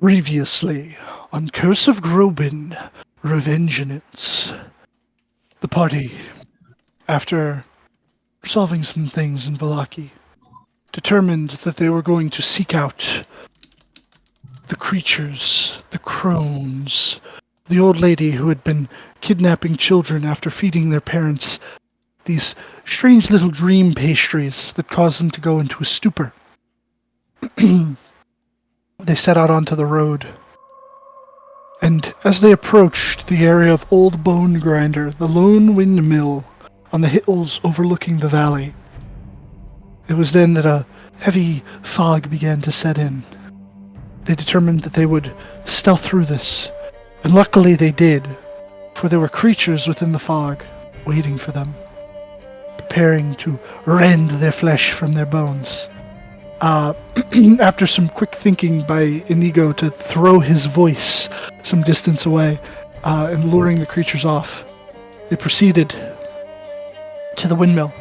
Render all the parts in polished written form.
Previously, on Curse of Groban, Revengeance, the party, after solving some things in Vallaki, determined that they were going to seek out the creatures, the Crones, the old lady who had been kidnapping children after feeding their parents these strange little dream pastries that caused them to go into a stupor. They set out onto the road. And as they approached the area of Old Bone Grinder, the lone windmill on the hills overlooking the valley, it was then that a heavy fog began to set in. They determined that they would stealth through this, and luckily they did, for there were creatures within the fog waiting for them, preparing to rend their flesh from their bones. After some quick thinking by Inigo to throw his voice some distance away and luring the creatures off, they proceeded to the windmill.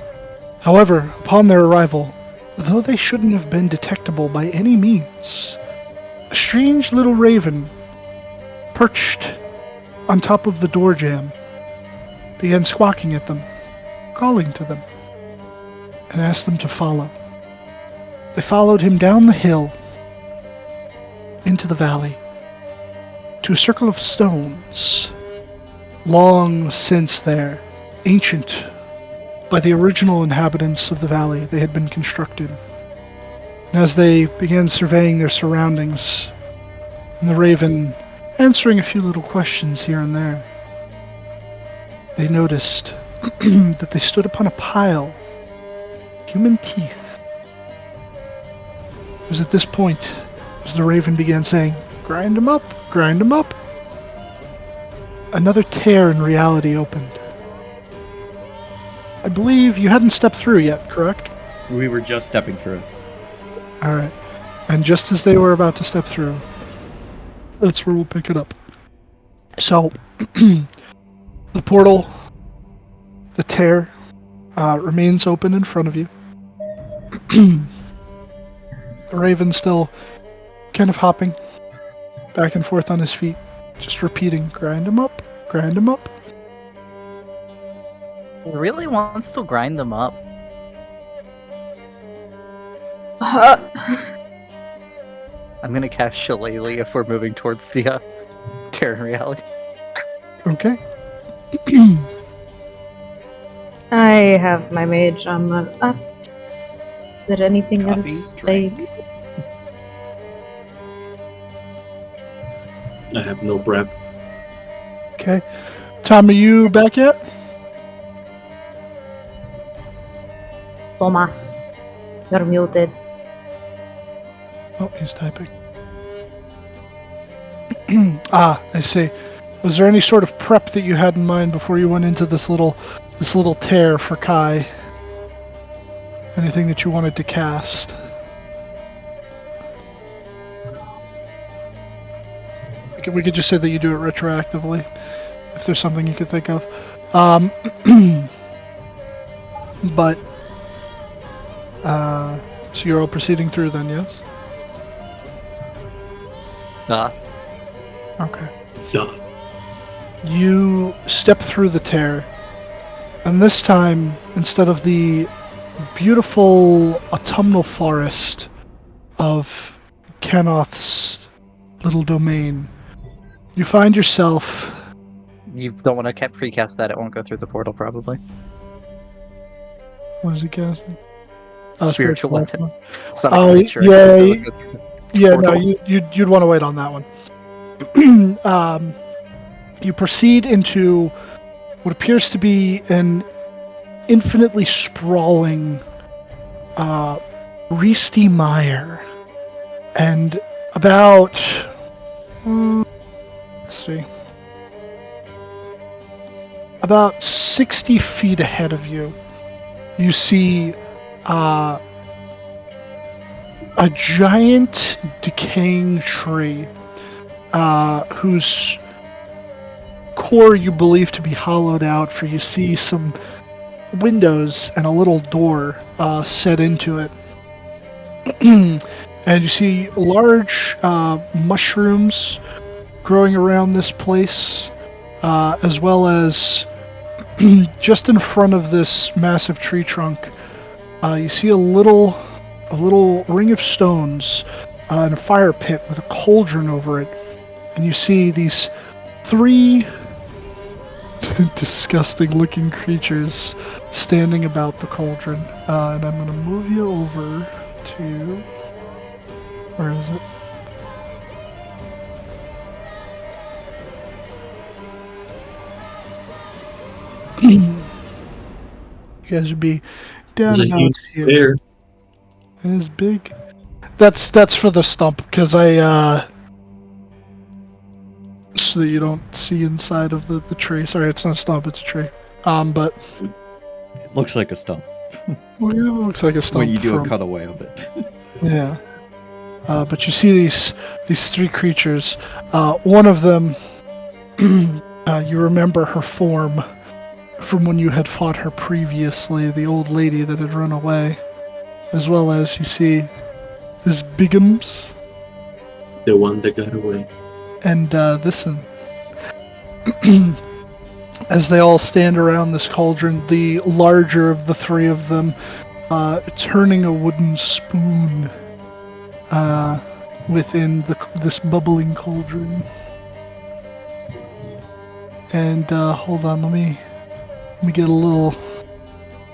However, upon their arrival, though they shouldn't have been detectable by any means, a strange little raven, perched on top of the door jamb, began squawking at them, calling to them, and asked them to follow. They followed him down the hill, into the valley, to a circle of stones, long since there, ancient, by the original inhabitants of the valley. They had been constructed. And as they began surveying their surroundings, and the raven answering a few little questions here and there, they noticed that they stood upon a pile of human teeth. It was at this point, as the raven began saying, "Grind 'em up, grind 'em up," another tear in reality opened. I believe you hadn't stepped through yet, correct? We were just stepping through. Alright. And just as they were about to step through, that's where we'll pick it up. So, the portal, the tear, remains open in front of you. The raven still kind of hopping back and forth on his feet, just repeating, "Grind him up, grind him up." He really wants to grind them up. I'm gonna cast Shillelagh if we're moving towards the Terran reality. Okay. I have my mage armor up. Is there anything Coffee, else? drink. I have no prep. Okay. Tom, are you back yet? Thomas, you're muted. Oh, he's typing. I see. Was there any sort of prep that you had in mind before you went into this little tear for Kai? Anything that you wanted to cast? We could just say that you do it retroactively, if there's something you could think of. But, so you're all proceeding through then, yes? Okay. Yeah. You step through the tear, and this time, instead of the beautiful autumnal forest of Kanoth's little domain, you find yourself... You don't want to precast that; it won't go through the portal, probably. What is he casting? Spiritual weapon. Oh, yeah, no, you'd want to wait on that one. You proceed into what appears to be an infinitely sprawling Reesty Mire. And about... let's see. About 60 feet ahead of you, you see a giant decaying tree whose core you believe to be hollowed out, for you see some windows and a little door set into it. and you see large mushrooms growing around this place, as well as just in front of this massive tree trunk. You see a little ring of stones and a fire pit with a cauldron over it, and you see these 3 disgusting-looking creatures standing about the cauldron. And I'm gonna move you over to, where is it? You guys would be down There's a about huge here. bear. It is big. That's for the stump, because so that you don't see inside of the tree. Sorry, it's not a stump, it's a tree. But It looks like a stump well, yeah, it looks like a stump. when you do from, a cutaway of it. Yeah. But you see these 3 creatures. One of them, you remember her form from when you had fought her previously, the old lady that had run away. As well as you see this Bigums The one that got away. and this one. As they all stand around this cauldron, the larger of the 3 of them turning a wooden spoon within this bubbling cauldron. And hold on, let me get a little.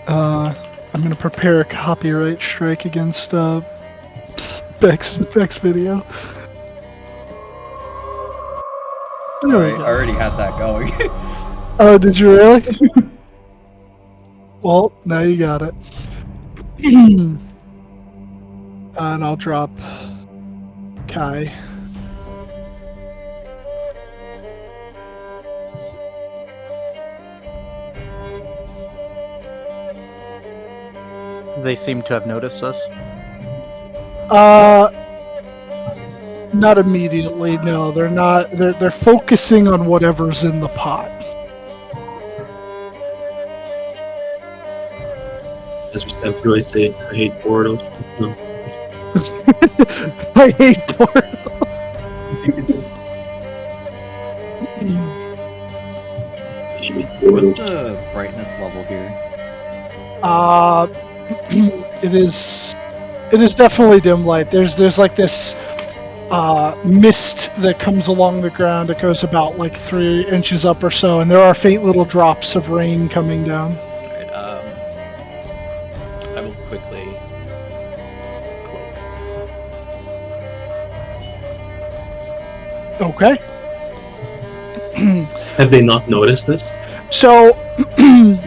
I'm gonna prepare a copyright strike against Beck's video. There we I go. already had that going. Oh, did you really? Well, now you got it. And I'll drop Kai. They seem to have noticed us. Not immediately. No, they're not. They're focusing on whatever's in the pot. As we step through, I say, I hate portals. No. I hate portals. What's the brightness level here? It is definitely dim light. There's like this mist that comes along the ground. It goes about like 3 inches up or so, and there are faint little drops of rain coming down. Alright, I will quickly cloak. Okay. Have they not noticed this? So,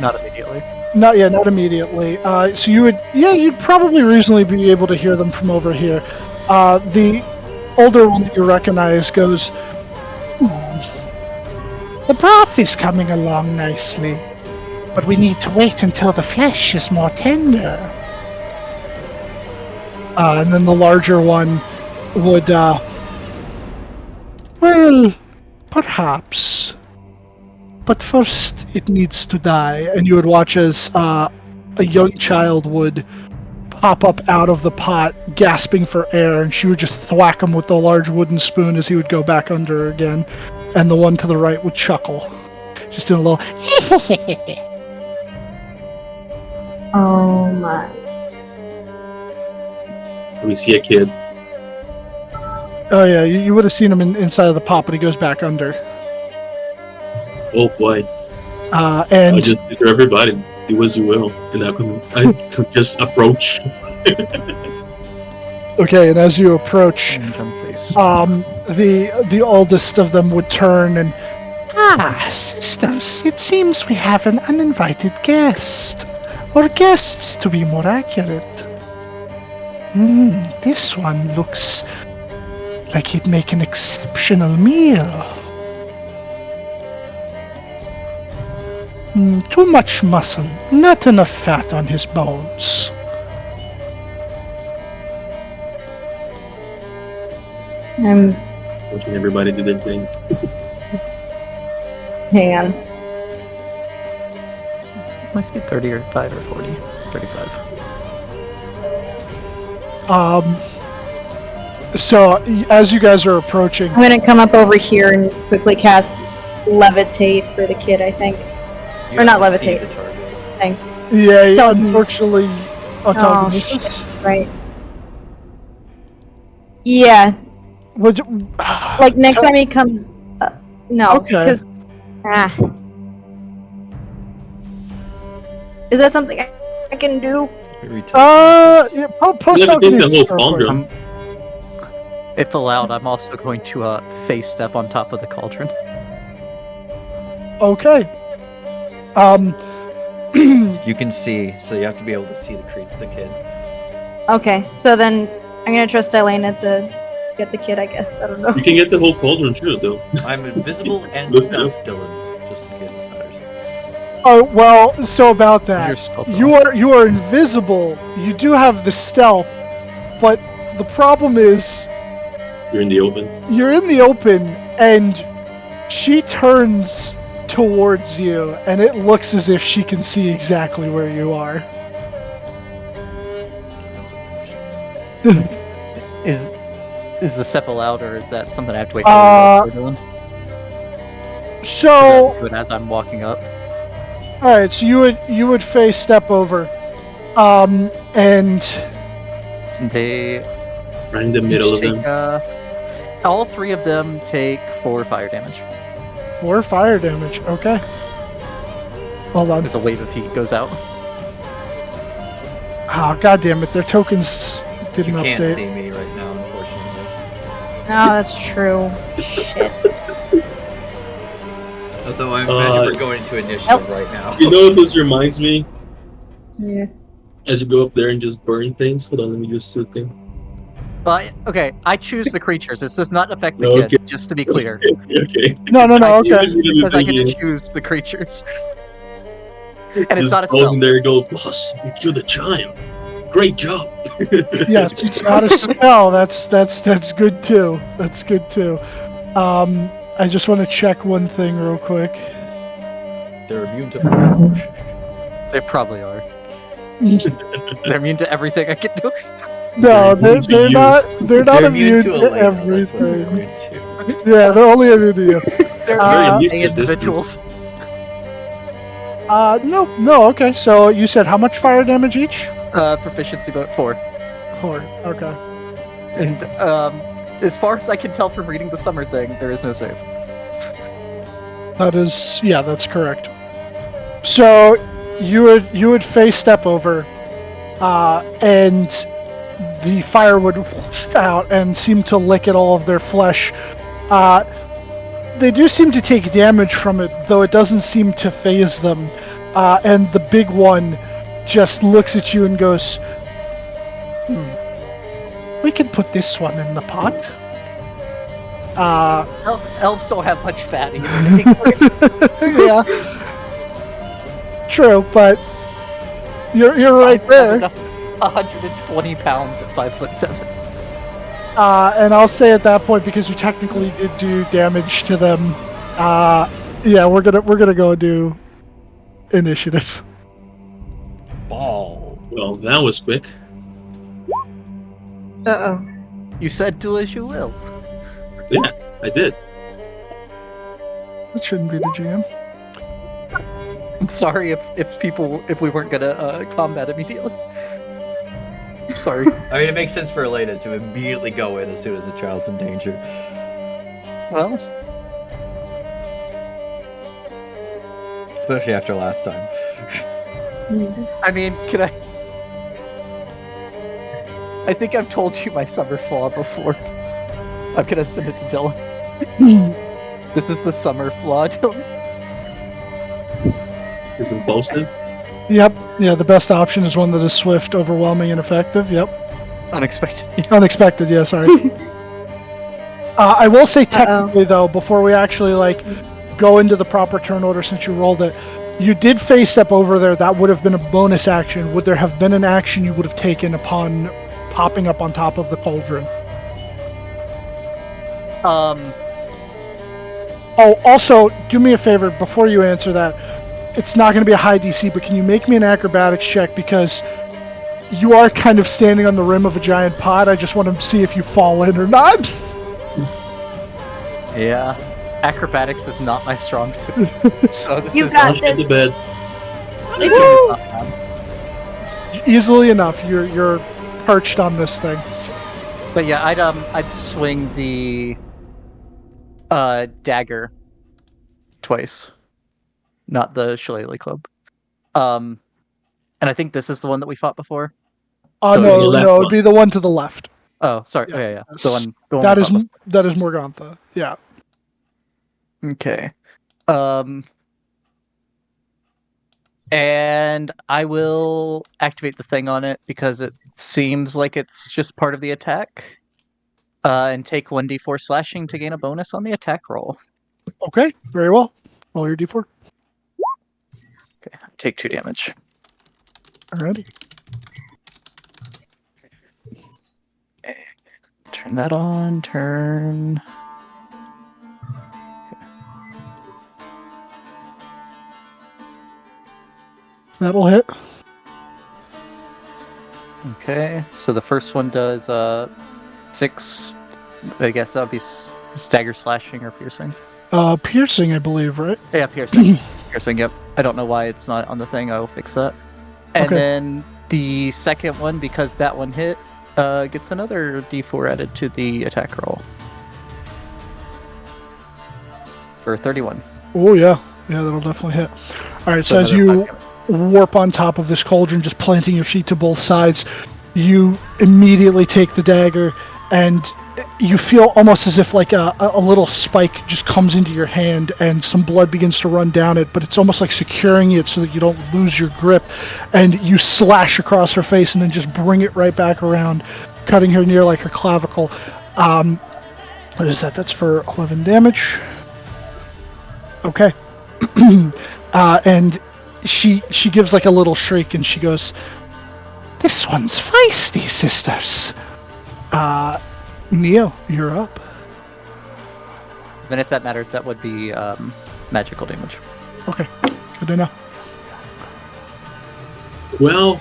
Not immediately. not immediately. So you'd probably reasonably be able to hear them from over here. The older one that you recognize goes, "The broth is coming along nicely, but we need to wait until the flesh is more tender." And then the larger one would, well, perhaps. But first, it needs to die. And you would watch as a young child would pop up out of the pot, gasping for air, and she would just thwack him with the large wooden spoon as he would go back under again. And the one to the right would chuckle, just doing a little. Oh my. We see a kid. Oh yeah, you would have seen him inside of the pot, but he goes back under. Oh boy. And I just for everybody, do as you will. And I could just approach. okay, and as you approach, Face. the oldest of them would turn and, sisters, it seems we have an uninvited guest. Or guests, to be more accurate. This one looks like he'd make an exceptional meal. Too much muscle, not enough fat on his bones. I'm Watching everybody do their thing. hang on. Must be 30 or 5 or 40. 35. So as you guys are approaching, I'm gonna come up over here and quickly cast levitate for the kid, I think. You Or not have to see levitate. the target. yeah, Telekinesis. unfortunately, Oh, telekinesis. Right. Yeah, Would like next time he comes. No, Okay. because. Is that something I can do? yeah, post Never think the telekinesis whole real cauldron. quick. If allowed, I'm also going to face step on top of the cauldron. Okay. You can see, so you have to be able to see the kid. Okay, so then I'm gonna trust Elena to get the kid, I guess. I don't know. You can get the whole cauldron too, though. I'm invisible and Look stuffed, Dylan, just in case that matters. Oh well, so about You're that, stealth you are invisible. You do have the stealth, but the problem is You're in the open. you're in the open, and she turns towards you, and it looks as if she can see exactly where you are. That's unfortunate. Is the step allowed, or is that something I have to wait for you to do? So, Do it as I'm walking up. all right, so you would face step over, and They Right in the middle of each them. take, all three of them take 4 fire damage 4 fire damage. Okay. Hold on. as a wave of heat goes out. Oh, god damn it! Their tokens You didn't can't update. see me right now, unfortunately. No, that's true. Shit. Although I imagine we're going into initiative right now. You know what this reminds me? Yeah. As you go up there and just burn things. Hold on, let me just shoot thing. But okay, I choose the creatures. This does not affect the Okay. kid. Just to be clear, Okay. No, I okay. choose because I get to choose the creatures, and it's Just not a goes spell. in there and go, boss, you killed a giant. Great job. Yes, it's not a spell. That's good too. That's good too. I just want to check one thing real quick. They're immune to fire. They probably are. They're immune to everything I can do. No, They're they're immune to not. They're not They're immune to Elena, that's what they're everything. immune to. Yeah, they're only immune to you. They're Uh, immune to Resistance. individuals. No. Okay, so you said how much fire damage each? Proficiency about 4. 4. Okay. And as far as I can tell from reading the summer thing, there is no save. That is, yeah, that's correct. So you would face step over, and the fire would whoosh out and seem to lick at all of their flesh. They do seem to take damage from it, though it doesn't seem to phase them. And the big one just looks at you and goes, "We can put this one in the pot." Elves don't have much fat either. Yeah. True, but you're right there. 120 pounds at 5'7". And I'll say at that point, because you technically did do damage to them, yeah, we're gonna go do initiative. Balls. Well, that was quick. Uh-oh. You said do as you will. Yeah, I did. That shouldn't be the GM. I'm sorry if we weren't gonna combat immediately. Sorry. I mean, it makes sense for Elena to immediately go in as soon as a child's in danger. Well, Especially after last time. I mean, can I? I think I've told you my summer flaw before. I'm gonna send it to Dylan. This is the summer flaw, Dylan. Is impulsive. Yep. Yeah, the best option is one that is swift, overwhelming, and effective. Yep. Unexpected. Unexpected. Yeah. Sorry. I will say technically though, before we actually go into the proper turn order, since you rolled it, you did face step over there. That would have been a bonus action. Would there have been an action you would have taken upon popping up on top of the cauldron? Oh, also, do me a favor before you answer that. It's not going to be a high DC, but can you make me an acrobatics check, because you are kind of standing on the rim of a giant pot. I just want to see if you fall in or not. Yeah. Acrobatics is not my strong suit. So this You is got I'll get this. the bed. This game is not bad. Easily enough, you're perched on this thing. But yeah, I'd swing the dagger twice, not the shillelagh club. And I think this is the one that we fought before. Oh So no, the left no, it'd one. be the one to the left. Oh, sorry. Yeah, Yeah, yeah. yes. The one That we is fought that is Morgantha. Yeah. before. Okay. And I will activate the thing on it because it seems like it's just part of the attack. And take 1d4 slashing to gain a bonus on the attack roll. Okay, very well. Roll your d4. Okay, take 2 damage. Alrighty. Turn that on. Turn. That'll hit. Okay, so the first one does 6. I guess that would be stagger slashing or piercing. Piercing, I believe, right? Yeah, piercing. Piercing, yep. I don't know why it's not on the thing. I will fix that. And Okay. then the second one, because that one hit, gets another d4 added to the attack roll. For 31. Oh yeah, yeah, that'll definitely hit. All right, so as another you 5 damage. warp on top of this cauldron, just planting your feet to both sides, you immediately take the dagger, and you feel almost as if like a little spike just comes into your hand, and some blood begins to run down it, but it's almost like securing it so that you don't lose your grip, and you slash across her face, and then just bring it right back around, cutting her near like her clavicle. What is that? That's for 11 damage. Okay. And she gives like a little shriek and she goes, "This one's feisty, sisters." Neo, you're up. Then if that matters, that would be magical damage. Okay, good to know. Well.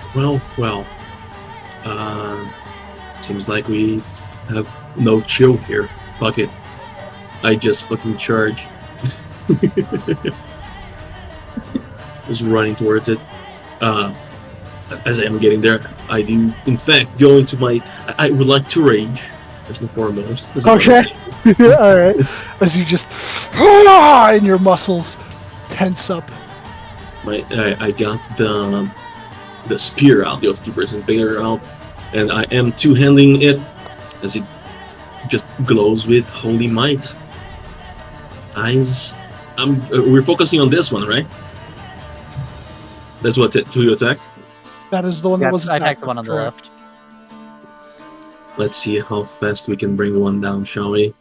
Seems like we have no chill here. Fuck it. I just fucking charge. Just running towards it. As I am getting there, I do, in fact, go into my. I would like to rage. First and foremost. Okay. All right. As you just, and your muscles tense up. I got the spear out, the oath-keeper's bigger out, and I am two-handing it as it just glows with holy might. Eyes. We're focusing on this one, right? That's what two you attacked. That is the one that was I attacked the one on the left. Let's see how fast we can bring one down, shall we?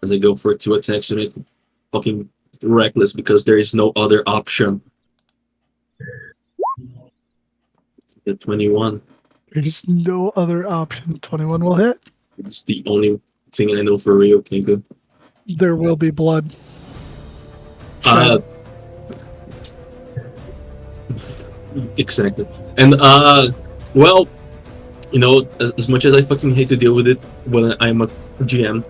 As I go for 2 attacks to make it fucking reckless because there is no other option. Get 21. There's no other option. 21 will hit. It's the only thing I know for real. Okay, good. There will be blood. Exactly. And well, you know, as much as I fucking hate to deal with it when I'm a GM,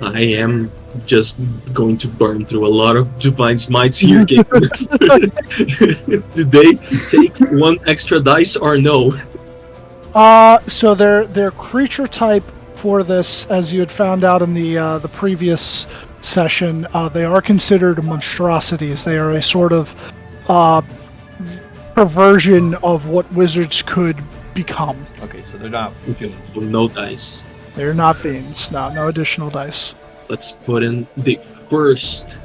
I am just going to burn through a lot of divine smites here. Did they take 1 extra dice or no? So their creature type for this, as you had found out in the previous session, they are considered monstrosities. They are a sort of perversion of what wizards could become. Okay, so they're not fiends. No dice. They're not fiends. No additional dice. Let's put in the first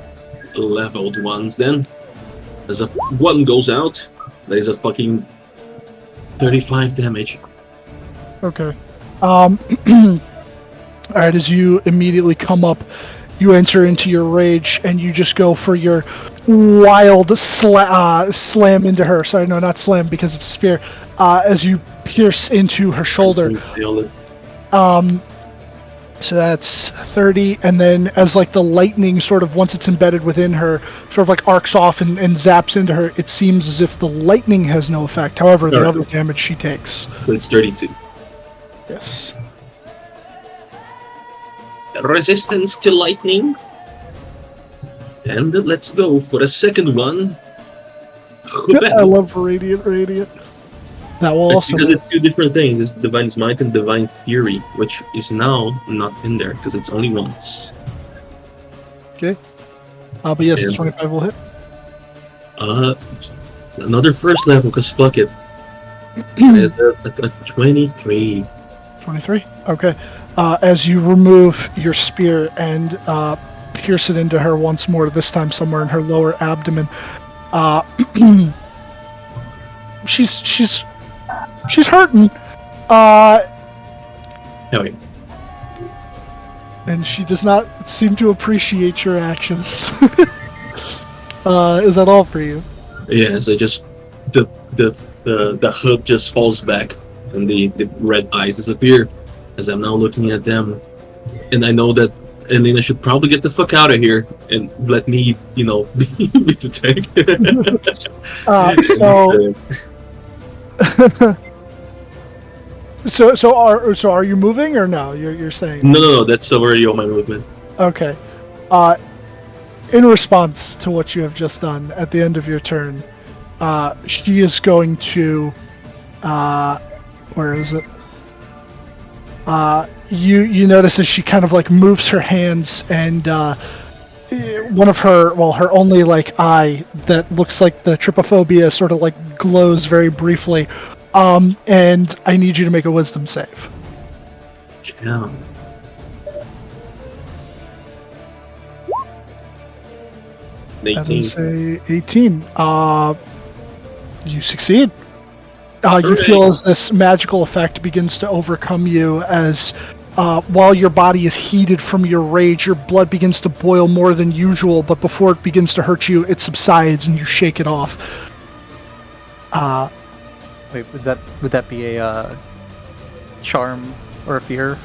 leveled ones then. As a 1 goes out, that is a fucking 35 damage. Okay. All right. As you immediately come up, you enter into your rage, and you just go for your wild slam into her. Sorry, no, not slam because it's a spear. As you pierce into her shoulder. So that's 30, and then as like the lightning sort of, once it's embedded within her, sort of like arcs off and zaps into her, it seems as if the lightning has no effect. However, the Alright. other damage she takes. So it's 32. Yes. Resistance to lightning. And let's go for the second one. I love Radiant. That will also Because it's two different things. It's Divine Smite and Divine Fury, which is now not in there because it's only once. okay. But yes, Yeah. 25 will hit. Another first level, because fuck it. It's a 23. 23. Okay. As you remove your spear and pierce it into her once more, this time somewhere in her lower abdomen. She's hurting. Hell yeah. And she does not seem to appreciate your actions. Is that all for you? Yeah, so just the hood just falls back and the red eyes disappear as I'm now looking at them. And I know that Elena should probably get the fuck out of here and let me, be the tank. So are you moving or no? You're saying No, that's already on my movement. okay. In response to what you have just done at the end of your turn, she is going to where is it? You notice as she kind of like moves her hands and one of her only like eye that looks like the trypophobia sort of like glows very briefly. And I need you to make a wisdom save. Yeah. That 18. is a 18. You succeed. You Hooray. feel as this magical effect begins to overcome you as while your body is heated from your rage, your blood begins to boil more than usual, but before it begins to hurt you, it subsides and you shake it off. Wait, would that be a charm or a fear?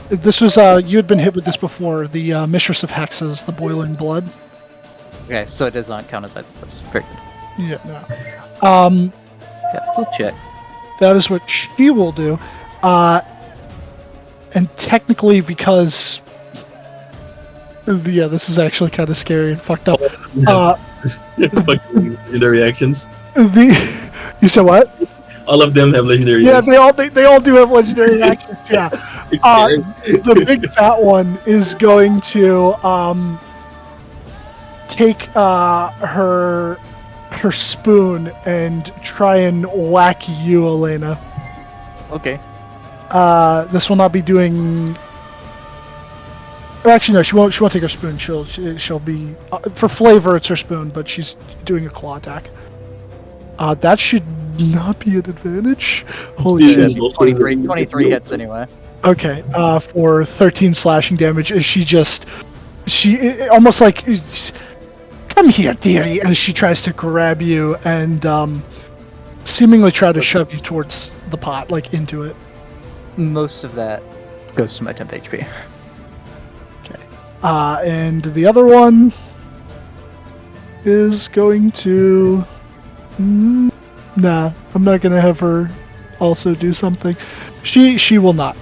This was you had been hit with this before. The Mistress of Hexes, the Boiling Blood. Okay, so it does not count as that. That's very good. Yeah, no. Yeah, we'll check. That is what she will do. And technically, because yeah, this is actually kind of scary and fucked up. Fucking legendary actions. You said what? All of them have legendary Yeah, actions. they all do have legendary actions. Yeah. The big fat one is going to take her spoon and try and whack you, Elena. Okay. This will not be doing. Actually, no. She won't take her spoon. She'll be for flavor. It's her spoon, but she's doing a claw attack. That should not be an advantage. Holy Yeah, shit! 23 hits anyway. Okay. For 13 slashing damage, is she almost like, come here, dearie, as she tries to grab you and seemingly try to shove you towards the pot, like into it. Most of that goes to my temp HP. And the other one is going to. Nah, I'm not gonna have her also do something. She will not.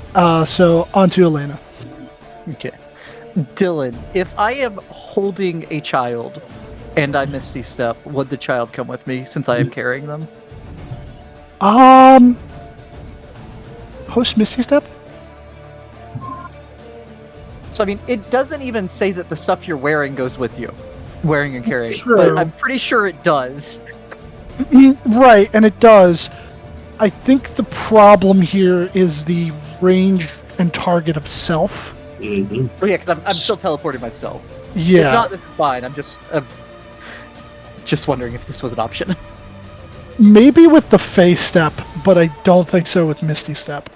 So on to Elena. Okay. Dylan, if I am holding a child and I Misty Step, would the child come with me since I am carrying them? Post Misty Step? So, I mean, it doesn't even say that the stuff you're wearing goes with you. Wearing and carrying. True. But I'm pretty sure it does. Right, and it does. I think the problem here is the range and target of self. Mm-hmm. Oh, yeah, because I'm still teleporting myself. Yeah. If not, this is fine. I'm just wondering if this was an option. Maybe with the Fey Step, but I don't think so with Misty Step.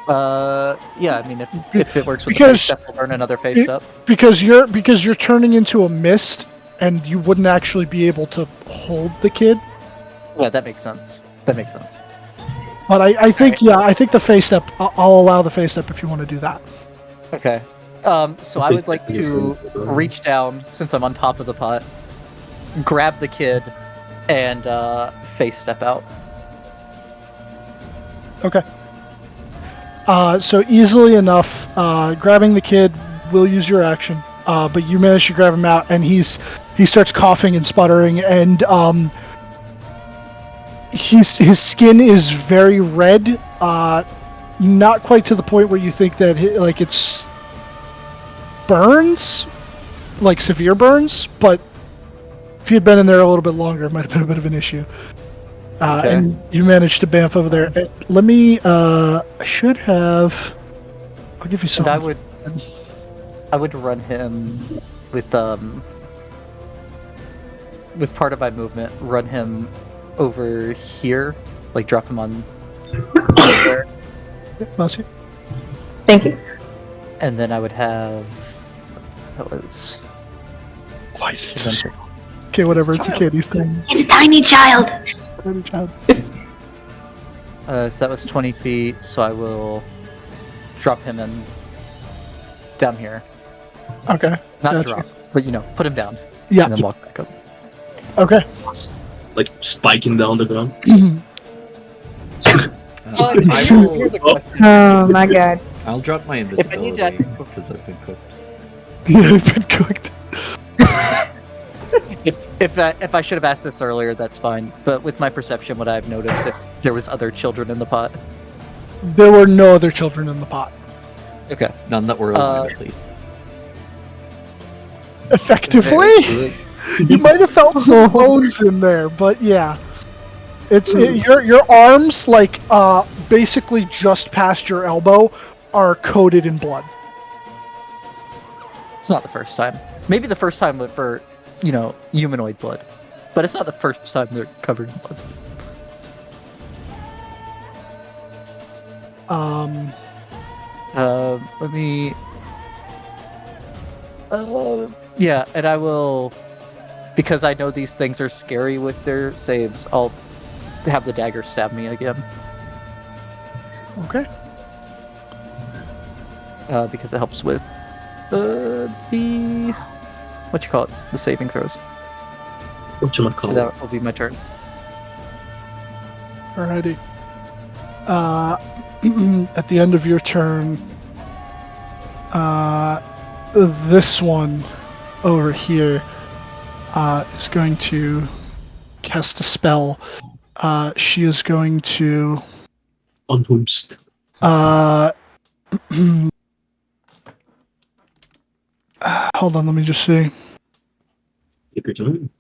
Yeah, I mean, if it works with Because- the face step, we'll burn another face step. Because you're turning into a mist, and you wouldn't actually be able to hold the kid. Yeah, that makes sense. That makes sense. But I think, I think the face step, I'll allow the face step if you want to do that. Okay. So I would like to reach down, since I'm on top of the pot, grab the kid, and face step out. Okay. So easily enough, grabbing the kid will use your action, but you manage to grab him out, and he starts coughing and sputtering, and his skin is very red, not quite to the point where you think that it's burns, like severe burns, but if he had been in there a little bit longer, it might have been a bit of an issue. Okay. And you managed to bamf over there. Let me. I should have. I'll give you some. And I would run him with part of my movement. Run him over here, like drop him on there, Mousy. Thank you. and then I would have. That was. Why is it so small? Okay, whatever. It's a kid. He's tiny. He's a tiny child. Tiny child. So that was 20 feet. So I will drop him in down here. Okay. Not Gotcha. drop, but put him down. Yeah. And then walk back up. Okay. Like spiking down the ground. Here's a question. Oh my god. I'll drop my If I need invisibility to- because I've been cooked. You've been cooked. If I should have asked this earlier, that's fine. But with my perception, would I have noticed if there was other children in the pot? There were no other children in the pot. Okay. None that were alive, at least. Effectively, you might have felt some bones in there, but yeah, your arms, like basically just past your elbow, are coated in blood. It's not the first time. Maybe the first time for, humanoid blood. But it's not the first time they're covered in blood. Let me... yeah, and I will... Because I know these things are scary with their saves, I'll have the dagger stab me again. Okay. Because it helps with the... What you call it? The saving throws. Whatchamacallit? That will be my turn. Alrighty. At the end of your turn, this one over here is going to cast a spell. She is going to... Unhoomst. Hold on, let me just see. Take your time.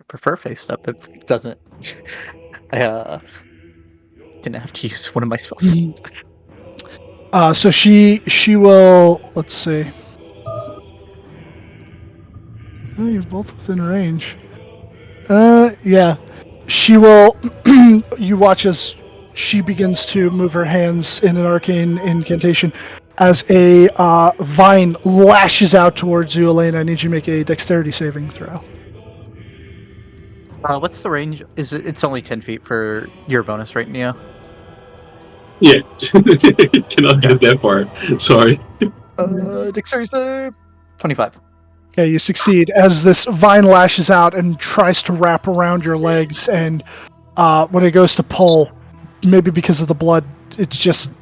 I prefer face up. It doesn't... I didn't have to use one of my spells. So she will... Let's see. Oh, you're both within range. Yeah. She will... You watch as she begins to move her hands in an arcane incantation as a vine lashes out towards you, Elena. I need you to make a dexterity saving throw. What's the range? It's only 10 feet for your bonus, right, Neo? Yeah. Cannot get that far. Sorry. Dexterity save! 25. Okay, you succeed as this vine lashes out and tries to wrap around your legs, and when it goes to pull, maybe because of the blood, it just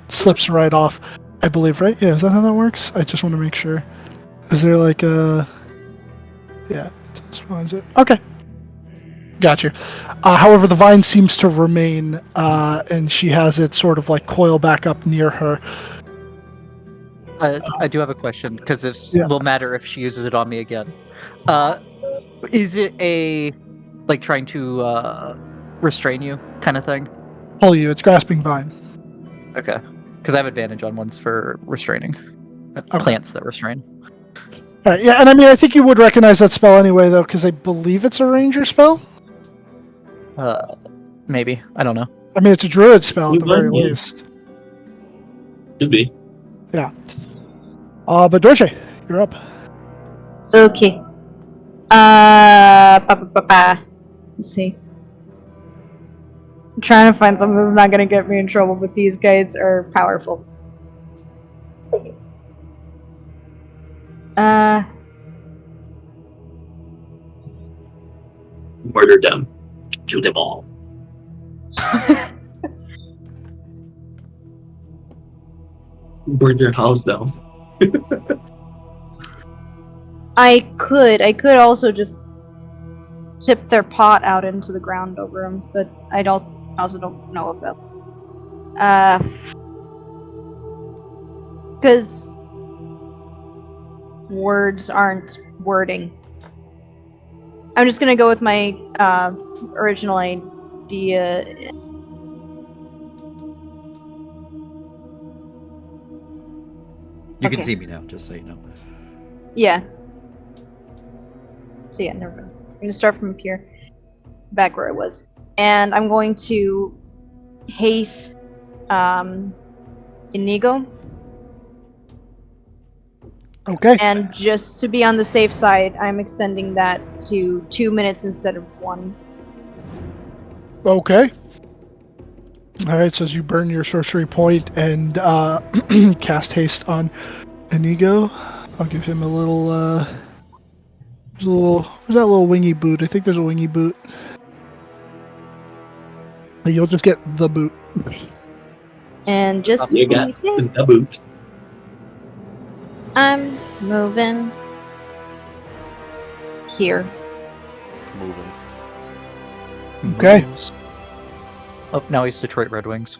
slips right off. I believe, right? Yeah, is that how that works? I just want to make sure. Is there like a... Yeah, it just finds it. Okay. Gotcha. However, the vine seems to remain, and she has it sort of like coil back up near her. I do have a question, because this Yeah. will matter if she uses it on me again. Is it a, like, trying to restrain you kind of thing? Pull you. It's grasping vine. Okay. Because I have advantage on ones for restraining. Okay. Plants that restrain. All right. Yeah, and I mean, I think you would recognize that spell anyway, though, because I believe it's a ranger spell. Maybe. I don't know. I mean, it's a druid spell at the very Yeah. least. Could be. Yeah. But Dorje, you're up. Okay. Let's see. I'm trying to find something that's not gonna get me in trouble, but these guys are powerful. Murder them. Kill them all. Burn their house down. I could also just tip their pot out into the ground over them, but I also don't know of them. Because words aren't wording. I'm just gonna go with my original idea. You can Okay. see me now, just so you know. Yeah. So yeah, never mind. I'm gonna start from up here, back where I was, and I'm going to haste Inigo, Okay. and just to be on the safe side, I'm extending that to 2 minutes instead of 1. Okay. Alright, so as you burn your sorcery point and cast haste on Inigo, I'll give him a little, where's that little wingy boot? I think there's a wingy boot. You'll just get the boot. And just You to be got safe, the boot. I'm moving here. Moving. Okay. Moves. Oh, now he's Detroit Red Wings.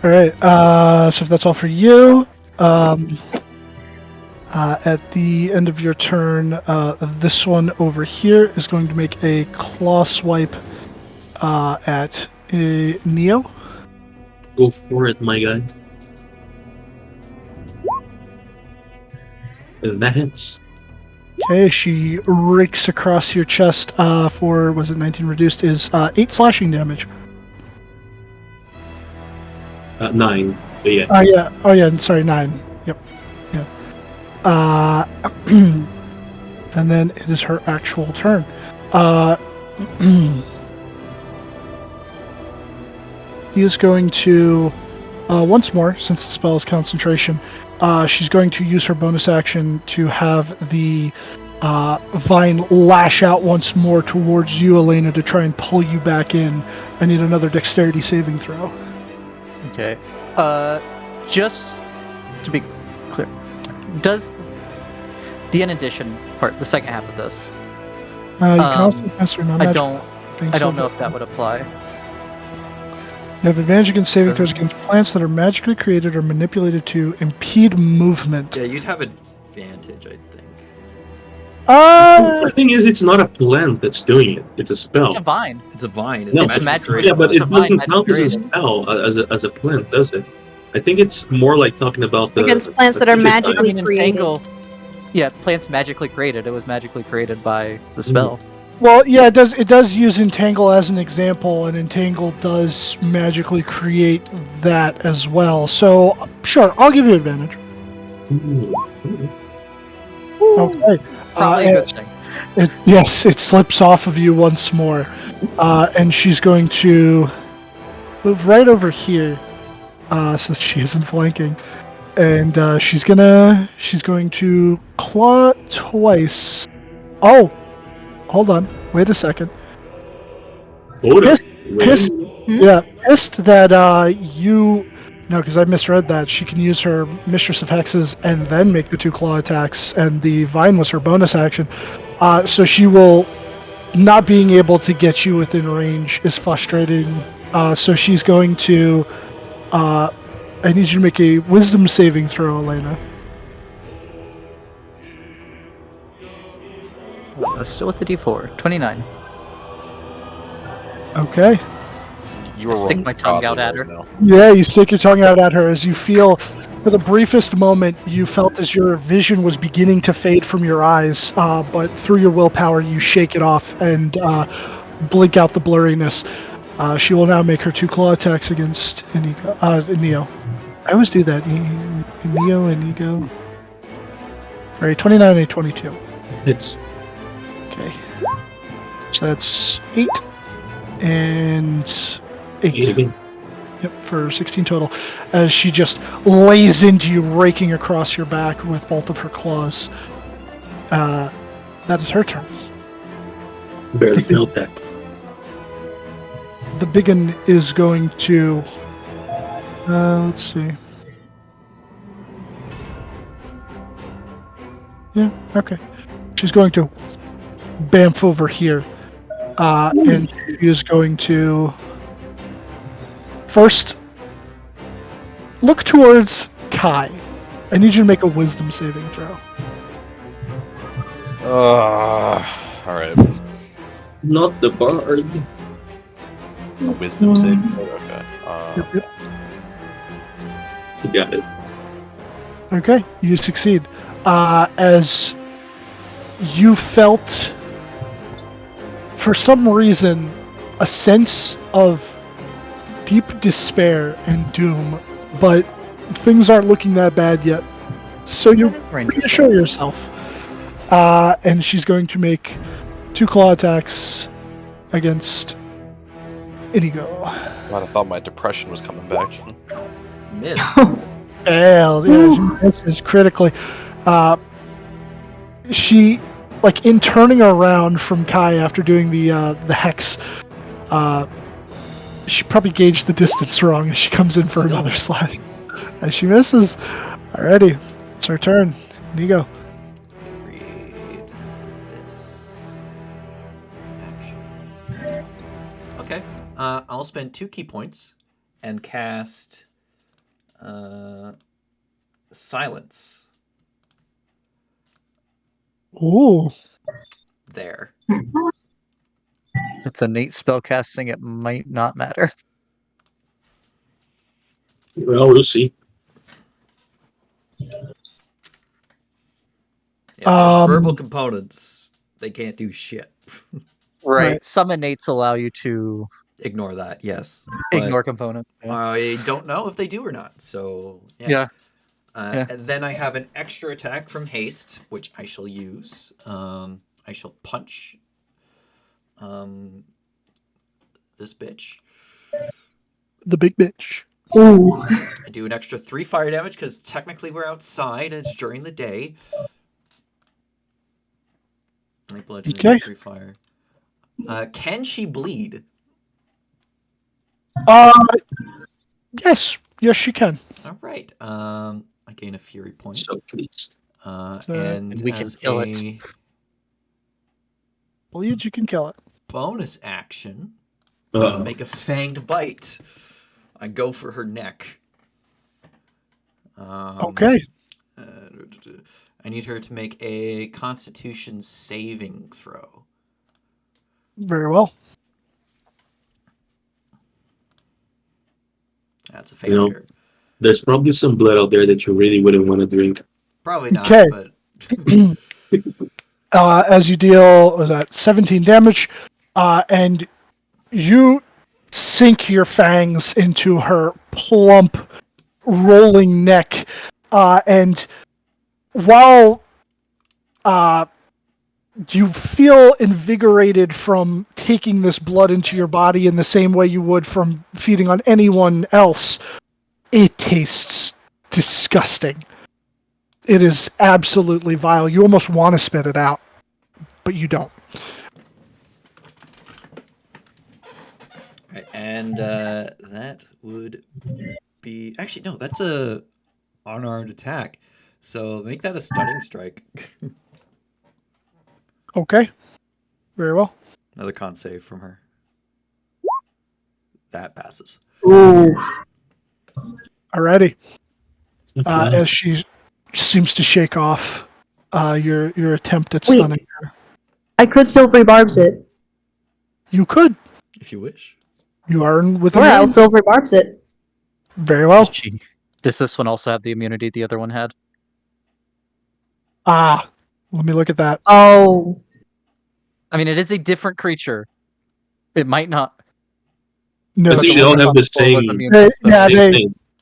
Alright, so if that's all for you, at the end of your turn, this one over here is going to make a claw swipe at Neo. Go for it, my guy. And that hits. Okay, she rakes across your chest for, was it 19 reduced, is 8 slashing damage. 9. But yeah. Oh yeah, sorry, 9. Yep. Yeah. And then it is her actual turn. He is going to, once more, since the spell is concentration, she's going to use her bonus action to have the vine lash out once more towards you, Elena, to try and pull you back in. I need another dexterity saving throw. Okay. Just to be clear, does the inhibition part, the second half of this, You can also cast her I don't know if that would apply. You have advantage against saving throws against plants that are magically created or manipulated to impede movement. Yeah, you'd have advantage, I think. The thing is, it's not a plant that's doing it. It's a spell. It's a vine. It's a vine. It's No, a it's a magic magic- created Yeah, but vine. it doesn't vine count as a magic spell as a plant, does it? I think it's more like talking about the Against plants that are creature magically I type. mean, created. entangle. Yeah, plants magically created. It was magically created by the spell. Well, yeah, it does use Entangle as an example, and Entangle does magically create that as well. So, sure, I'll give you advantage. Okay. Probably a good thing. Yes, it slips off of you once more. And she's going to move right over here, so she isn't flanking. And she's going to claw twice. Oh! Hold on. Wait a second. Pissed. Yeah, pissed that you... No, because I misread that. She can use her Mistress of Hexes and then make the 2 claw attacks, and the Vine was her bonus action. So she will... Not being able to get you within range is frustrating. So she's going to... I need you to make a Wisdom saving throw, Elena. Still with the D4. 29. Okay. You were Stick wrong, my tongue out probably at her. right now. Yeah, you stick your tongue out at her as you feel, for the briefest moment, you felt as your vision was beginning to fade from your eyes, but through your willpower, you shake it off, and blink out the blurriness. She will now make her 2 claw attacks against Neo. I always do that. Neo, Inigo. Alright, 29 and a 22. It's Okay. So that's 8 and 8. 8 again. Yep, for 16 total. As she just lays into you, raking across your back with both of her claws. That is her turn. Barely felt that. The big one is going to. Let's see. Yeah, okay. She's going to bamf over here. And she is going to first look towards Kai. I need you to make a wisdom saving throw. Alright. Not the bard. A wisdom save. Okay. Yep. You got it. Okay, you succeed. As you felt, for some reason, a sense of deep despair and doom, but things aren't looking that bad yet. So you reassure yourself. And she's going to make 2 claw attacks against Inigo. God, I thought my depression was coming back. Miss. Failed. Yeah, she misses critically. She, like, in turning around from Kai after doing the hex, she probably gauged the distance wrong as she comes in for Still another miss. slash. And she misses. Alrighty, it's her turn. Inigo. Read this. Action. Okay. I'll spend 2 key points and cast Silence Ooh. there. If it's innate spellcasting, it might not matter. Well, we'll see. Yeah, verbal components, they can't do shit. Right. Some innates allow you to Ignore that, yes. But ignore components. Yeah. I don't know if they do or not, so yeah. Yeah. And then I have an extra attack from haste, which I shall use. I shall punch this bitch. The big bitch. Ooh. I do an extra 3 fire damage because technically we're outside and it's during the day. Like bludgeoning, Okay. 3 fire. Can she bleed? Yes. Yes, she can. All right. I gain a fury point. So pleased. And we can as kill a it. Bleeds, you can kill it. bonus action, Uh, make a fanged bite. I go for her neck. Okay. I need her to make a Constitution saving throw. Very well. That's a You know, failure. there's probably some blood out there that you really wouldn't want to drink. Probably not, Okay. but As you deal that 17 damage, and you sink your fangs into her plump, rolling neck, and while you feel invigorated from taking this blood into your body in the same way you would from feeding on anyone else, it tastes disgusting. It is absolutely vile. You almost want to spit it out, but you don't. right, and that would be actually no. That's a unarmed attack. So make that a stunning strike. Okay. Very well. Another con save from her. That passes. Ooh. Alrighty. It's not bad. As she seems to shake off your attempt at Wait. stunning her. I could silvery barbs it. You could. If you wish. You are within Or I'll range. silvery barbs it. Very well. Does this one also have the immunity the other one had? Let me look at that. Oh. I mean, it is a different creature. It might not. No, I think it's they all not. have the Or was same. immune They, to spells. yeah, same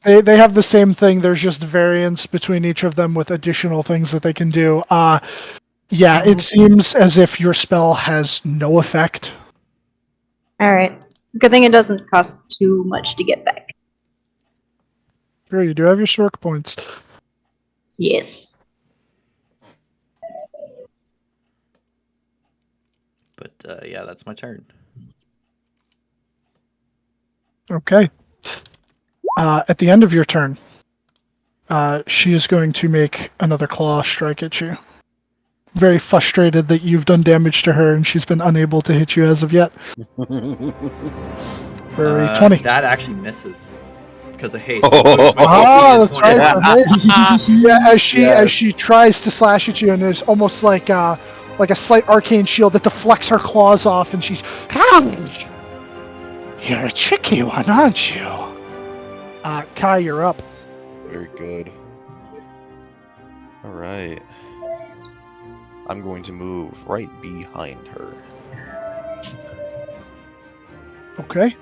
thing. they have the same thing. There's just variance between each of them with additional things that they can do. Yeah, it seems as if your spell has no effect. Alright. Good thing it doesn't cost too much to get back. Sure, you do have your Sork points. Yes. But yeah, that's my turn. Okay. At the end of your turn, she is going to make another claw strike at you. Very frustrated that you've done damage to her and she's been unable to hit you as of yet. For a 20. That actually misses because of haste. That's right. Yeah. Yeah, Yeah. as she tries to slash at you, and there's almost like a slight arcane shield that deflects her claws off, and she's, you're a tricky one, aren't you? Kai, you're up. Very good. All right. I'm going to move right behind her. Okay,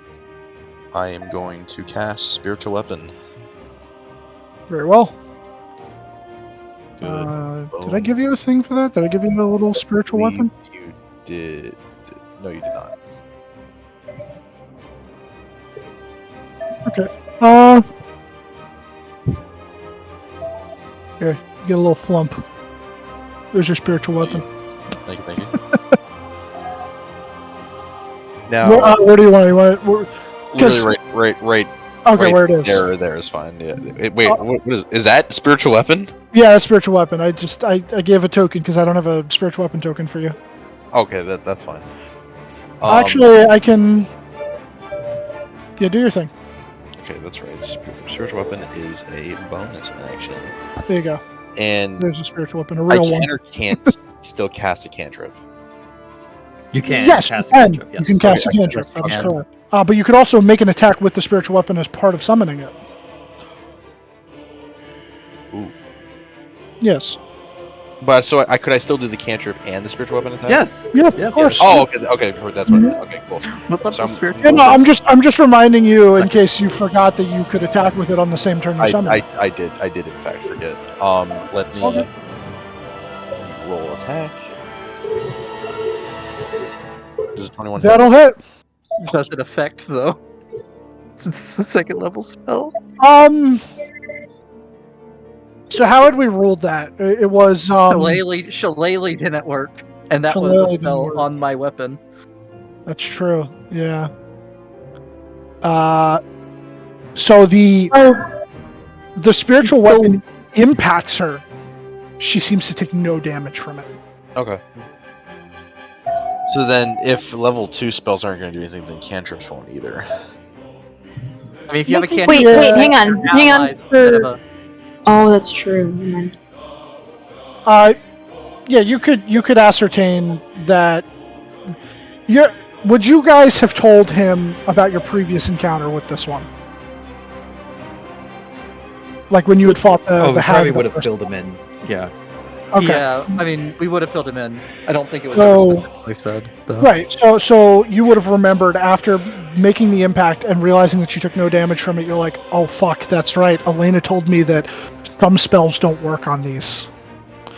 I am going to cast Spiritual Weapon. very well. Good. Did I give you a thing for that? Did I give you a little spiritual weapon? You did. No, you did not. Okay. Here, you get a little flump. There's your spiritual weapon. Thank you. Thank you. Now, Where do you want it? literally right. Okay, right where it is. There is fine. Yeah. Wait, what is that? Spiritual weapon? Yeah, a spiritual weapon. I gave a token because I don't have a spiritual weapon token for you. Okay, that's fine. Actually, I can. Yeah, do your thing. Okay, that's right. Spiritual weapon is a bonus action, There you go. and There's a spiritual weapon, a I real can one. or can't still cast a cantrip. You can Yes, cast you a can. cantrip. Yes. You can cast Okay, a I cantrip. That is can. correct. But you could also make an attack with the spiritual weapon as part of summoning it. Ooh. Yes. But so could I still do the cantrip and the spiritual weapon attack? Yes. Yes, Yep. of course. Oh, okay, that's what. Okay, cool. What level So I'm- spiritual Yeah, no, I'm just reminding you in Second. case you forgot that you could attack with it on the same turn you summon. I did in fact forget. Let me Okay. roll attack. Does a 21 hit? That'll hit. Does it affect though? Since it's a second level spell. So how had we ruled that? It was Shillelagh didn't work, and that was Shillelagh a didn't spell work. on my weapon. That's true. Yeah. So the spiritual weapon impacts her. She seems to take no damage from it. Okay. So then, if level 2 spells aren't going to do anything, then cantrips won't either. I mean, if you have a cantrip, Wait, hang on. your Hang on. allies instead of a- Oh, that's true. Never mind. Yeah, you could ascertain that. Would you guys have told him about your previous encounter with this one? Like when you had fought the we hag probably the would have first- filled him in. Yeah. Okay. Yeah, I mean, we would have filled him in. I don't think it was So- ever specifically said. Though. Right. So you would have remembered after making the impact and realizing that you took no damage from it. You're like, oh fuck, that's right. Elena told me that some spells don't work on these.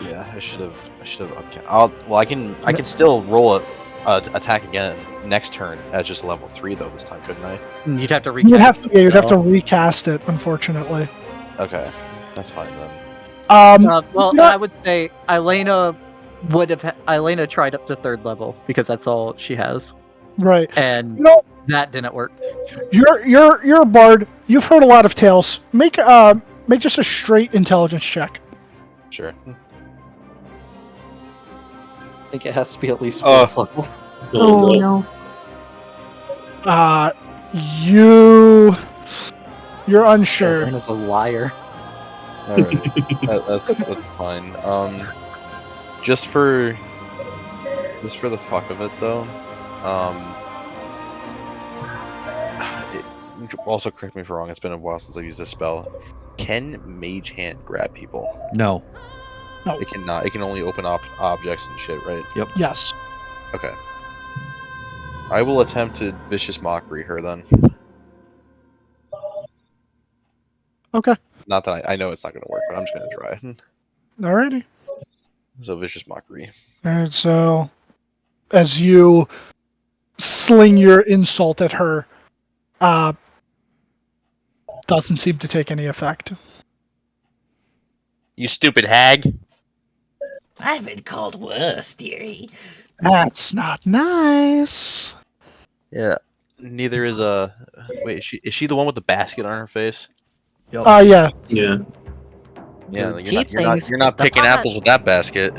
Yeah, I should have upcast. I can still roll a attack again next turn at just level 3 though. This time, couldn't I? You'd have to recast. You'd have to the recast it. Unfortunately. Okay, that's fine then. spell. Well, no- I would say Elena would have. Elena tried up to 3rd level because that's all she has, Right. and No, that didn't work. you're a bard. You've heard a lot of tales. Make just a straight intelligence check. Sure. I think it has to be at least Oh. 4th level. Oh no. You're unsure. Elena's a liar. All right, that's fine. Just for the fuck of it though. Also, correct me if I'm wrong. It's been a while since I've used this spell. Can Mage Hand grab people? No. It cannot. It can only open up objects and shit, right? Yes. Okay. I will attempt to vicious mockery her then. Okay. Not that I know it's not going to work, but I'm just going to try. Alrighty. So vicious mockery. And so, as you sling your insult at her, doesn't seem to take any effect. You stupid hag! I've been called worse, dearie. That's not nice. Yeah. Neither is Wait, is she the one with the basket on her face? Yep. Yeah. Yeah. Yeah, You you're not, keep you're not, things you're not in the picking pot. apples with that basket.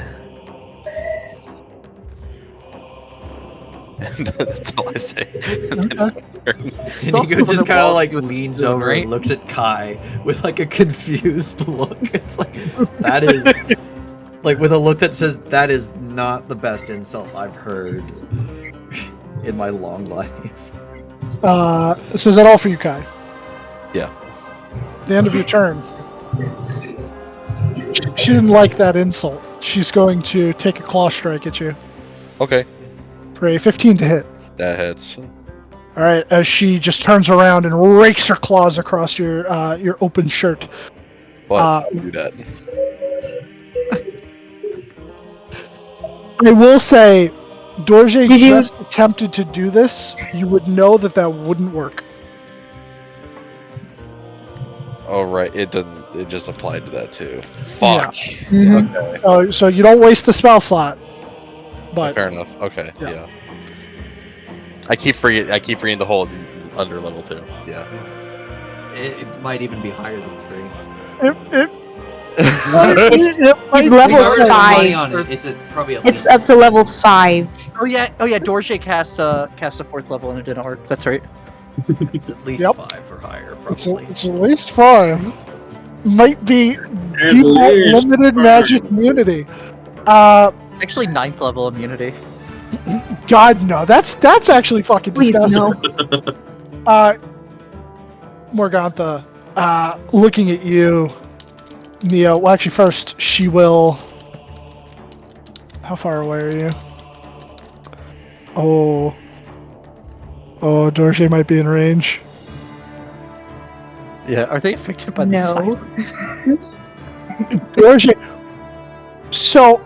That's all I say. That's Okay. my turn. Inigo just kind of like With a leans spoon, over right? and looks at Kai with like a confused look. It's like, that is like with a look that says, that is not the best insult I've heard in my long life. So is that all for you, Kai? Yeah. At the end of your turn, she didn't like that insult. She's going to take a claw strike at you Okay. for a 15 to hit. That hits. All right, as she just turns around and rakes her claws across your open shirt. But Uh, I'll do that. I will say, Dorje Did you- just attempted to do this. You would know that that wouldn't work. Oh, right. It doesn't. It just applied to that too. Yeah. Fuck. Mhm. So you don't waste the spell slot. But Fair enough. Okay. Yeah. Yeah. I keep forgetting the whole under level 2. Yeah. It might even be higher than 3. it It's might level be- If I were to put five. money on it, it's probably at It's least up to level 5. Oh yeah, Dorje cast a 4th level and it didn't work. That's right. It's at least Yep. 5 or higher, It's, probably. it's at least 5. Might be default least limited 5. magic immunity. Actually, 9th level immunity. God no, that's actually fucking Please disgusting. no. Morgantha, looking at you, Neo. Well, actually, first she will. How far away are you? Oh, Dorje might be in range. Yeah, are they affected by the No. silence? Dorje. So,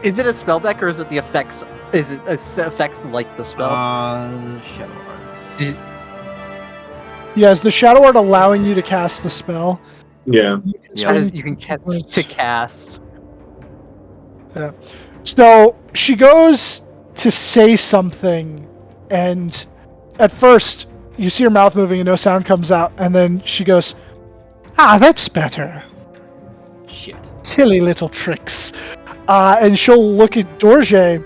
Is it a spellback or is it the effects? Is it effects like the spell? Shadow Arts. yeah, is the Shadow Art allowing you to cast the spell? Yeah. Yeah. You can cast to cast. So she goes to say something, and at first you see her mouth moving and no sound comes out, and then she goes, "Ah, that's better. Shit. Silly little tricks." And she'll look at Dorje,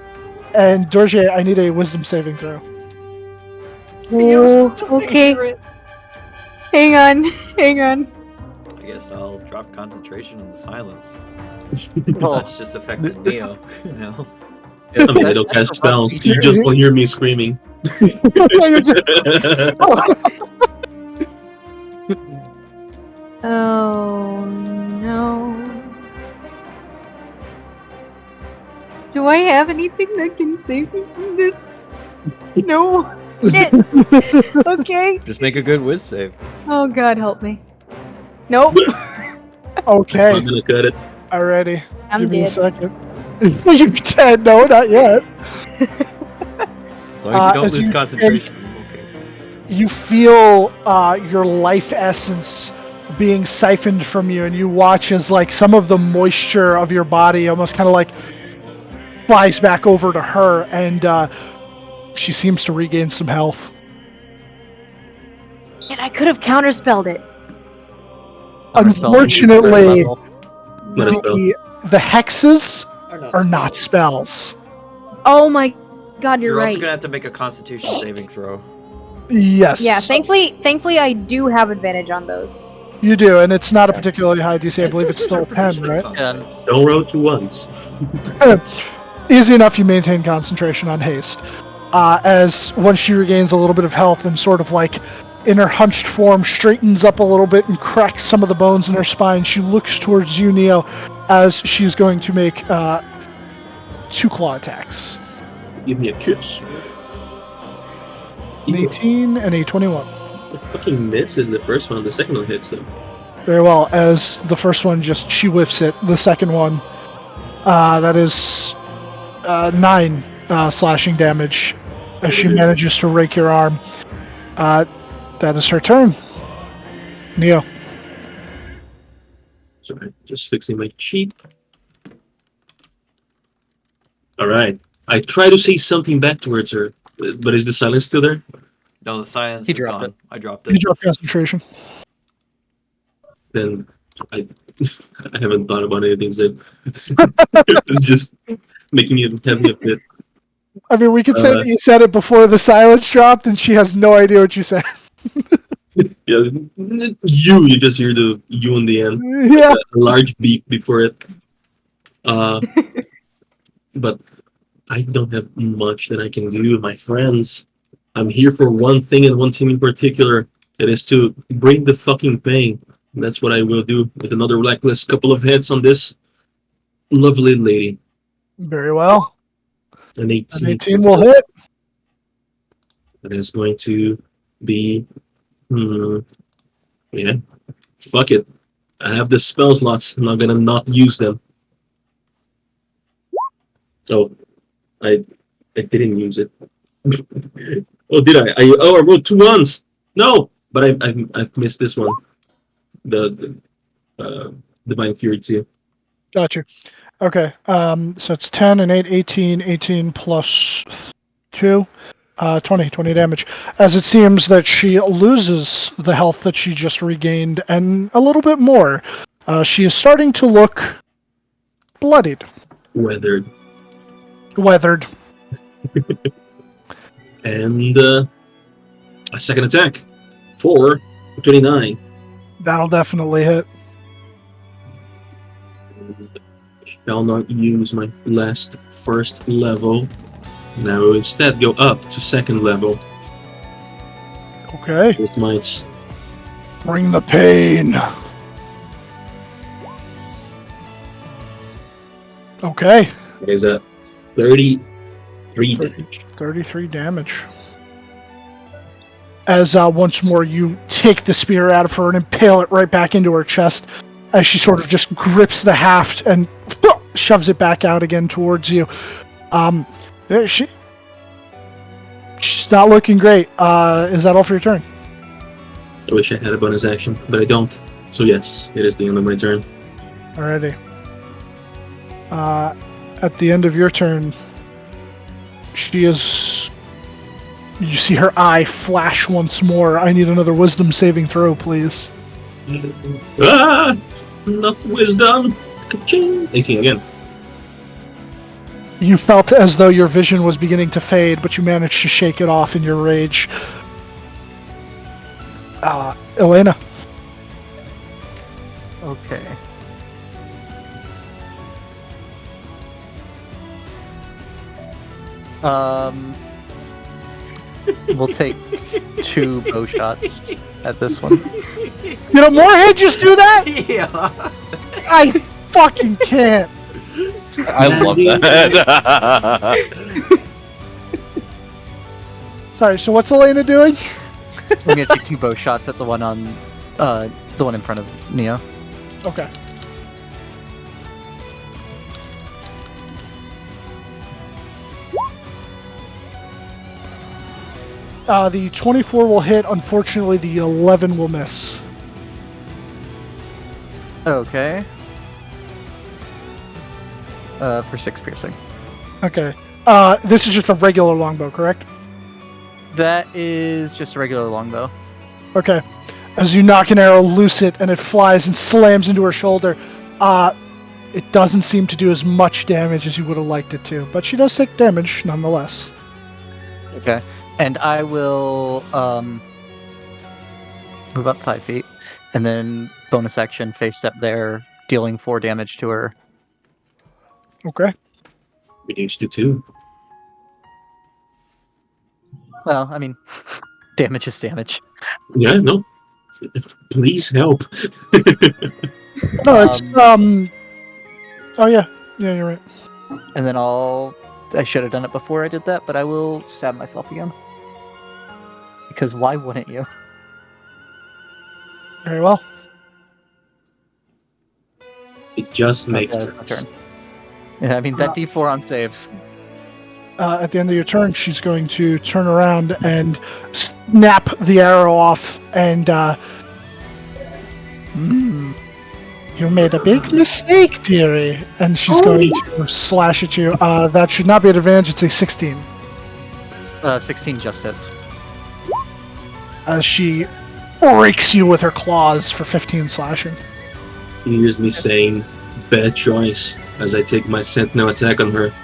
and Dorje, I need a wisdom saving throw. Oh, okay. Hang on. I guess I'll drop concentration on the silence. Because that's just affecting Neo, you know? I mean, I don't cast spells. You just will hear me screaming. Oh no. Do I have anything that can save me from this? No. Shit. Okay. Just make a good whiz save. Oh god, help me. Nope. Okay, I'm gonna cut it. alrighty. I'm Give me a dead. second. You're dead. No, not yet. As long as you don't as lose you- concentration, I'm okay. You feel your life essence being siphoned from you, and you watch as like some of the moisture of your body almost kind of like flies back over to her, and she seems to regain some health. Shit, I could have counterspelled it. Unfortunately, Not a spell. the hexes are not spells. Oh my god, you're You're right. also gonna have to make a Constitution saving throw. Yes. Yeah, thankfully I do have advantage on those. You do, and it's not a particularly high DC. I believe It's it's still a 10, proficient in right? con Yeah. saves. Don't roll 2 ones. Easy enough, you maintain concentration on haste. As once she regains a little bit of health and sort of like in her hunched form straightens up a little bit and cracks some of the bones in her spine, she looks towards you, Neo, as she's going to make 2 claw attacks. Give me a kiss. An 18 and a 21. The fucking misses the first one. The second one hits them. Very well. As the first one she whiffs it. The second one, that is 9 slashing damage as she manages to rake your arm. That is her turn. Neo. Sorry, just fixing my cheat. All right. I try to say something back towards her, but is the silence still there? No, the science He is dropped gone. it. I dropped You it. drop concentration. Then I haven't thought about anything. So it's just making me having a fit. I mean, we could say that you said it before the silence dropped, and she has no idea what you said. Yeah, you just hear the you in the end. Yeah. A large beep before it. But I don't have much that I can do, my friends. I'm here for one thing and one thing in particular. It is to bring the fucking pain. And that's what I will do with another reckless couple of hits on this lovely lady. Very well. An 18. An 18 will hit. That is going to be... yeah. Fuck it. I have the spell slots. I'm not gonna not use them. Oh, I didn't use it. Oh, did I? I wrote 2 ones. No, but I've missed this one. The Divine Fury 2. Gotcha. Okay. So it's 10 and 8, 18, 18 plus 2. 20 damage. As it seems that she loses the health that she just regained and a little bit more. She is starting to look bloodied. Weathered. And a second attack for 29. That'll definitely hit. Shall not use my last first level. Now instead go up to second level Okay. with mites. Bring the pain. Okay. It is a 33 damage. 33 damage. As once more you take the spear out of her and impale it right back into her chest as she sort of just grips the haft and shoves it back out again towards you. She's not looking great. Is that all for your turn? I wish I had a bonus action, but I don't. So yes, it is the end of my turn. Alrighty. At the end of your turn, you see her eye flash once more. I need another wisdom saving throw, please. Ah! Not wisdom! Ka-ching! 18 again. You felt as though your vision was beginning to fade, but you managed to shake it off in your rage. Elena. Okay. We'll take 2 bow shots at this one. Did a Moorhead just do that? Yeah. I fucking can't. I love that. Sorry, so what's Elena doing? I'm gonna take 2 bow shots at the one on, the one in front of Neo. Okay. The 24 will hit. Unfortunately, the 11 will miss. Okay. For 6 piercing. Okay. This is just a regular longbow, correct? That is just a regular longbow. Okay. As you knock an arrow, loose it, and it flies and slams into her shoulder. It doesn't seem to do as much damage as you would have liked it to, but she does take damage nonetheless. Okay. And I will move up 5 feet, and then bonus action face step there, dealing 4 damage to her. Okay. Reduced to 2. Well, I mean, damage is damage. Yeah, no. Please help. No, it's Oh yeah, you're right. And then I should have done it before I did that, but I will stab myself again. Because why wouldn't you? Very well. It just makes Okay, that's my sense. turn. Yeah, I mean, that D4 on saves. At the end of your turn, she's going to turn around and snap the arrow off, and you made a big mistake, dearie. And she's going to slash at you. That should not be an advantage. It's a 16. 16 just hits. As she rakes you with her claws for 15 slashing. Here's me saying, bad choice, as I take my sentinel attack on her.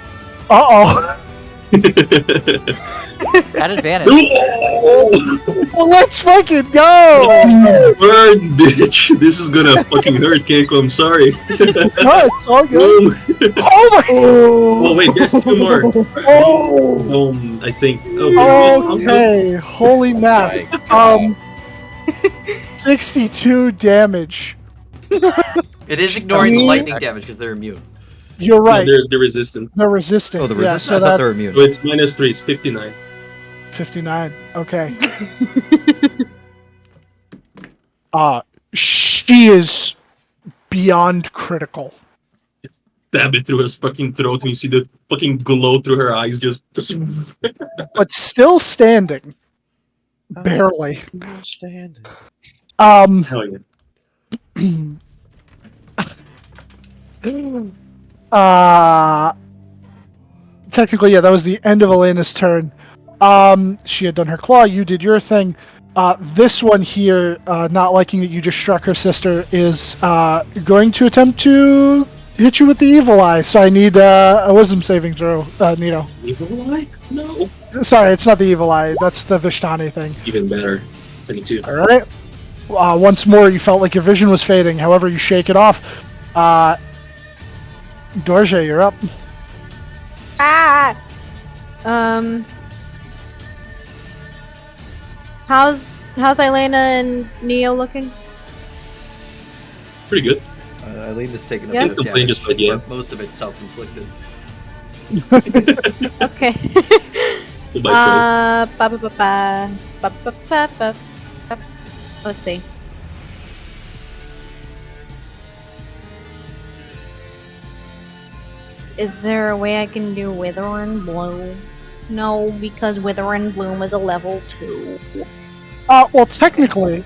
Uh-oh. At advantage. Well, let's fucking go! Burn, bitch! This is gonna fucking hurt, Keiko, I'm sorry. No, it's all good. Oh my... Oh, wait, there's 2 more. Oh! I think. Okay, holy math. My God. 62 damage. It is ignoring the Me? lightning damage because they're immune. You're No, right. they're resistant. They're resisting. Oh, the Yeah, resistance. so I thought that they were immune. So it's -3, it's 59. 59. Okay. She is beyond critical. Stab it through her fucking throat and you see the fucking glow through her eyes just... But still standing. Barely. Standing. Hell yeah. Technically, yeah, that was the end of Elena's turn. She had done her claw, you did your thing. This one here, not liking that you just struck her sister, is going to attempt to hit you with the evil eye. So I need a wisdom saving throw, Nito. Evil eye? No. Sorry, it's not the evil eye. That's the Vishtani thing. Even better. 22. All right. Once more, you felt like your vision was fading. However, you shake it off. Dorje, you're up. Ah. How's Elena and Neo looking? Pretty good. Elena's taking a Yeah. bit of Complain damage, just like, yeah. but most of it's self-inflicted. Okay. Good bye, Let's see. Is there a way I can do Wither and Bloom? No, because Wither and Bloom is a level 2. Well, technically,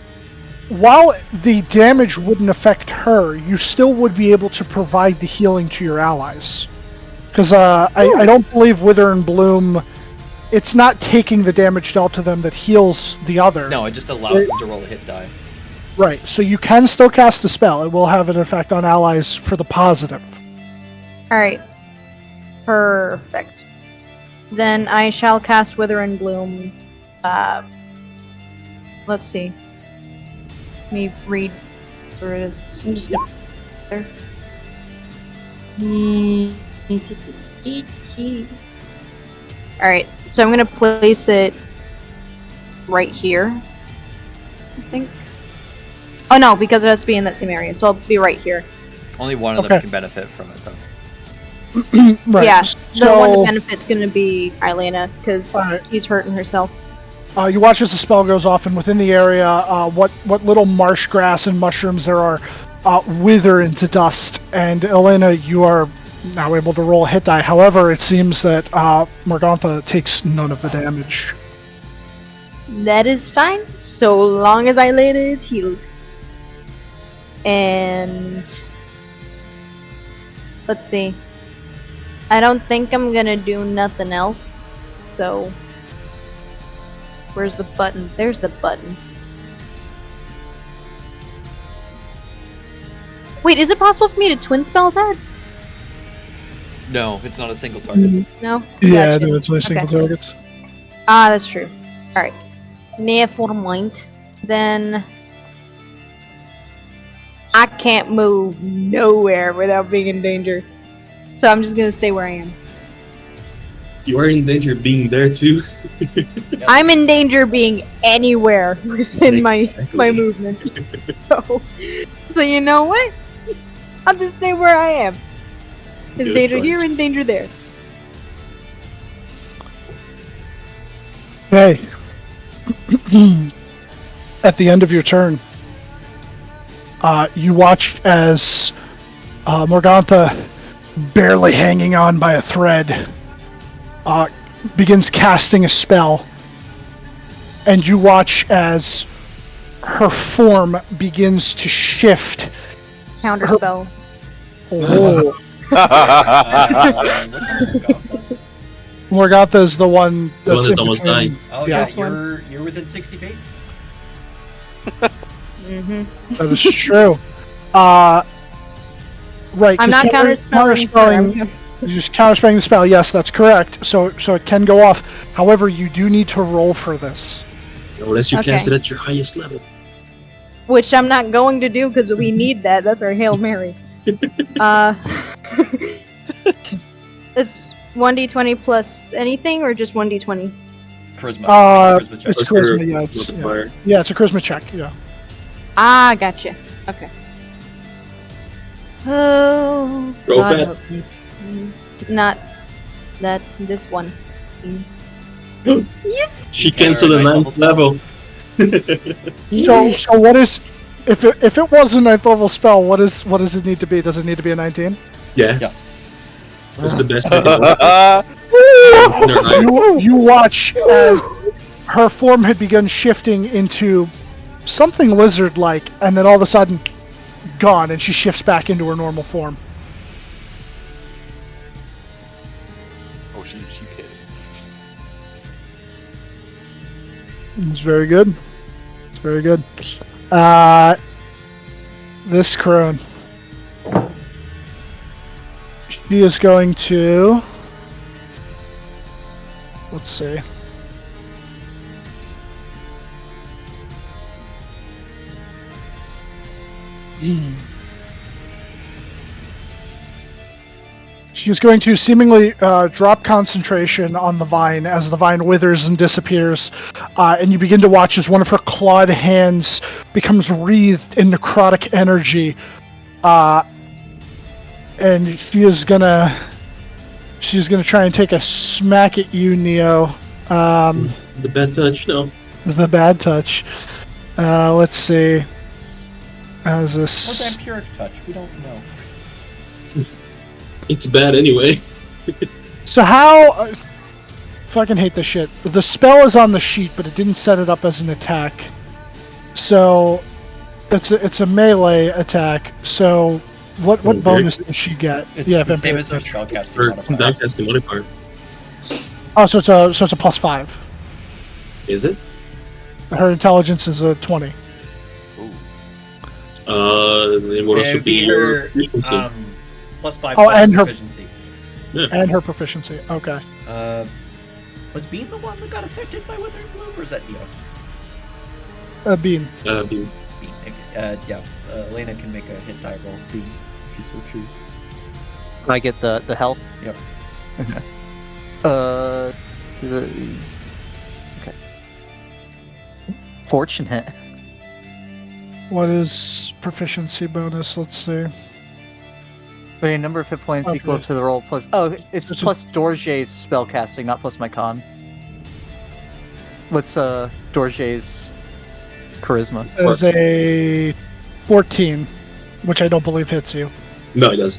while the damage wouldn't affect her, you still would be able to provide the healing to your allies. Because I don't believe Wither and Bloom, it's not taking the damage dealt to them that heals the other. No, it just allows them to roll a hit die. Right, so you can still cast the spell. It will have an effect on allies for the positive. Alright. Perfect. Then I shall cast Wither and Bloom. Let's see. Let me read through this. I'm just gonna... Alright, so I'm gonna place it right here, I think. Oh no, because it has to be in that same area, so I'll be right here. Only one of them Okay. can benefit from it, though. Right. Yeah, the one So that benefit's gonna be Elena, because Alright. he's hurting herself. You watch as the spell goes off, and within the area, what little marsh grass and mushrooms there are wither into dust. And Elena, you are now able to roll a hit die. However, it seems that Morgantha takes none of the damage. That is fine, so long as Elena is healed. And... let's see. I don't think I'm gonna do nothing else, so... Where's the button? There's the button. Wait, is it possible for me to twin spell that? No, it's not a single target. No? Yeah, Gotcha. no, it's only single Okay. targets. Ah, that's true. Alright. Never mind. Then... I can't move nowhere without being in danger. So I'm just gonna stay where I am. You are in danger of being there too. I'm in danger being anywhere within my movement. So you know what? I'll just stay where I am. There's Good danger point. here and danger there. Okay. at the end of your turn, you watch as Morgantha, barely hanging on by a thread, begins casting a spell. And you watch as her form begins to shift. Counterspell. Oh. Morgantha is the one that's in almost between. died. Oh Yeah. yeah, you're within 60 feet. That is true. Right. I'm 'cause not counterspelling. You're just counterspelling the spell. Yes, that's correct. So it can go off. However, you do need to roll for this. Unless you Okay. cast it at your highest level. Which I'm not going to do because we need that. That's our Hail Mary. It's 1d20 plus anything or just 1d20? Charisma. Charisma check. It's Plus your charisma. Yeah, it's, modifier. yeah, it's a charisma check. Yeah. Ah, gotcha. Okay. Oh, Roll God bad. help me, please. Not that. This one, please. Yes. She canceled the Alright, 9th level. So what is if it was a 9th level spell? What does it need to be? Does it need to be a 19? Yeah. Yeah. That's the best way to roll. You watch as her form had begun shifting into something lizard-like, and then all of a sudden, gone, and she shifts back into her normal form. Oh, she pissed. It's very good. It's very good. This crone. She is going to... Let's see. She's going to seemingly drop concentration on the vine as the vine withers and disappears, and you begin to watch as one of her clawed hands becomes wreathed in necrotic energy, and she's gonna try and take a smack at you, Neo. The bad touch, no. The bad touch. Let's see. How's Or this? vampiric touch. We don't know. It's bad anyway. So how? Fucking hate this shit. The spell is on the sheet, but it didn't set it up as an attack. So it's a melee attack. So what Vampiric? bonus does she get? It's the vampiric same as her touch. spellcasting Or modifier. that casting modifier. Oh, so it's a +5. Is it? Her intelligence is a 20. Then what It else would would be be your her frequency? +5 Oh, plus and her- proficiency. And her proficiency. Okay. Was Bean the one that got affected by Withering Bloom, or is that Neo? Bean. Bean. Bean. Yeah. Elena can make a hit die roll. Bean, if you so choose. I get the health. Yep. Okay. Is it... Okay. Fortunate. What is proficiency bonus? Let's see. Okay, number of hit points Okay. equal to the roll plus. Oh, it's It's a- plus Dorje's spellcasting, not plus my con. What's Dorje's charisma? There's a 14, which I don't believe hits you. No, it does.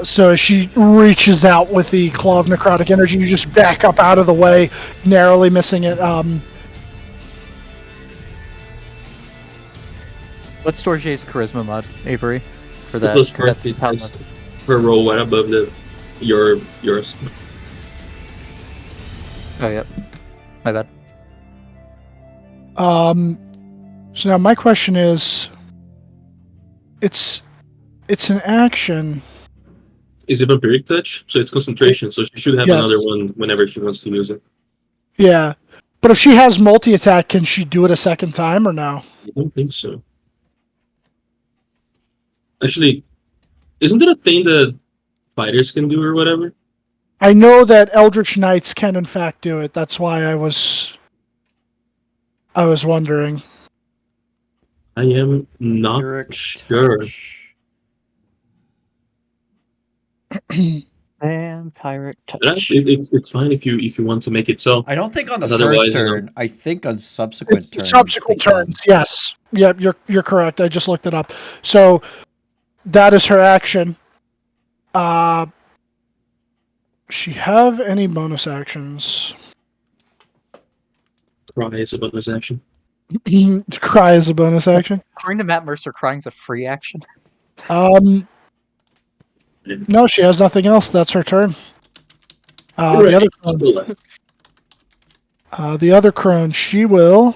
So as she reaches out with the claw of necrotic energy, you just back up out of the way, narrowly missing it. What's Dorje's charisma mod, Avery? For that, Plus 'cause that's part how is much- her roll right above yours. Oh, yep. My bad. So now my question is, it's an action. Is it vampiric touch? So it's concentration, so she should have Yes. another one whenever she wants to use it. Yeah. But if she has multi-attack, can she do it a second time or no? I don't think so. Actually, isn't it a thing that fighters can do or whatever? I know that Eldritch Knights can in fact do it. That's why I was wondering. I am not Vampiric sure. touch. Vampire That- touch. it's fine if you want to make it so. I don't think on the Because first otherwise, turn. I think on subsequent It's turns. subsequent they can. turns, yes. Yeah, you're correct. I just looked it up. So that is her action. She have any bonus actions? Cry is a bonus action. Cry is a bonus action. According to Matt Mercer, crying's a free action. No, she has nothing else. That's her turn. Hooray, The other still left. the other crone, she will.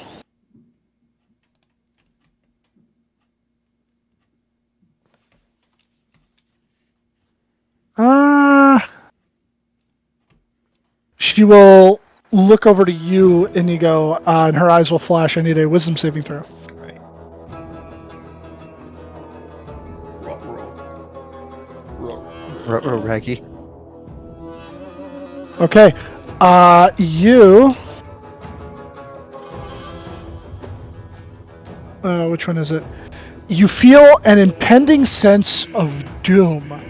She will look over to you, Inigo, and her eyes will flash. I need a wisdom saving throw. Right. Roll. Raggy. Okay. You. Which one is it? You feel an impending sense of doom.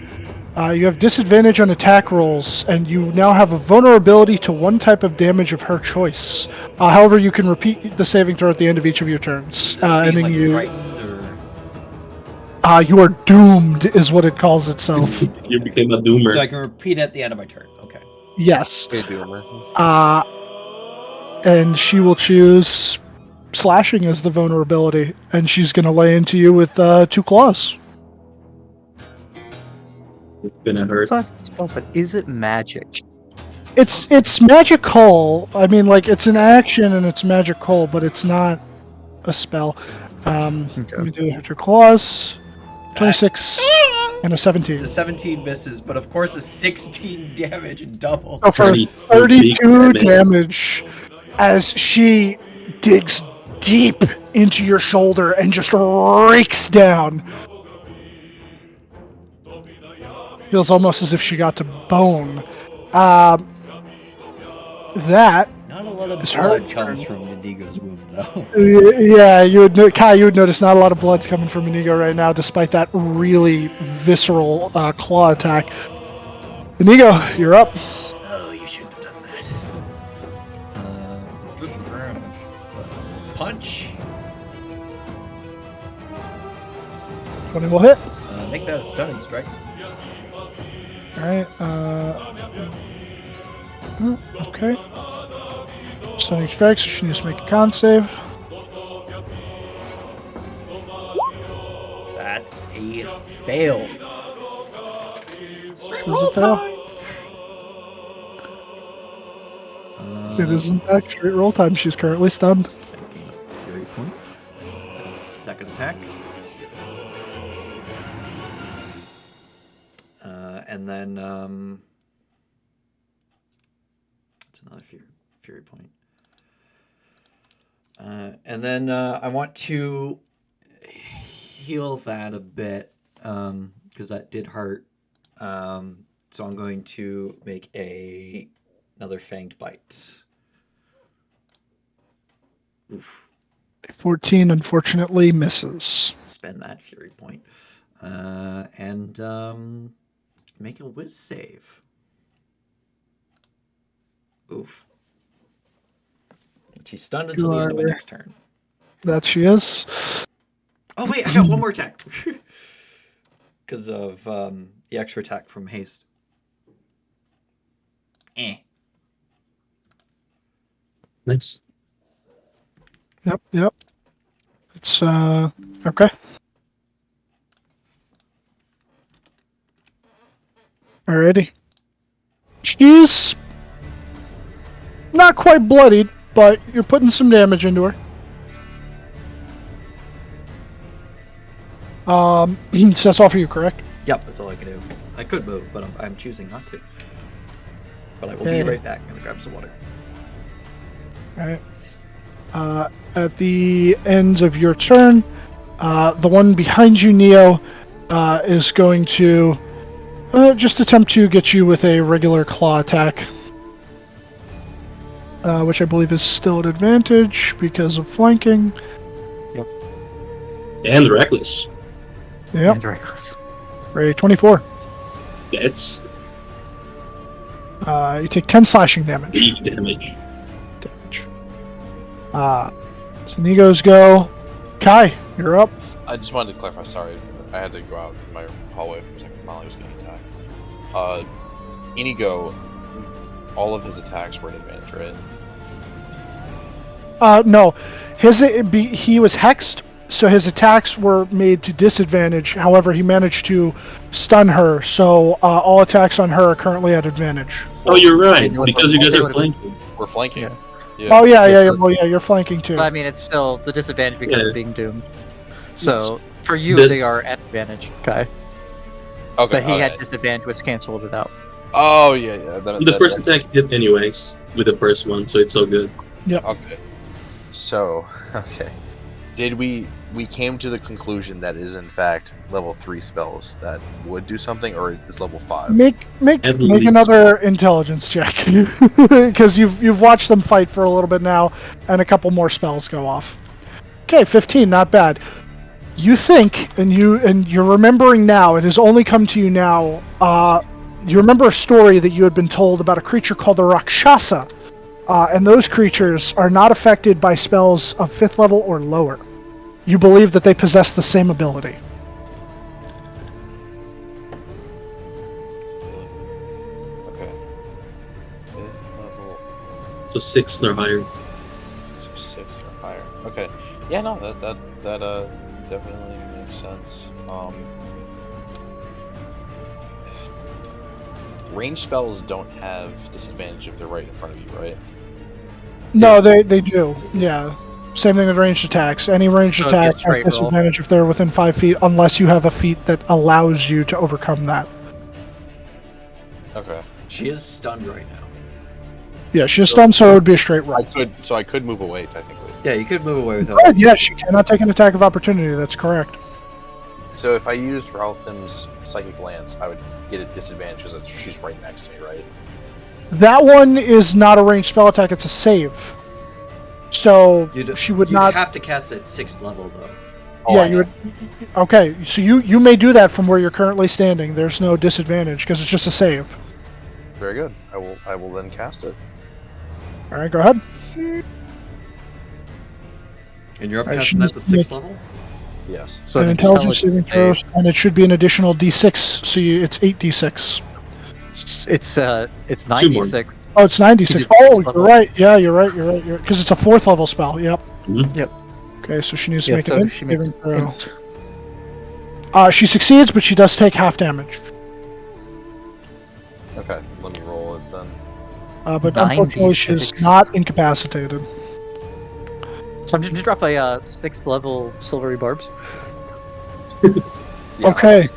You have disadvantage on attack rolls, and you now have a vulnerability to one type of damage of her choice. However, you can repeat the saving throw at the end of each of your turns. Does this mean, Ending like, you. frightened or... You are doomed, is what it calls itself. You became a doomer. So I can repeat at the end of my turn. Okay. Yes. Hey, Doomer. And she will choose slashing as the vulnerability, and she's going to lay into you with 2 claws. It's gonna hurt. So that's a spell, but is it magic? It's magical. I mean, like, it's an action and it's magical, but it's not a spell. Let me do her 2 claws. 26 and a 17. The 17 misses, but of course a 16 damage double. So for 32 damage, as she digs deep into your shoulder and just rakes down. Feels almost as if she got to bone. That Not a lot of is her blood comes turn. from Indigo's wound, though. Yeah, Kai, you would notice not a lot of blood's coming from Inigo right now, despite that really visceral claw attack. Inigo, you're up. Oh, you shouldn't have done that. This is round. Punch. 20 will hit. Make that a stunning strike. Alright, okay. Stunning strike, so she needs to make a con save. That's a fail. Straight Does roll it fail? time. It is in fact straight roll time. She's currently stunned. Fury point. Second attack. And then it's another fury point. And then I want to heal that a bit because that did hurt. So I'm going to make another fanged bite. Oof. 14 unfortunately misses. Spend that fury point. And make a whiz save. Oof. She's stunned until the end of my next turn. That she is. Oh wait, I got one more attack. Because of the extra attack from haste. Nice. Yep. It's okay. Alrighty. She's not quite bloodied, but you're putting some damage into her. So that's all for you, correct? Yep, that's all I can do. I could move, but I'm choosing not to. But I will Okay. be right back. I'm gonna grab some water. Alright. At the end of your turn, the one behind you, Neo, is going to just attempt to get you with a regular claw attack. Which I believe is still at advantage because of flanking. And reckless. Yep. And reckless. For a 24. That's You take 10 slashing damage. 8 damage. So Nigos go. Kai, you're up. I just wanted to clarify. Sorry, I had to go out in my hallway for a second while I was getting attacked. Inigo, all of his attacks were at advantage, right? No, he was hexed, so his attacks were made to disadvantage. However, he managed to stun her, so all attacks on her are currently at advantage. Oh, you're right, because you guys are flanking. We're flanking. Yeah. Yeah. Oh yeah. Well, yeah, you're flanking too. But I mean, it's still the disadvantage because of being doomed. So for you, The- they are at advantage, Kai. Okay. But he okay. had disadvantage, which canceled it out. Oh yeah. The first attack hit anyways, with the first one, so it's all good. Okay. So, okay. We came to the conclusion that is in fact level 3 spells that would do something, or is level 5? Make At least. another intelligence check, because you've watched them fight for a little bit now, and a couple more spells go off. Okay, 15, not bad. You think, and you're remembering now. It has only come to you now. You remember a story that you had been told about a creature called the Rakshasa, and those creatures are not affected by spells of 5th level or lower. You believe that they possess the same ability. Okay. 5th level, So 6 or higher. so 6th or higher. Okay. Yeah, no, that definitely makes sense. Range spells don't have disadvantage if they're right in front of you, right? No, they do. Yeah. Same thing with ranged attacks. Any ranged So it'd be a attack has straight roll. disadvantage if they're within 5 feet, unless you have a feat that allows you to overcome that. Okay. She is stunned right now. Yeah, she's stunned, so it would be a straight roll. I could move away technically. Yeah, you could move away with her. Good, yes, she cannot take an attack of opportunity. That's correct. So if I used Ralthim's Psychic Lance, I would get a disadvantage because she's right next to me, right? That one is not a ranged spell attack; it's a save. So she would you'd not. have to cast it at 6th level though. Oh, Yeah, I you know. would. Okay, so you may do that from where you're currently standing. There's no disadvantage because it's just a save. Very good. I will then cast it. All right, go ahead. And you're I upcasting at the should 6th level? Yes. So An an intelligence saving save. throw, and it should be an additional D6. So it's 8d6. It's Two more. 96. Oh, it's 96. Because Oh, it's you're level. right. Yeah, you're right. Because it's a 4th level spell. Yep. Mhm. Yep. Okay, so she needs to Yeah, make so an she makes saving throw. int. She succeeds, but she does take half damage. Okay, let me roll it then. But unfortunately, she's 96. not incapacitated. So I'm just gonna drop a 6th level silvery barbs. Yeah, Okay.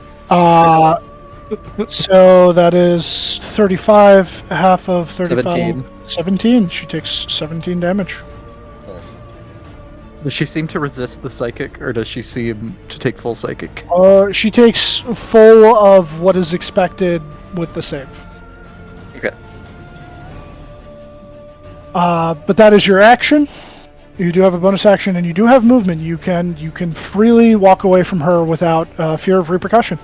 So that is 35, half of 35. 17. 17. She takes 17 damage. nice. Does she seem to resist the psychic, or does she seem to take full psychic? She takes full of what is expected with the save. Okay. But that is your action. You do have a bonus action, and you do have movement. You can freely walk away from her without fear of repercussion.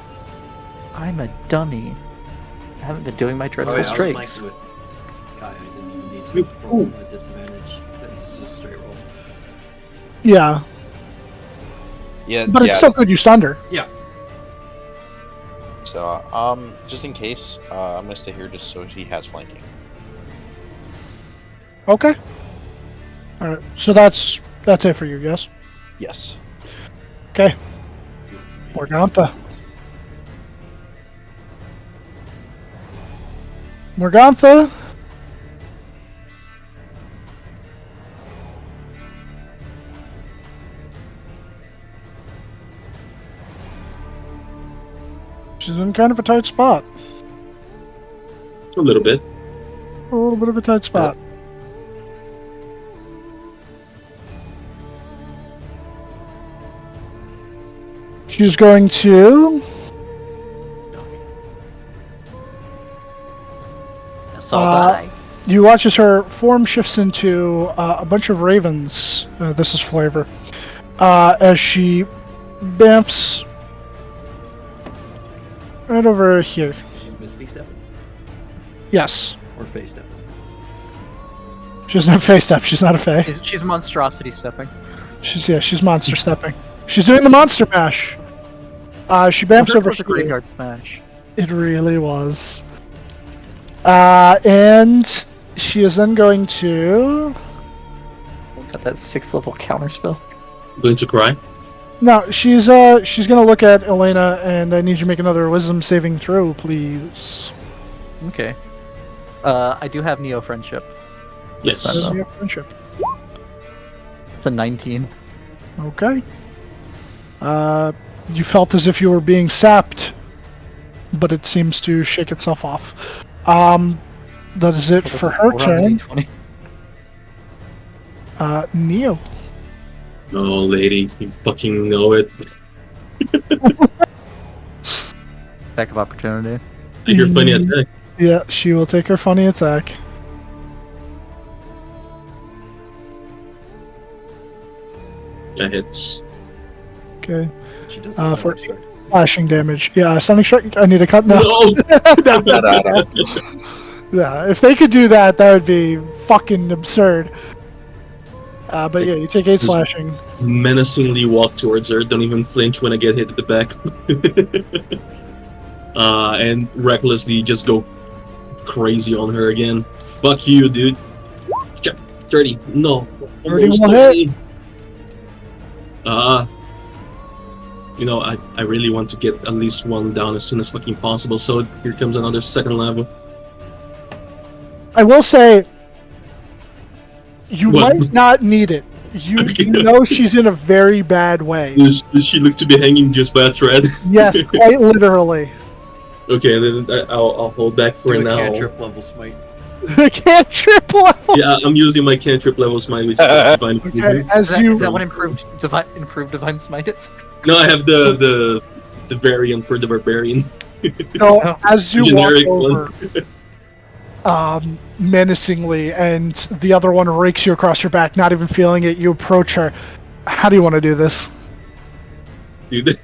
I'm a dummy. I haven't been doing my Oh, dreadful yeah, I was strikes. flanking with Kai. I didn't even need to roll a disadvantage. It's just a straight roll. Yeah, Yeah, but it's still good you stunned her. Yeah. So, just in case, I'm gonna stay here just so he has flanking. Okay. All right. So that's it for you. Yes. Yes. Okay. Morgantha. Morgantha. She's in kind of a tight spot. A little bit. A little bit of a tight spot. She's going to. That's all die. You watch as her form shifts into a bunch of ravens. This is flavor. As she bamfs right over here. She's Misty stepping. Yes. Or face step? She doesn't have face step. She's not a fae. She's monstrosity stepping. She's monster stepping. She's doing the monster mash. She bamps over a here. graveyard smash. It really was. And she is then going to. Got that 6th level counter spell. Going to cry? No, she's gonna look at Elena, and I need you to make another wisdom saving throw, please. Okay. I do have Neo Friendship. Yes. That's not- Your friendship. It's a 19. Okay. You felt as if you were being sapped, but it seems to shake itself off. That is it for her turn. Neo. Oh, lady, you fucking know it. Attack of opportunity. Take your funny attack. Yeah, she will take her funny attack. That hits. Okay. She does For slashing damage. Yeah, stunning strike. I need to cut now. No! No. Yeah, if they could do that, that would be fucking absurd. But yeah, you take 8 slashing. Menacingly walk towards her, don't even flinch when I get hit at the back. And recklessly just go crazy on her again. Fuck you, dude. 30. No. 30 Almost will 30. You know, I really want to get at least one down as soon as fucking possible, so here comes another second level. I will say, you What? might not need it. You know she's in a very bad way. Does she look to be hanging just by a thread? Yes, quite literally. Okay, then I'll hold back for Do a now. cantrip level smite. I can't triple levels. Yeah, I'm using my cantrip level smite, which is fine. Okay, as Is you that what improved divine smite is? No, I have the variant for the barbarian. know, as you walk Generic over, menacingly, and the other one rakes you across your back, not even feeling it, you approach her. How do you want to do this? Dude,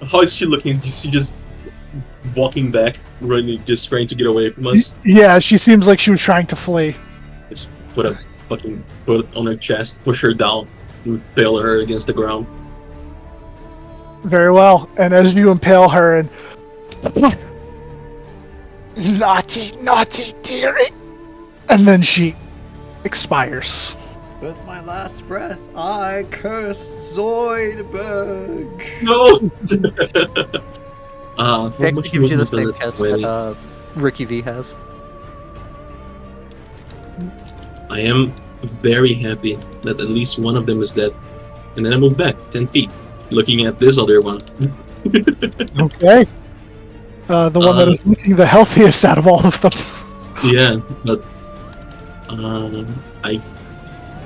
how is she looking? Is she just walking back, running, just trying to get away from us? Yeah, she seems like she was trying to flee. Just put a fucking foot on her chest, push her down, impale her against the ground. Very well. And as you impale her and naughty dearie, and then she expires. With my last breath, I cursed Zoidberg. No. How It much gives you the movement same does it cast weigh? that Ricky V has. I am very happy that at least one of them is dead. And then I move back 10 feet, looking at this other one. Okay. The one that is looking the healthiest out of all of them. Yeah, but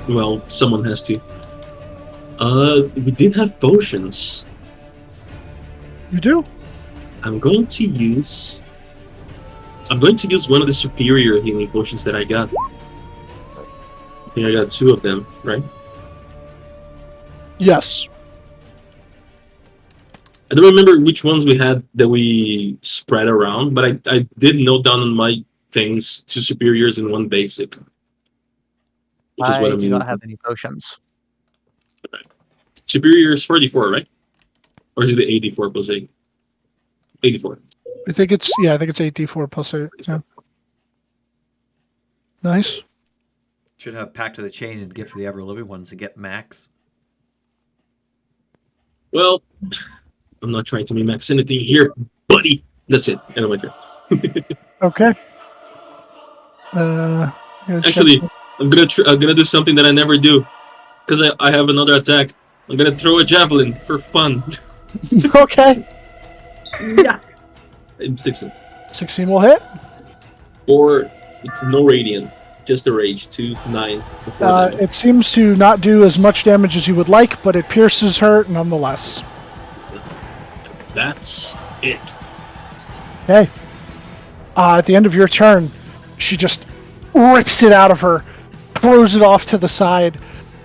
well, someone has to. We did have potions. You do? I'm going to use one of the superior healing potions that I got. I think I got 2 of them, right? Yes. I don't remember which ones we had that we spread around, but I did note down on my things 2 superiors and 1 basic. Which is what I I'm do not using. have any potions. Superior is 44, right? Or is it the 84 plus 8? 84. I think it's 8d4 plus 8. Yeah. Nice. Should have Pact of the Chain and Gift for the Ever Living Ones to get max. Well, I'm not trying to min-max anything here, buddy. That's it. End of my turn. Okay. Gonna Actually, check I'm gonna do something that I never do, because I have another attack. I'm gonna throw a javelin for fun. some- Okay. Yeah. I'm 16. 16 will hit. Or no radiant, just a rage. 2, 9. Before that. It seems to not do as much damage as you would like, but it pierces her nonetheless. That's it. Okay. At the end of your turn, she just rips it out of her, throws it off to the side,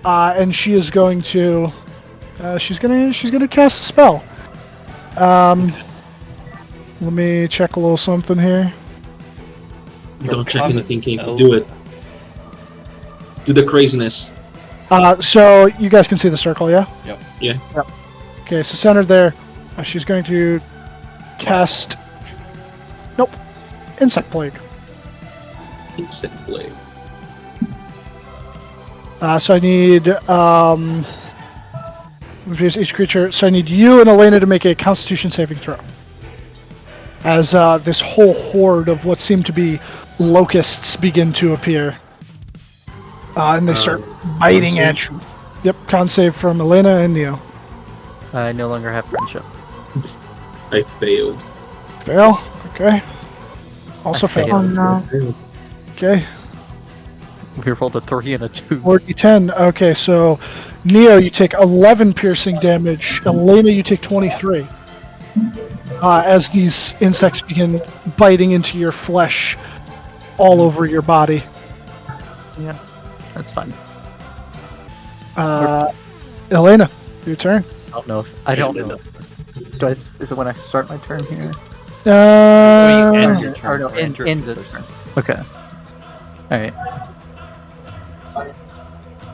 and she is going to. She's gonna cast a spell. Let me check a little something here. Don't check Closet anything, spell. do it. Do the craziness. So you guys can see the circle, yeah? Yep. Yeah. Okay, so centered there. She's going to cast. Nope. Insect Plague. Insect plague. So I need each creature. So I need you and Elena to make a Constitution saving throw. As this whole horde of what seem to be locusts begin to appear, and they start biting at you. Yep, con save from Elena and Neo. I no longer have friendship. I failed. Fail. Okay. Also I fail. Oh no. Okay. We rolled a 3 and a 2. 40-10. Okay, so Neo, you take 11 piercing damage. Elena, you take 23. As these insects begin biting into your flesh all over your body. Yeah, that's fine. Elena, your turn. I don't know. Is it when I start my turn here? End your Or turn, no, or end enter the first. turn. Okay. Alright.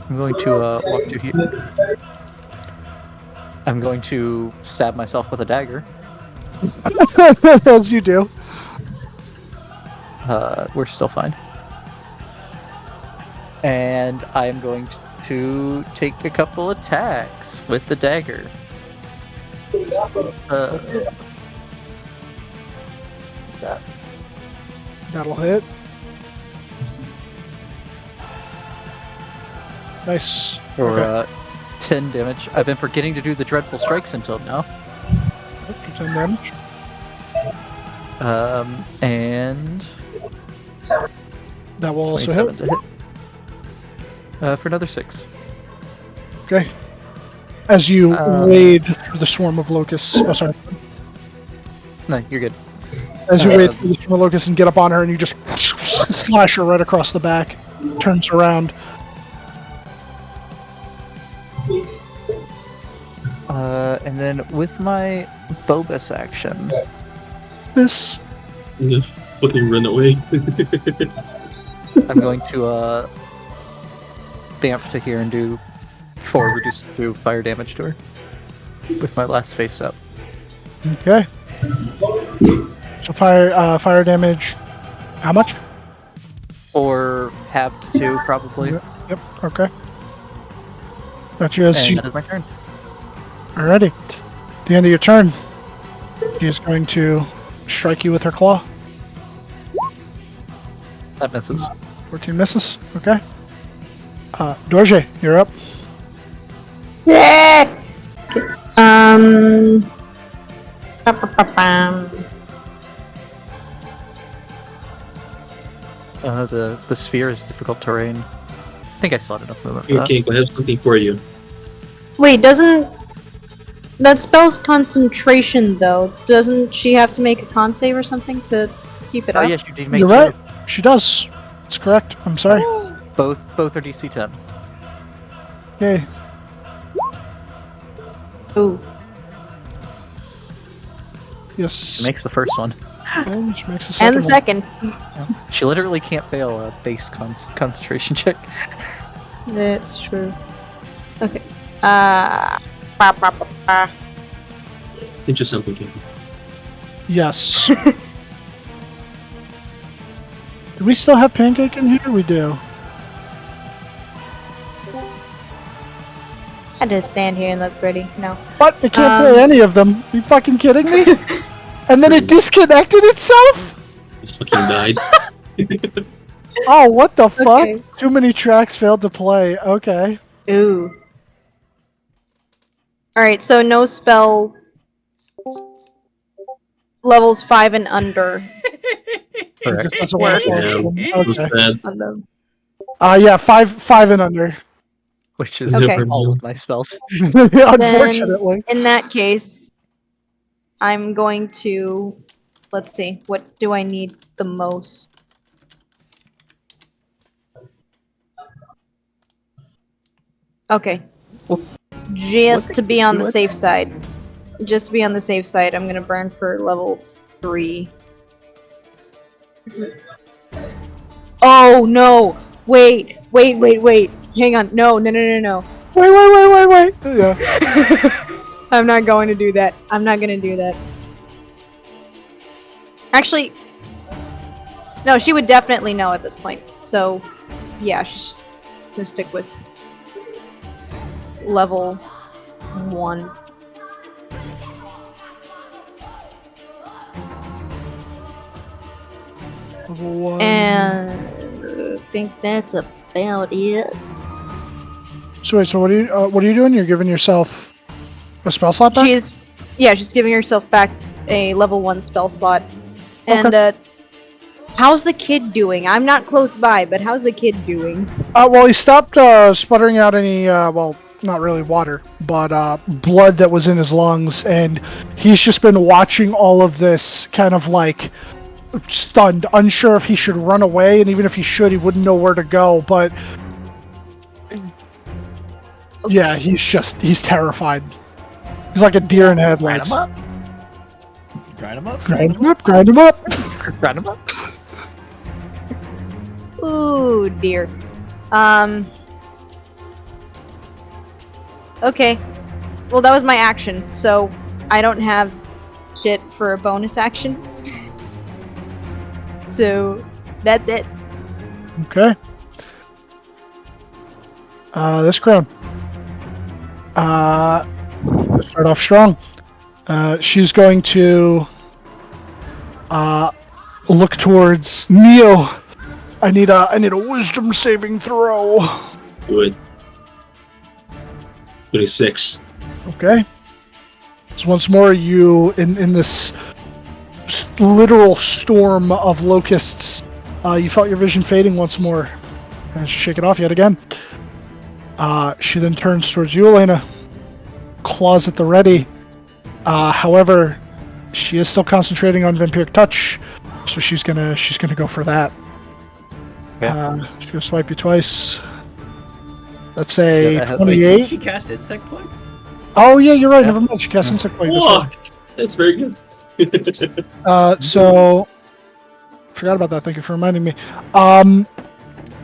I'm going to walk to here. I'm going to stab myself with a dagger. As you do. We're still fine. And I'm going to take a couple attacks with the dagger. That'll hit. Nice. For Okay. 10 damage. I've been forgetting to do the dreadful strikes until now. For 10 damage. And That will also 27 hit. to hit. For another 6. Okay. As you wade through the swarm of locusts. Oh, sorry. No, you're good. As you wade through the swarm of locusts and get up on her, and you just slash her right across the back. Turns around. And then with my Phobos action, This. Just fucking run away. I'm going to vamp to here and do 4 reduced to fire damage to her with my last face up. Okay. So fire damage. How much? 4 halved to 2 probably. Yep. Okay. That's you. And that is my turn. Alrighty. At the end of your turn, she is going to strike you with her claw. That misses. 14 misses. Okay. Dorje, you're up. The sphere is difficult terrain. I think I still had enough movement for that. Okay, I have something for you. Wait, doesn't that spell's concentration though? Doesn't she have to make a con save or something to keep it Oh up? yes, you did make You're 2. right. She does. That's correct. I'm sorry. Both are DC 10. Okay. Ooh. Yes. She makes the first one. And she makes the second And the one. second. She literally can't fail a base concentration check. That's true. Okay. Think of something, King. Yes. Do we still have Pancake in here? We do. I just stand here and look pretty. No. What? It can't play any of them. Are you fucking kidding me? And then it disconnected itself? Just fucking died. Oh, what the fuck? Okay. Too many tracks failed to play. Okay. Ooh. Alright, so no spell levels 5 and under It just doesn't work. Yeah, was Okay. bad. on them. Yeah, five and under. Which is Okay. all of my spells. Unfortunately. In that case, I'm going to... Let's see, what do I need the most? Okay. Just to be on the safe side. Just to be on the safe side, I'm gonna burn for level 3. No. Wait. Hang on. No. Wait. Yeah. I'm not going to do that. I'm not gonna do that. Actually, no, she would definitely know at this point. So, yeah, she's just gonna stick with level 1. Level 1. And I think that's about it. So wait, so what are you doing? You're giving yourself a spell slot back? She's giving herself back a level 1 spell slot. And how's the kid doing? I'm not close by, but how's the kid doing? Well, he stopped sputtering out any, well, not really water, but blood that was in his lungs, and he's just been watching all of this kind of like stunned, unsure if he should run away, and even if he should, he wouldn't know where to go, but yeah, he's terrified. He's like a deer in headlights. Grind him up. Grind him up. Grind him up. Ooh, dear. Okay. Well, that was my action, so I don't have shit for a bonus action. So, that's it. Okay. This crown. Let's start off strong. She's going to look towards Neo. I need a wisdom saving throw. Good. 26. Okay. So once more, you in this literal storm of locusts, you felt your vision fading once more, and she shake it off yet again. She then turns towards you, Elena. Claws at the ready. However, she is still concentrating on vampiric touch, so she's gonna go for that. Okay. She's gonna swipe you twice. That's a Yeah, that has- 28. Did she cast Insect Plague? Oh yeah, you're right. Yeah. Never mind. She casts insect plague. Oh, that's very good. So forgot about that. Thank you for reminding me.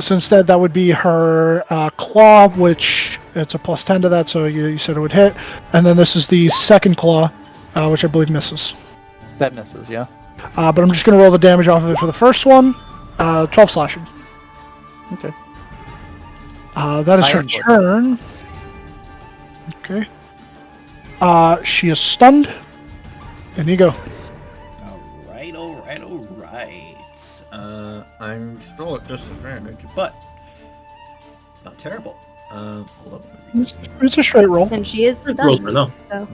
So instead, that would be her claw, which it's a +10 to that. So you said it would hit, and then this is the second claw, which I believe misses. That misses, yeah. But I'm just gonna roll the damage off of it for the first one. 12 slashing. Okay. That is I her am good. turn. Okay. She is stunned. And you go. Alright. I'm still at disadvantage, but it's not terrible. Hold up. let me read this. It's a straight roll. And she is Good roll for stunned. now. So.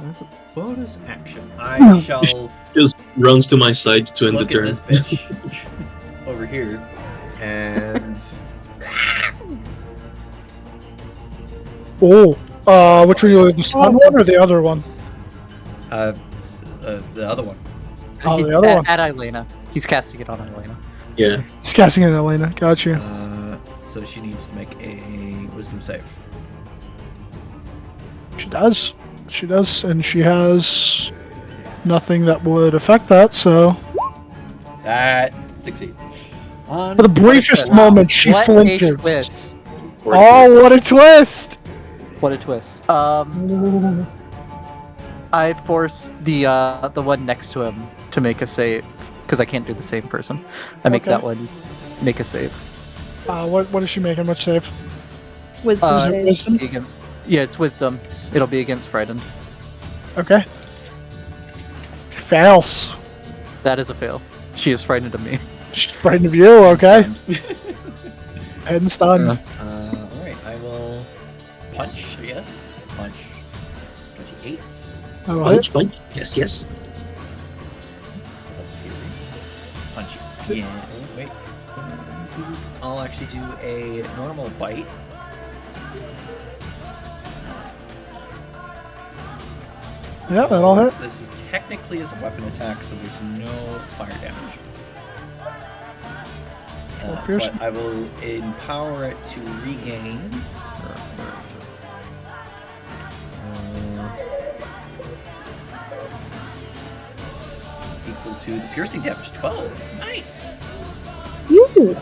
That's a bonus action. I shall Just runs to my side to end the look at turn. this bitch over here, and Oh. Which one you the stun one or the other one? the other one. Oh, the other one. At Elena. He's casting it on Elena. Yeah. He's casting it at Elena. Gotcha. So she needs to make a wisdom save. She does. She does, and she has nothing that would affect that, so... That succeeds. For the briefest moment, she What flinches. a twist. Oh, what a twist! What a twist. I force the one next to him to make a save, because I can't do the same person. I make Okay. that one make a save. What is she making? What save? Wisdom Is it save. wisdom? Against, yeah, it's wisdom. It'll be against frightened. Okay. Fails. That is a fail. She is frightened of me. She's frightened of you, okay? Head and stunned. Alright, I will punch, I guess. Punch. 28. I will hit. Punch. Yes. Punch again. Oh, wait. I'll actually do a normal bite. Yeah, that'll hit. This is technically as a weapon attack, so there's no fire damage. piercing. But I will empower it to regain. Equal to the piercing damage, 12. Nice. Ooh.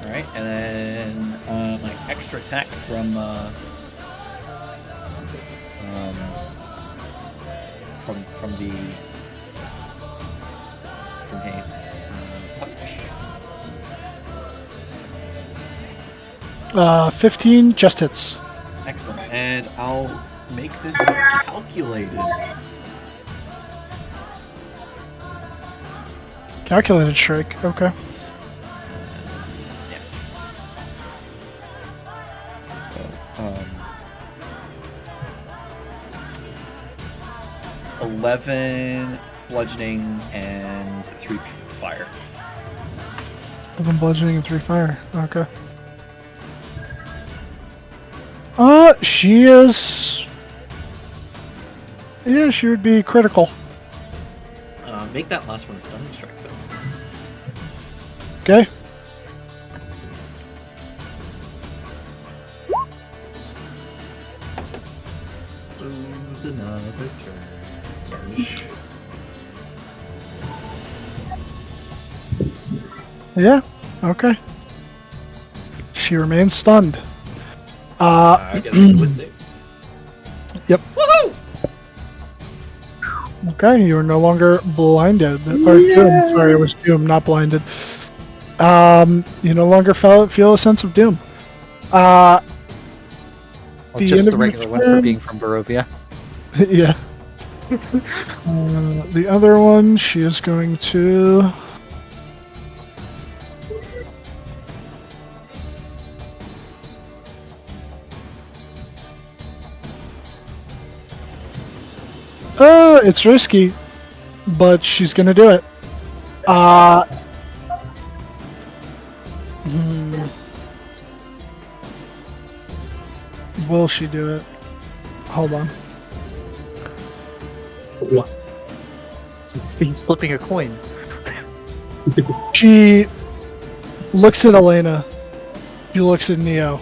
Alright, and then my extra attack from haste. Punch. 15 just hits. Excellent. And I'll make this calculated. Calculated strike. Okay. Yeah. So, 11 bludgeoning and 3 fire. 11 bludgeoning and 3 fire. Okay. She is. Yeah, she would be critical. Make that last one a stunning strike, though. Okay. Lose another turn. Yeah. Okay. She remains stunned. I gotta make a whiz save. Yep. Woohoo! Okay, you are no longer blinded. Or doomed. Sorry, it was doomed, not blinded. You no longer feel a sense of doom. Or The just end the of regular your one for turn. being from Barovia. Yeah. The other one, she is going to. It's risky, but she's gonna do it. Will she do it? Hold on. What? He's flipping a coin. She looks at Elena. She looks at Neo.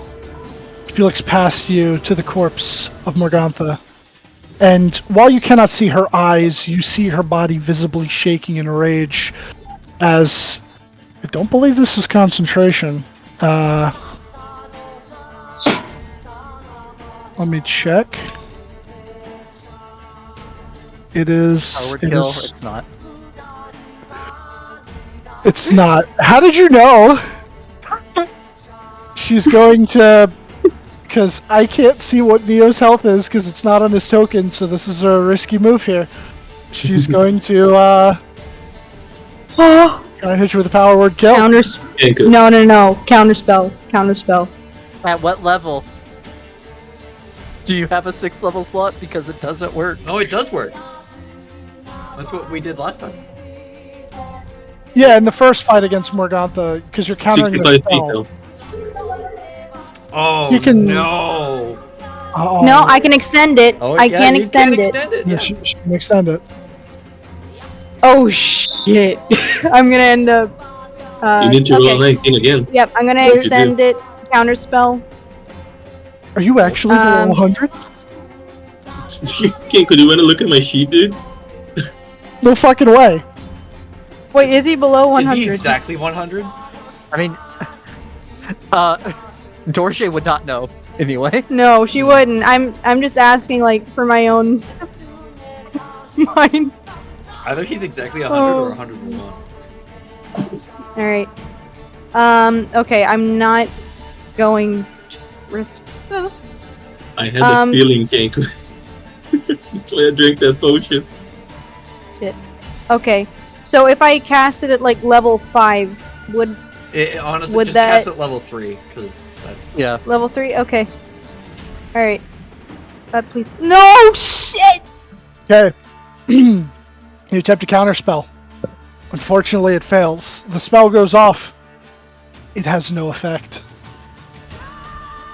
She looks past you to the corpse of Morgantha. And while you cannot see her eyes, you see her body visibly shaking in rage as... I don't believe this is concentration. Let me check. It is... Howard it kill. is- It's not. It's not. How did you know? She's going to... Because I can't see what Neo's health is because it's not on his token, so this is a risky move here. She's going to try and hit you with a power word kill. Counter. Yeah, good. No. Counterspell. Counterspell. At what level? Do you have a 6th level slot? Because it doesn't work. Oh, it does work. That's what we did last time. Yeah, in the first fight against Morgantha, because you're countering the 65 feet, spell. though. Oh, You can- no. Oh, No, I can extend it. Oh, I yeah, can you extend can it. extend it. Yeah, Yeah. she can extend it. Oh shit! I'm gonna end up. You need to okay. roll 19 again. Yep, I'm gonna Yes, you extend it. Counterspell. Are you actually below 100? Could you want to look at my sheet, dude? No fucking way. Wait, is he below 100? Is he exactly 100? I mean, Dorje would not know anyway. No, she wouldn't. I'm just asking, like, for my own mind. Either he's exactly 100 or 101. All right. Okay, I'm not going to risk this. I had a feeling, Kane. That's why I drank that potion. Okay, so if I cast it at like level 5, would Honestly, Would just that- cast at level 3, because that's... Yeah. level 3? Okay. All right. God, please. No shit. Okay. You attempt to counterspell. Unfortunately, it fails. The spell goes off. It has no effect.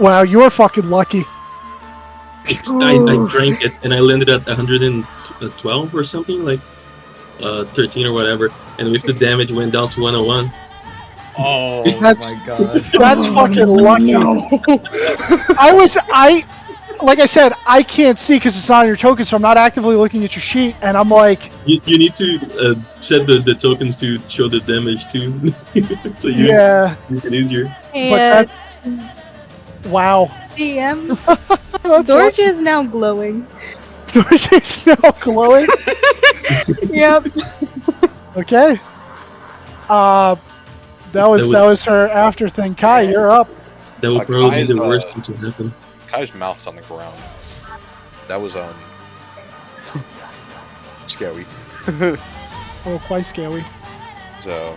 Wow, you're fucking lucky. I drank it and I landed at 112 or something, like 13 or whatever, and with the damage went down to 101. Oh That's- my god. That's fucking lucky. like I said, I can't see because it's not on your token, so I'm not actively looking at your sheet, and I'm like, You need to set the tokens to show the damage too, so you yeah, make it easier. but And that's wow. DM, That's Dorj is now glowing. Dorsey's now glowing. Yep. Okay. That was her after thing. Kai, you're up. That would probably be Kai's, the worst thing to happen. Kai's mouth's on the ground. That was scary. Oh, quite scary. So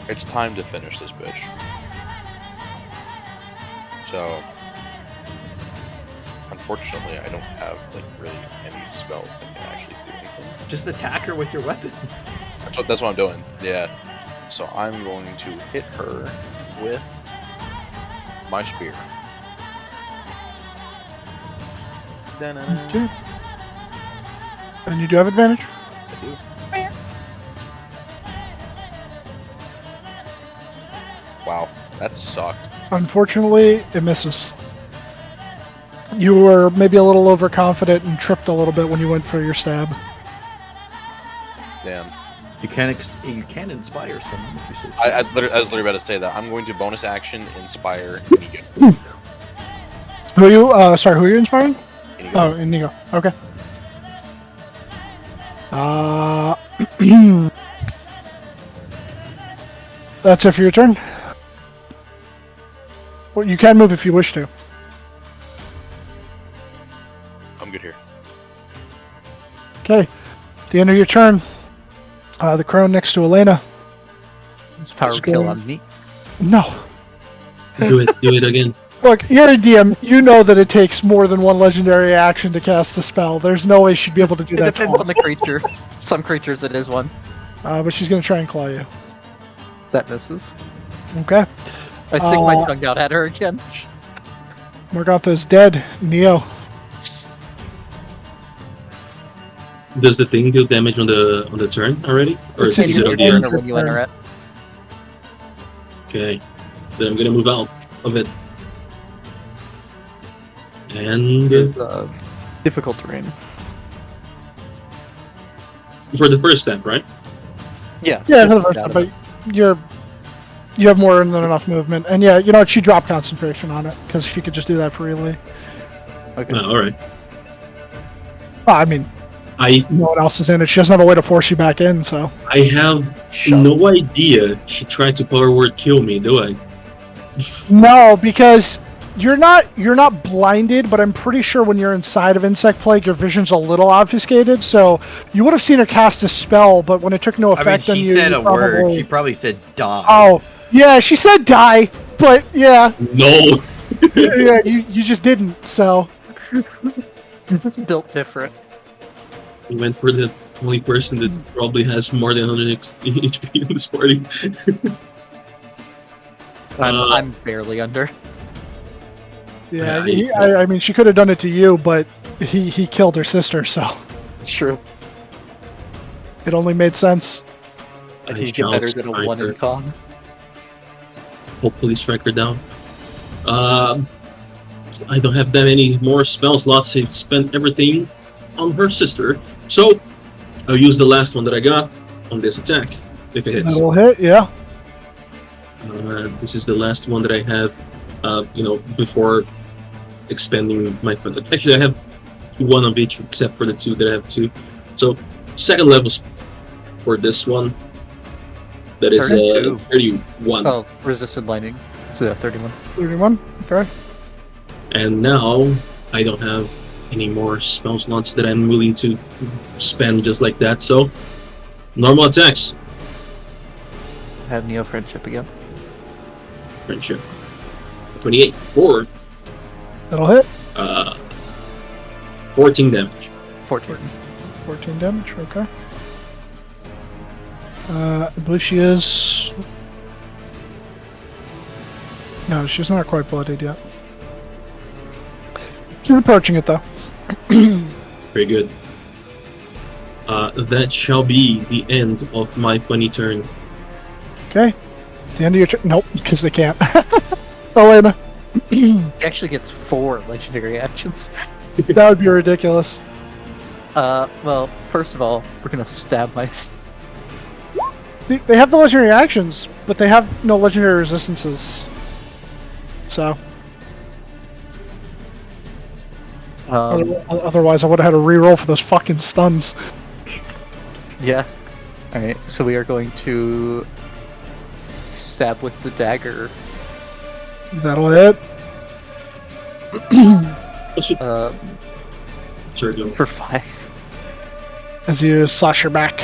it's time to finish this bitch. So unfortunately, I don't have like really any spells that can actually do anything. Just attack her with your weapons. That's what I'm doing. Yeah. So I'm going to hit her with my spear. Da-na-na. Okay. And you do have advantage? I do. Wow, that sucked. Unfortunately, it misses. You were maybe a little overconfident and tripped a little bit when you went for your stab. Damn. You can inspire someone if you so choose. I was literally about to say that. I'm going to bonus action inspire Inigo. Who are you? Sorry, who are you inspiring? Inigo. Oh, Inigo. Okay. That's it for your turn. Well, you can move if you wish to. I'm good here. Okay. At the end of your turn, the crone next to Elena. It's power Just kill going- on me. No. Do it again. Look, you're a DM. You know that it takes more than one legendary action to cast a spell. There's no way she'd be able to do It that depends on twice. the creature. Some creatures it is one. But she's going to try and claw you. That misses. Okay. I stick my tongue out at her again. Morgantha's dead. Neo. Does the thing deal damage on the turn already, or It's is in it your on the turn. end? When you enter it. Okay, then I'm gonna move out of it, and Is difficult terrain. for the first step, right? Yeah. Yeah, just for the first get time, out of but you have more than enough movement. And yeah, you know what? She dropped concentration on it because she could just do that freely. it. Okay. All right. Well, I mean, I no one else is in it. She doesn't have a way to force you back in, so. have no idea she tried to power word kill me, do I? No, because you're not blinded, but I'm pretty sure when you're inside of Insect Plague, your vision's a little obfuscated. So you would have seen her cast a spell, but when it took no I mean, effect on she you, said you a word. probably- She probably said die. Oh, yeah, she said die, but yeah, No. yeah, you just didn't. So It's built different. We went for the only person that probably has more than 100 HP in this party. I'm barely under. yeah, Yeah, I mean, she could have done it to you, but he killed her sister, so It's true. it only made sense. I I think you get shall better than a strike 1 in her. con. Hopefully strike her down. I don't have that many more spell slots. I spent everything on her sister. So, I'll use the last one that I got on this attack, if it hits. That'll hit, yeah. This is the last one that I have, before expanding my... Actually, I have one of each, except for the two that I have two. So, second levels for this one. That is 32. 31. Oh, resisted lightning. So yeah, 31. 31. Okay. And now I don't have any more spell slots that I'm willing to spend just like that. So normal attacks. I have Neo Friendship again. Friendship. 28 for That'll hit. 14 damage. 14. 14 damage. Okay. I believe she is. No, she's not quite bloodied yet. She's approaching it though. Very good. That shall be the end of my funny turn. Okay. The end of your turn. Nope, because they can't. Elena. He actually gets 4 legendary actions. That would be ridiculous. Well, first of all, we're gonna stab my. They have the legendary actions, but they have no legendary resistances. So, otherwise I would have had to re-roll for those fucking stuns. Yeah. Alright, so we are going to stab with the dagger. That'll hit. Sorry, go. For 5. As you slash your back.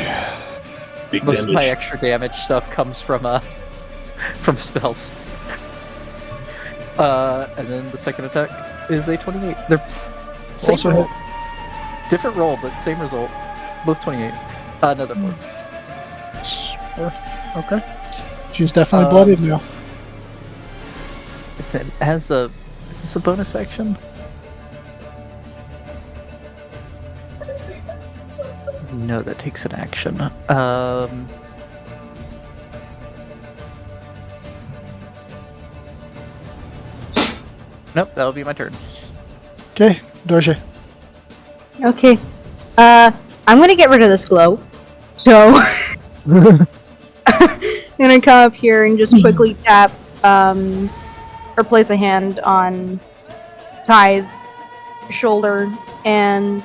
Big Most of my damage. extra damage stuff comes from spells. And then the second attack is a 28. They're same Also roll. hit. Different roll, but same result. Both 28. Another 4. Okay. She's definitely bloodied now. It has a. Is this a bonus action? No, that takes an action. Nope, that'll be my turn. Okay, Dorje. Okay. I'm gonna get rid of this glow. So I'm gonna come up here and just quickly tap, or place a hand on Kai's shoulder, and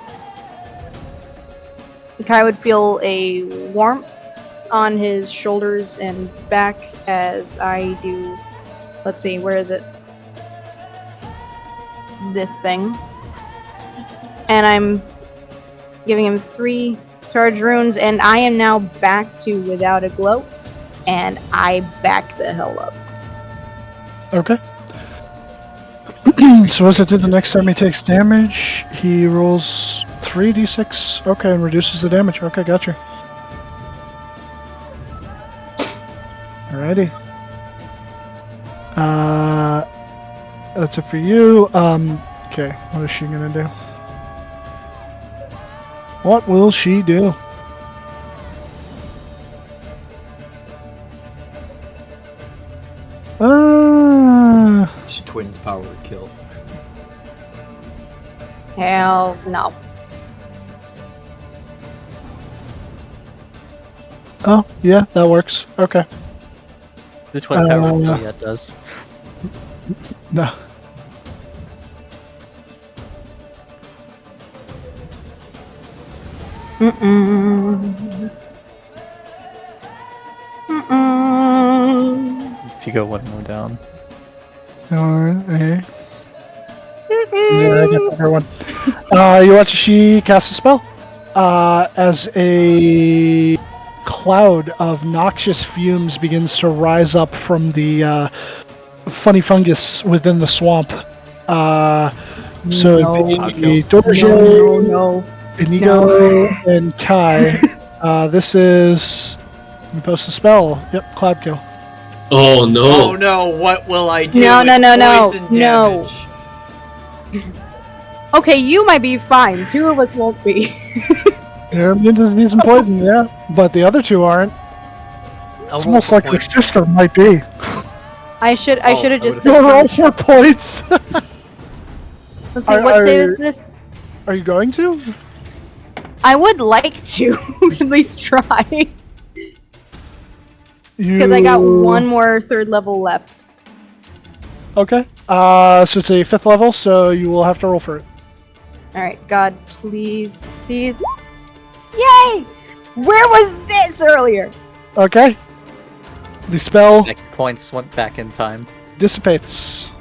Kai would feel a warmth on his shoulders and back as I do. Let's see, where is it? This thing. And I'm giving him 3 charge runes, and I am now back to without a glow, and I back the hell up. Okay. So as I did the next time he takes damage, he rolls 3d6. Okay, and reduces the damage. Okay, gotcha. Alrighty. That's it for you. Okay, what is she gonna do? What will she do? She twins power kill. Hell no. Oh, yeah, that works. Okay. The twin power kill, yeah, it does. No. If you go one more down. Alright, okay. Yeah, I get the one. You watch as she casts a spell. As a cloud of noxious fumes begins to rise up from the funny fungus within the swamp. So it'd be Dorje, No. Inigo, and Kai. This is. Let me post the spell. Yep, cloud kill. Oh no! Oh no, what will I do? No, It's no, no, no, poison no. damage. Okay, you might be fine. 2 of us won't be. They're immune to disease and poison, yeah. But the other 2 aren't. It's I'll roll almost for like the points. sister might be. I should Oh, have I just. You'll roll 4 points. Let's see, what save is this? Are you going to? I would like to at least try, because I got 1 more 3rd level left. Okay. So it's a 5th level, so you will have to roll for it. All right, God, please, please. Yay! Where was this earlier? Okay. The spell Next points went back in time. dissipates.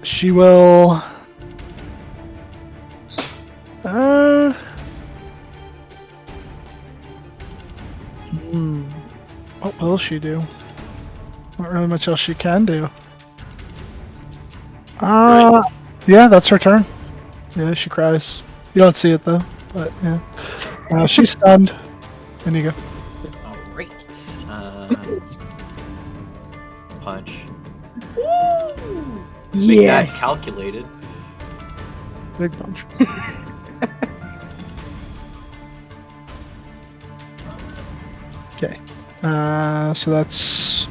She will. What will she do? Not really much else she can do. Yeah, that's her turn. Yeah, she cries. You don't see it though, but yeah. She's stunned. And you go. Alright. Punch. Woo! Big Bad Yes. calculated. Big punch. Okay. So that's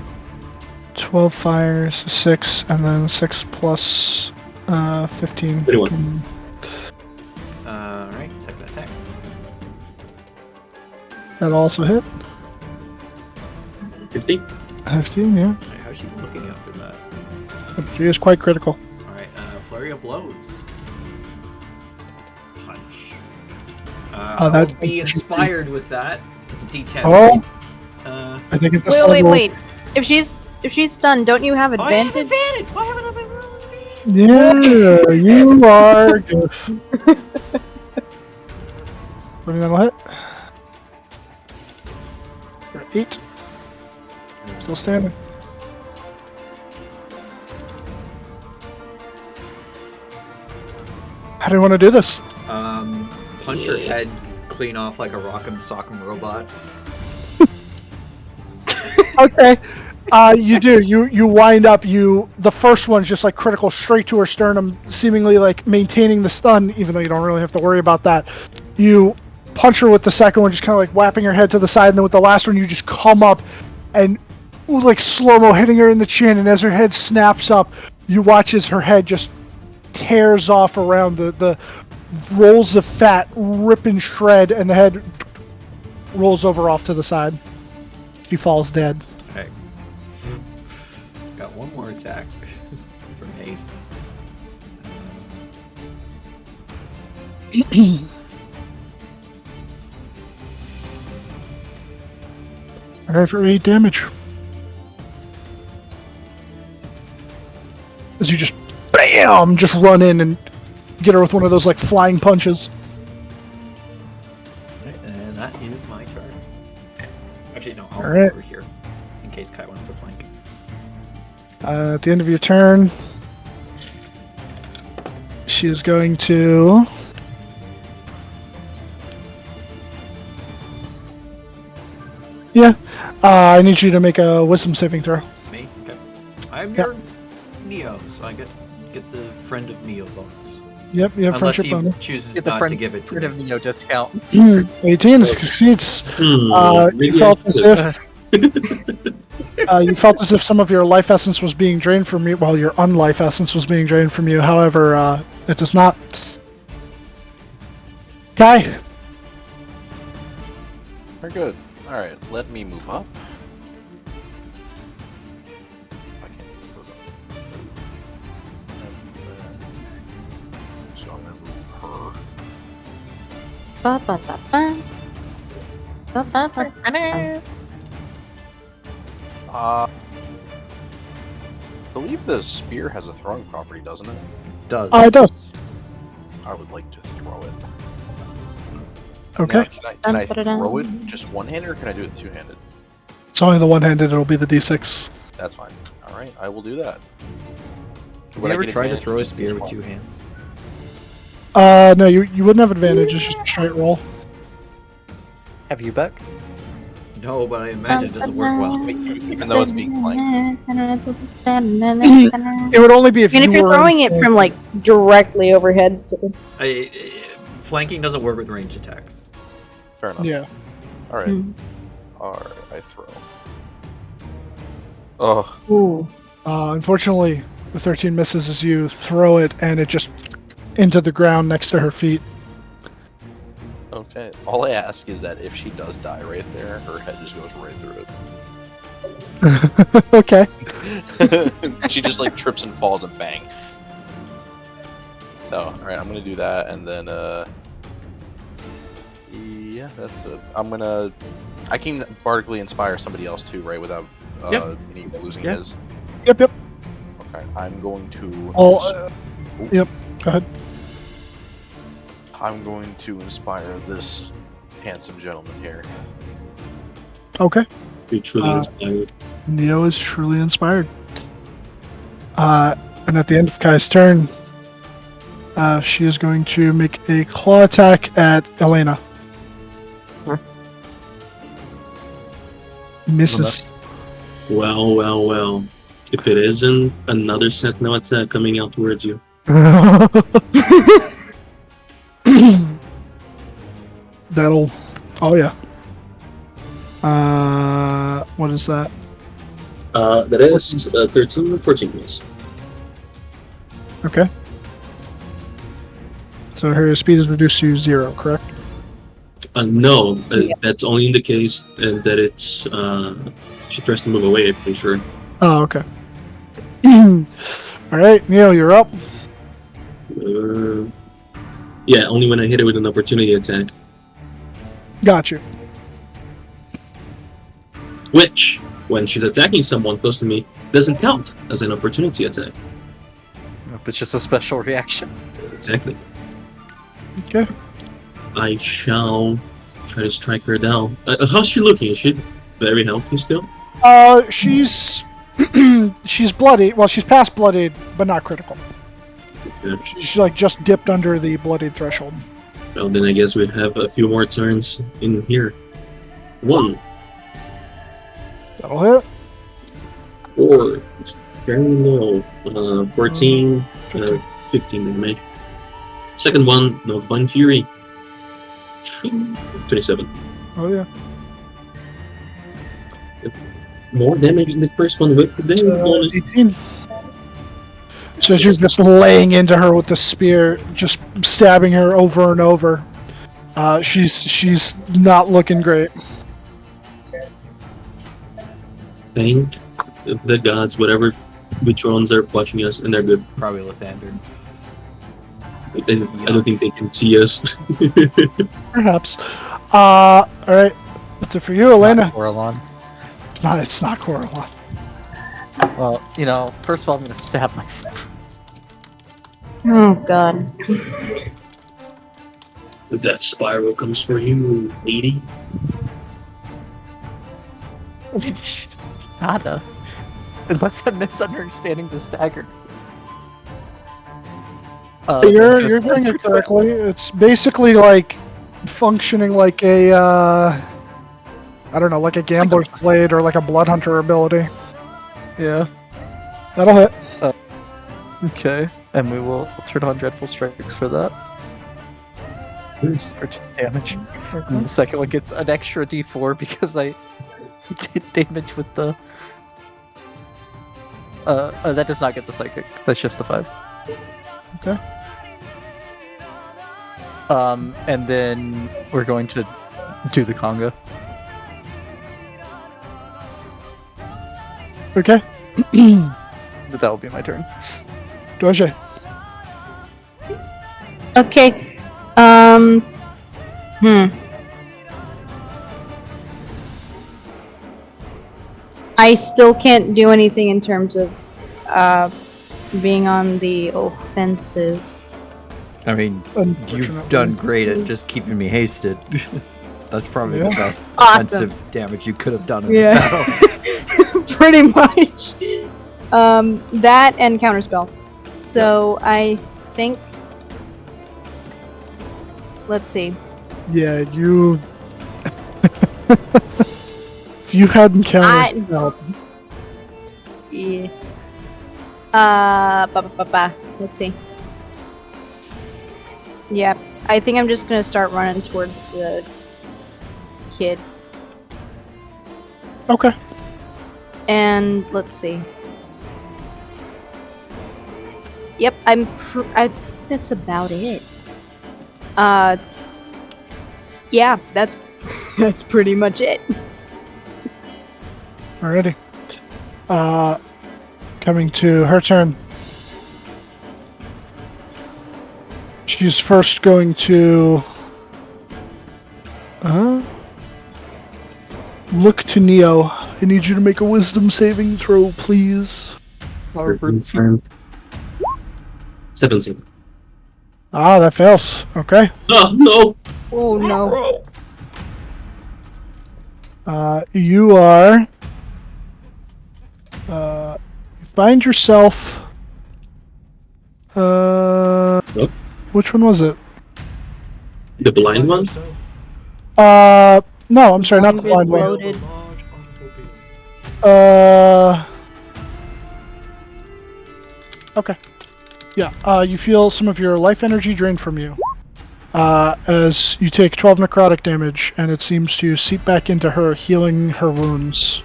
12 fires, 6, and then 6 plus 15. 21. Alright, second attack. That'll also hit. 50. 15, yeah. Alright, how's she looking after that? She is quite critical. Alright, flurry of blows. Punch. Oh, I that- will be inspired with that. It's a D10. Oh. Uh, I think at this Wait, level, wait. If she's stunned, don't you have I have advantage? advantage! Why haven't I been rolling advantage? Yeah, you are good. 29 will hit. For 8. Still standing. How do you want to do this? Punch her head clean off like a rock'em sock'em robot. Okay. You do. You wind up. The first one's just like critical straight to her sternum, seemingly like maintaining the stun, even though you don't really have to worry about that. You punch her with the second one, just kind of like whapping her head to the side, and then with the last one, you just come up and like slow-mo hitting her in the chin, and as her head snaps up, you watch as her head just tears off around the rolls of fat rip and shred, and the head rolls over off to the side. She falls dead. Okay. Got one more attack from haste. Alright, for 8 damage. As you just BAM! Just run in and get her with one of those like flying punches. Alright, and that is my turn. Actually, no, I'll All right. over here in case Kai wants to flank. At the end of your turn, she is going to. Yeah, I need you to make a wisdom saving throw. Me? Okay. I'm Yeah. your Neo, so I get the friend of Neo bonus. Yep, you have Unless friendship he bonus. chooses Get the not friend to give it to rid me. of Neo discount. 18 succeeds. You Maybe felt I as could. if you felt as if some of your life essence was being drained from you, while your unlife essence was being drained from you. However, it does not. Kai, Very good. Alright, let me move up. I can't move up. So I'm gonna move her. Ba, ba, ba, ba. Ba, ba, ba, ba. I believe the spear has a throwing property, doesn't it? Does. it does. I would like to throw it. Okay, Now, can I throw it just one-handed, or can I do it two-handed? it's only the one-handed. It'll be the d6. That's fine. Alright, I will do that. Have Would you I ever get tried to advantage throw a on spear this with one? 2 hands? No, you wouldn't have advantage. It's just a straight roll. Have you, Beck? No, but I imagine it doesn't work well. Even though it's being flanked. It would only be if I mean, you if you're were throwing it from like directly overhead. Flanking doesn't work with ranged attacks. Fair enough. Yeah. Alright. Hmm. Alright, I throw. Oh, Ooh. Unfortunately, the 13 misses as you throw it, and it just into the ground next to her feet. okay. All I ask is that if she does die right there, her head just goes right through Okay. it. She just like trips and falls and bang. So, alright, I'm gonna do that, and then, yeah, that's it. I can bardically inspire somebody else too, right, without, Yep. me losing Yeah. his. Yep. Okay, I'm going to... Yep. Go ahead. I'm going to inspire this handsome gentleman here. Okay. Be truly inspired. Neo is truly inspired. And at the end of Kai's turn, she is going to make a claw attack at Elena. Huh. Misses. Well. If it isn't another sentinel attack coming out towards you. That'll. Oh yeah. What is that? That is 13 or 14 miss. Okay. So her speed is reduced to 0, correct? No, that's only in the case that it's she tries to move away. I'm pretty sure. Oh, okay. All right, Neil, you're up. Yeah, only when I hit it with an opportunity attack. Got you. Which, when she's attacking someone close to me, doesn't count as an opportunity attack. Nope, it's just a special reaction. Exactly. Okay. I shall try to strike her down. How's she looking? Is she very healthy still? She's she's bloody. Well, she's past bloodied, but not critical. Yeah. She's like just dipped under the bloodied threshold. Well, then I guess we have a few more turns in here. 1, That'll hit. 4, very low. 14, 15. 15 damage. Second one, no Divine Fury. 27. Oh yeah. More damage than the first one with the damage bonus. 18. So you're just laying into her with the spear, just stabbing her over and over. She's not looking great. Thank the gods, whatever which ones are watching us, and they're good. Probably Lathander. I don't think they can see us. Perhaps. All right. That's it for you, Elena. Orlon. It's not Coraline. Well, first of all, I'm gonna stab myself. Oh god. The death spiral comes for you, lady. Nada. Unless I'm misunderstanding the stagger. You're doing it correctly. It's basically like functioning like a, I don't know, like a gambler's blade or like a blood hunter ability. Yeah. That'll hit. Okay. And we will turn on Dreadful Strikes for that. For 2 damage. And the second one gets an extra d4 because I did damage with the... that does not get the psychic. That's just the 5. Okay. And then we're going to do the conga. Okay. But that will be my turn. Doge. Okay. I still can't do anything in terms of being on the offensive. I mean, you've done great at just keeping me hasted. That's probably the best Awesome. offensive damage you could have done in this battle. Pretty much. That and counterspell. So I think. Let's see. Yeah, you. If you hadn't counterspelled. Yeah. Let's see. Yeah, I think I'm just gonna start running towards the kid. Okay. And let's see. Yep, that's about it. Yeah, that's pretty much it. Alrighty. Coming to her turn. She's first going to look to Neo. I need you to make a wisdom saving throw, please. 17. Ah, that fails. Okay. Oh, no! Oh no. You are you find yourself Nope. Which one was it? The blind one? No, I'm sorry, not the blind one. Loaded. Okay. Yeah, you feel some of your life energy drained from you. As you take 12 necrotic damage, and it seems to seep back into her, healing her wounds.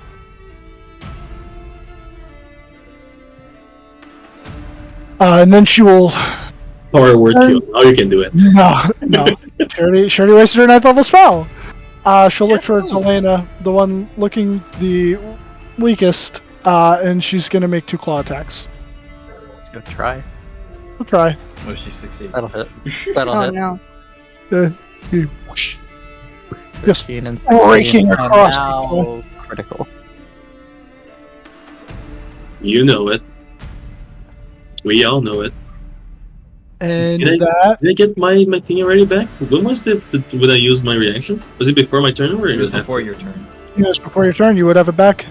And then she will. Power word kill. Now you can do it. No. She already wasted her 9th level spell. She'll look towards Elena, the one looking the weakest, and she's gonna make 2 claw attacks. Go try. We'll try. Oh, she succeeds. That'll hit. That'll Oh hit. no. Whoosh. Just 13 and breaking 16. across the Now critical. You know it. We all know it. And Did that I get my thing already back? When was when I used my reaction? Was it before my turn or It was after? before your turn. yes, before your turn, you would have it back.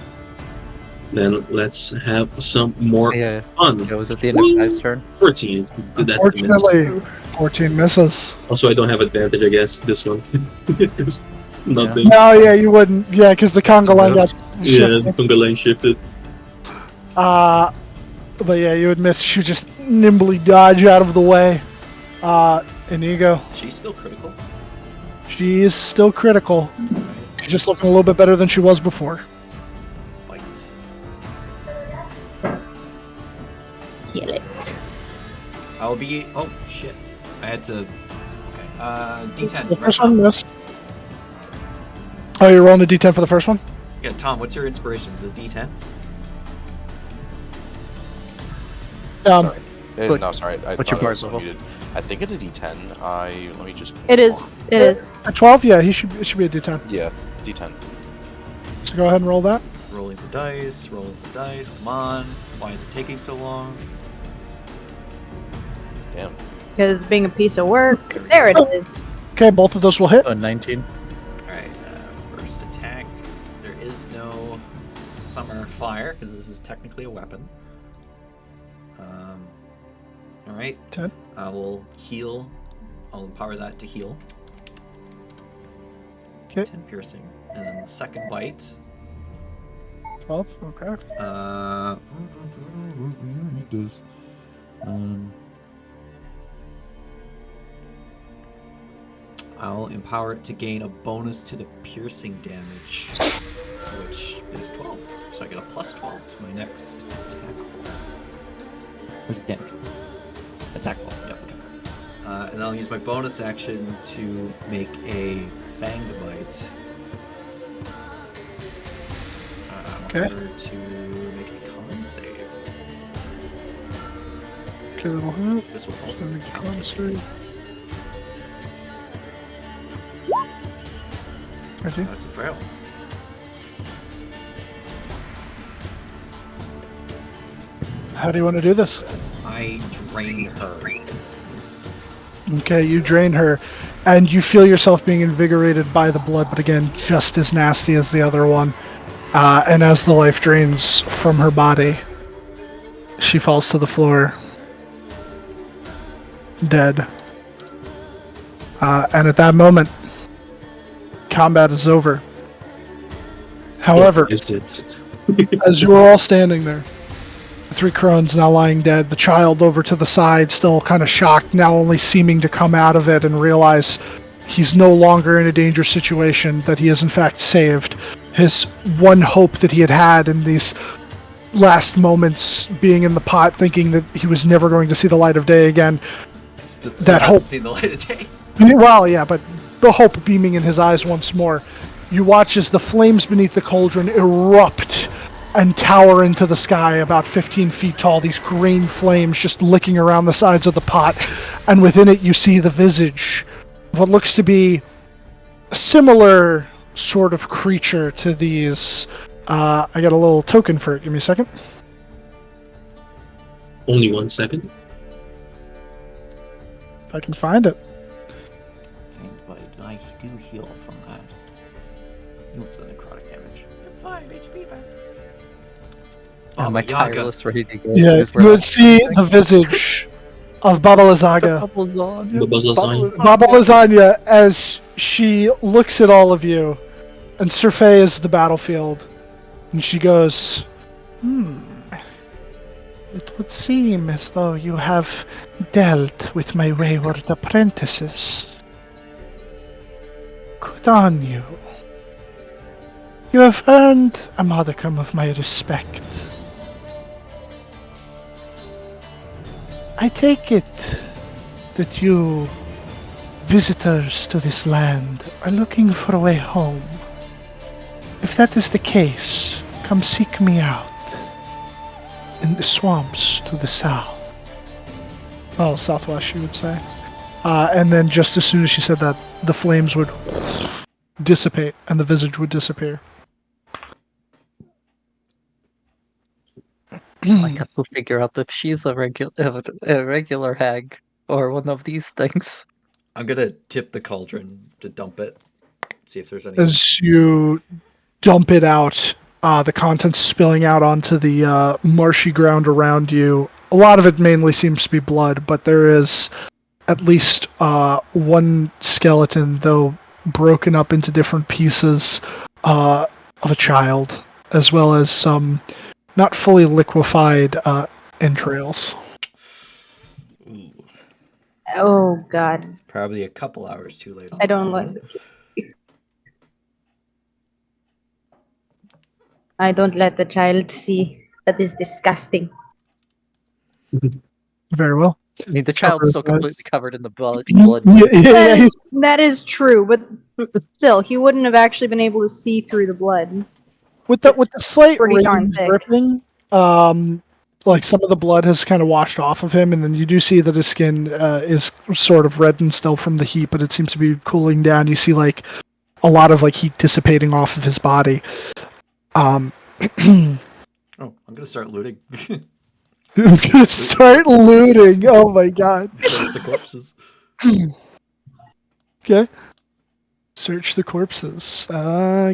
Then let's have some more Yeah, fun. it was at the end of guy's turn. 14. Did that Unfortunately, 14 misses. Also, I don't have advantage, I guess, this one. Because nothing. No, yeah, you wouldn't. Yeah, because the conga line got Yeah, shifted. the conga line shifted. But yeah, you would miss. She would just nimbly dodge out of the way. Inigo, She's still critical. she is still critical. She's just looking a little bit better than she was before. Bite. Kill it. I'll be. Oh shit! I had to. Okay. D10. The right, first Tom? one missed. Oh, you're rolling the d10 for the first one? Yeah, Tom. What's your inspiration? Is it D10? Sorry. Look, No, sorry. I what's thought your I was bar level? muted. I think it's a D10. Let me just. It is. It is. At 12, yeah, it should be a d10. Yeah, D10. So go ahead and roll that. Rolling the dice. Rolling the dice. Come on. Why is it taking so long? Damn. Because being a piece of work. There it is. Okay, both of those will hit. 19. All right. First attack. There is no summer fire because this is technically a weapon. All right. 10. I will heal. I'll empower that to heal. Okay. 10 piercing, and then the second bite. 12, okay. I'll empower it to gain a bonus to the piercing damage, which is 12. So I get a plus 12 to my next attack roll. What's the damage? Attack roll. Yep, okay. And then I'll use my bonus action to make a fanged bite. Okay. In order to make a con save. Okay, that'll hit. This will also Make count. con save. 13. That's a fail. How do you want to do this? I drain her. Okay, you drain her, and you feel yourself being invigorated by the blood, but again, just as nasty as the other one. And as the life drains from her body, she falls to the floor, dead. And at that moment, combat is over. However, Is it? as you are all standing there, the 3 crones now lying dead, the child over to the side, still kind of shocked, now only seeming to come out of it and realize he's no longer in a dangerous situation, that he is in fact saved. His one hope that he had in these last moments, being in the pot, thinking that he was never going to see the light of day again. Still That hasn't hope- seen the light of day. Well, yeah, but the hope beaming in his eyes once more. You watch as the flames beneath the cauldron erupt and tower into the sky about 15 feet tall, these green flames just licking around the sides of the pot, and within it you see the visage of what looks to be a similar sort of creature to these. I got a little token for it. Give me a second. Only 1 second. If I can find it. Faint bite. I do heal from that. What's the necrotic damage? 5 HP back. Oh, my Baba Yaga. tireless ready to go. Yeah, you would see the visage of Baba Lazaga. Baba Lasagna, as she looks at all of you and surveys the battlefield, and she goes, it would seem as though you have dealt with my wayward apprentices. Good on you. You have earned a modicum of my respect. I take it that you, visitors to this land, are looking for a way home. If that is the case, come seek me out in the swamps to the south. Oh, southwest, you would say. And then just as soon as she said that, the flames would dissipate and the visage would disappear. I got to figure out if she's a regular hag or one of these things. I'm gonna tip the cauldron to dump it. See if there's any. As you dump it out, the contents spilling out onto the marshy ground around you. A lot of it mainly seems to be blood, but there is at least one skeleton, though broken up into different pieces, of a child, as well as some not fully liquefied entrails. Ooh, Oh god. probably a couple hours too late. On I don't that like one. I don't let the child see. That is disgusting. Very well. I mean, the Cover child's so his eyes. completely covered in the blood. Yeah, yeah, That is true, but still, he wouldn't have actually been able to see through the blood. with the slight pretty darn rain thick. dripping, like some of the blood has kind of washed off of him, and then you do see that his skin is sort of reddened still from the heat, but it seems to be cooling down. You see like a lot of like heat dissipating off of his body. Oh, I'm gonna start looting. I'm gonna start looting. Oh my god. Search the corpses. Okay. Search the corpses.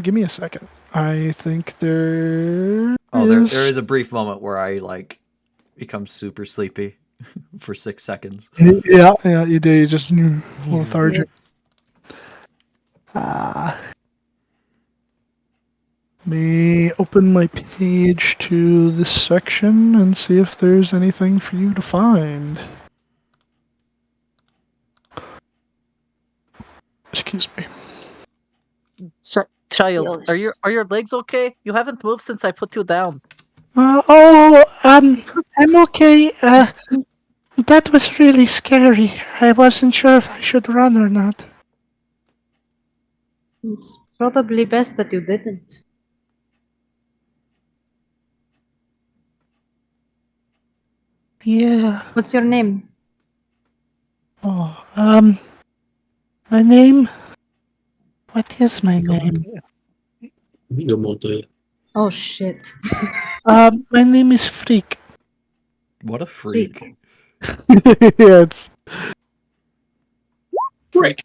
Give me a second. I think there. Oh, there is a brief moment where I like become super sleepy for 6 seconds. Yeah, you do. You just lethargic. Let me open my page to this section and see if there's anything for you to find. Excuse me. Child, are your legs okay? You haven't moved since I put you down. I'm okay. That was really scary. I wasn't sure if I should run or not. It's probably best that you didn't. Yeah. What's your name? Oh, my name? What is my name? Your Montoya. Oh shit. My name is Freak. What a freak. Yeah, it's Freak.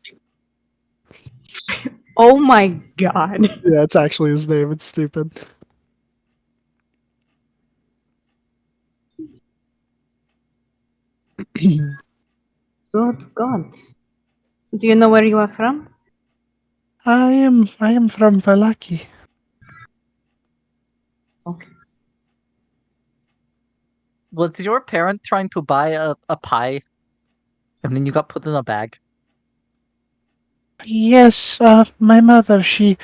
Oh my god. yeah, it's actually his name. It's stupid. Good god. Do you know where you are from? I am from Valaki. Okay. Was your parent trying to buy a pie, and then you got put in a bag? Yes, my mother, she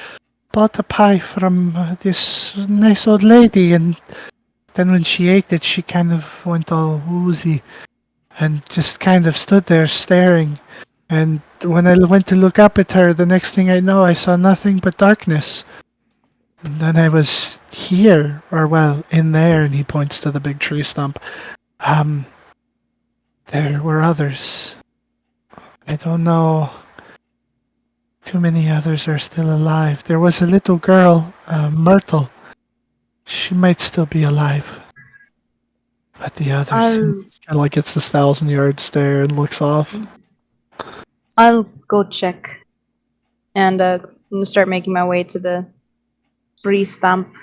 bought a pie from this nice old lady, and then when she ate it, she kind of went all woozy and just kind of stood there staring. And when I went to look up at her, the next thing I know, I saw nothing but darkness. And then I was here, or well, in there, and he points to the big tree stump. There were others. I don't know. Too many others are still alive. There was a little girl, Myrtle. She might still be alive. But the others, kind of like gets this 1,000-yard stare and looks off. I'll go check. And I'm gonna start making my way to the free stump.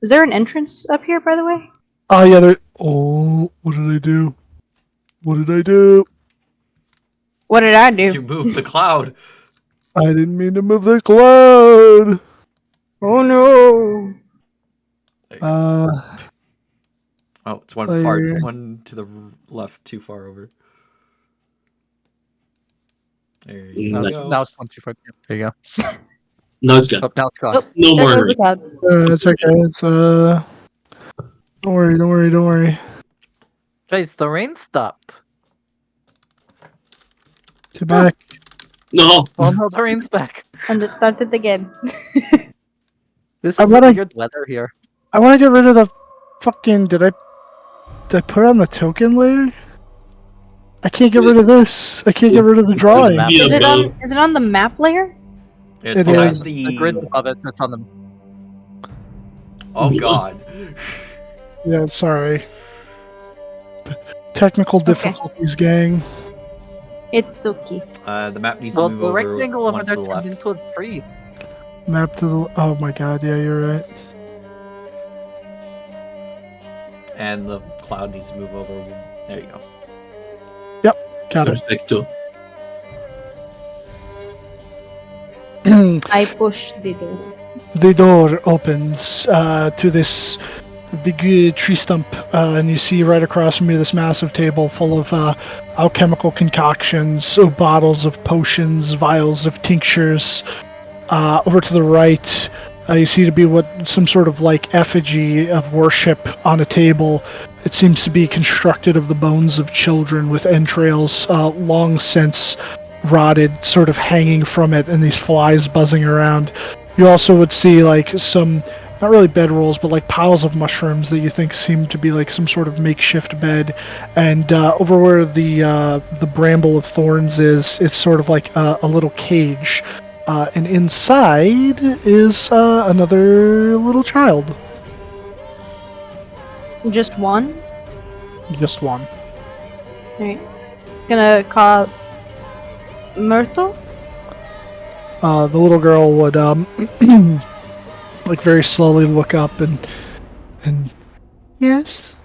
Is there an entrance up here, by the way? Oh, yeah, there. Oh, what did I do? What did I do? What did I do? You moved the cloud. I didn't mean to move the cloud. Oh no! There you go. Oh, it's one Player. one to the left, too far over. There you Nice. go. Now it's 1 2 5. There you go. No, it's gone. Oh, now it's gone. No There more. goes the cloud. It's okay. It's Don't worry. Guys, the rain stopped. To back. No. Oh no, the rain's back. And it started again. This I is wanna- good weather here. I want to get rid of the fucking. Did I put on the token layer? I can't get rid of this. I can't get rid of the drawing. map. Be Is it above. on the map layer? It's It behind is. The grid's above it, so it's on the. Oh god. Yeah, sorry. Technical difficulties, gang. It's okay. The map needs Well, to move the over rectangle over one there to the turned left. into a tree. Map to the. Oh my god, yeah, you're right. And the cloud needs to move over. There you go. Got it. Perfecto. I push the door. The door opens to this big tree stump, and you see right across from you this massive table full of alchemical concoctions, so bottles of potions, vials of tinctures. Over to the right, you see to be what some sort of like effigy of worship on a table. It seems to be constructed of the bones of children with entrails long since rotted, sort of hanging from it, and these flies buzzing around. You also would see like some, not really bedrolls, but like piles of mushrooms that you think seem to be like some sort of makeshift bed. And over where the bramble of thorns is, it's sort of like a little cage. And inside is another little child. Just one? Just one. Alright. Gonna call Myrtle? The little girl would like very slowly look up and yes.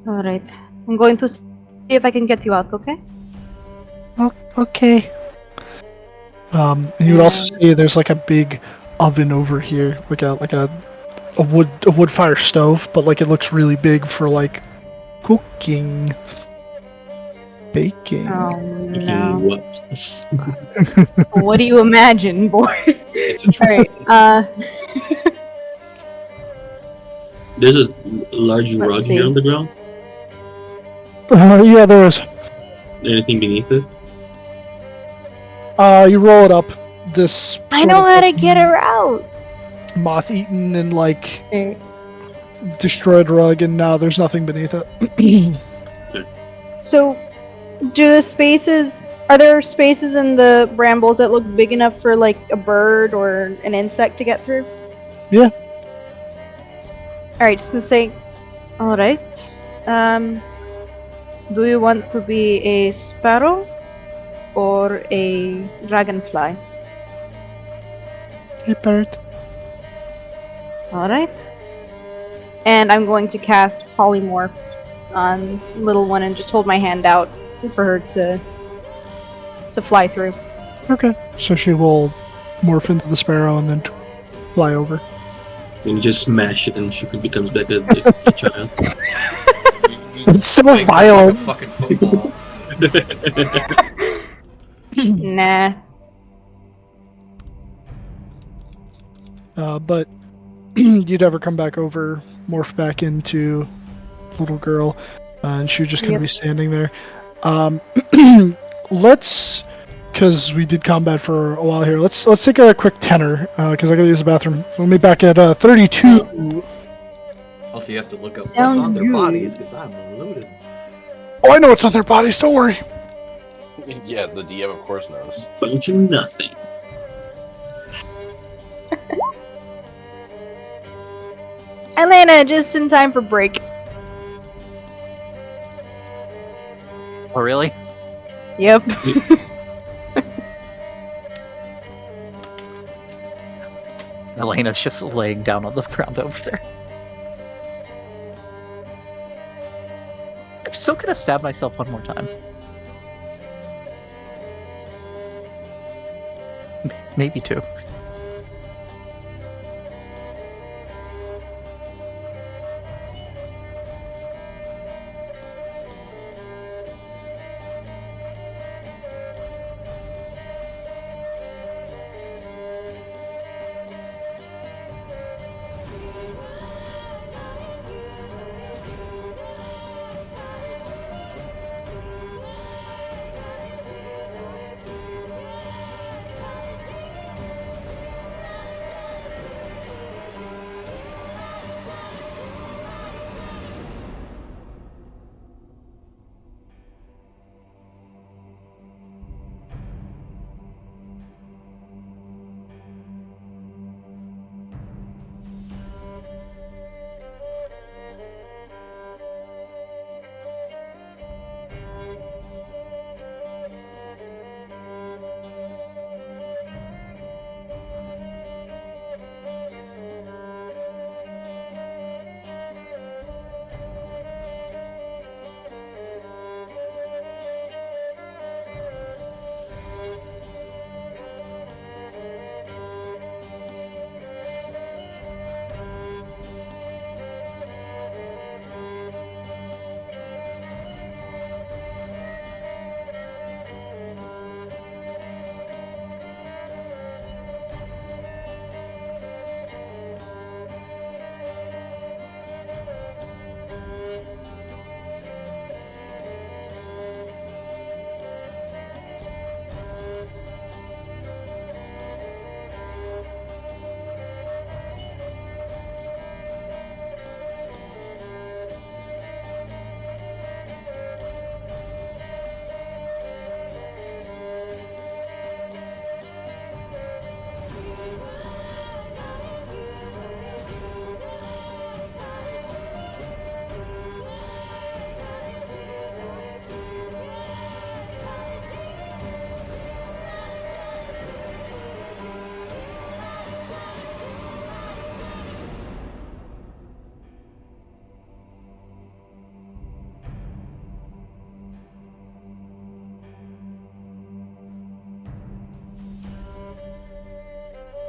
Alright. I'm going to see if I can get you out, okay? Okay. And you would also see there's like a big oven over here, like a wood fire stove, but like it looks really big for like cooking, baking. Oh Okay, no. what? What do you imagine, boy? It's a Alright, There's a large Let's rug see. here on the ground. Yeah, there is. Anything beneath it? You roll it up. This I sort know of how to get her out! moth-eaten and like Alright. destroyed rug, and now there's nothing beneath it. So, are there spaces in the brambles that look big enough for like a bird or an insect to get through? Yeah. Alright, just gonna say, alright. Do you want to be a sparrow or a dragonfly? Hey, bird. Alright. And I'm going to cast polymorph on little one and just hold my hand out for her to fly through. Okay. So she will morph into the sparrow and then fly over. And you just smash it and she becomes back a child. It's so Like violent. a fucking football. Nah. But you'd ever come back over, morph back into little girl, and she would just kind of Yep. be standing there. Let's, because we did combat for a while here. Let's take a quick tenor, because I gotta use the bathroom. We'll meet back at 32. Also, you have to look up Sounds what's on their good. bodies because I'm loaded. Oh, I know what's on their bodies. Don't worry. Yeah, the DM of course knows. Bunch of nothing. Elena, just in time for break. Oh, really? Yep. Elena's just laying down on the ground over there. I'm still gonna stab myself one more time. Maybe two.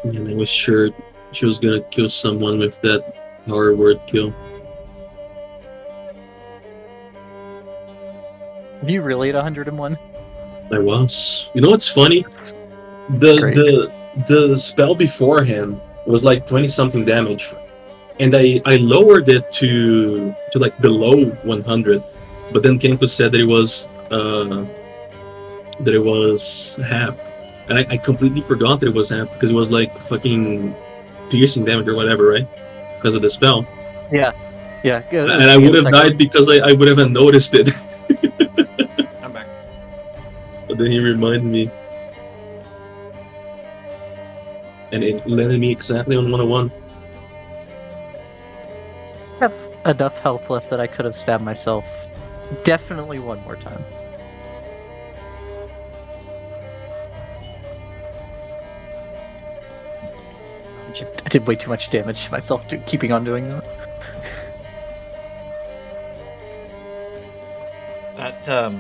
And I was sure she was gonna kill someone with that power word kill. Are you really at 101? I was. You know what's funny? The Great. the spell beforehand was like 20 something damage, and I lowered it to like below 100, but then Kenko said that it was half, and I completely forgot that it was half because it was like fucking piercing damage or whatever, right? Because of the spell, Yeah. Yeah. It and was I me would and have Second. died because I would have noticed it. I'm back. But then he reminded me, and it landed me exactly on 101. I have enough health left that I could have stabbed myself. Definitely one more time. I did way too much damage to myself keeping on doing that. That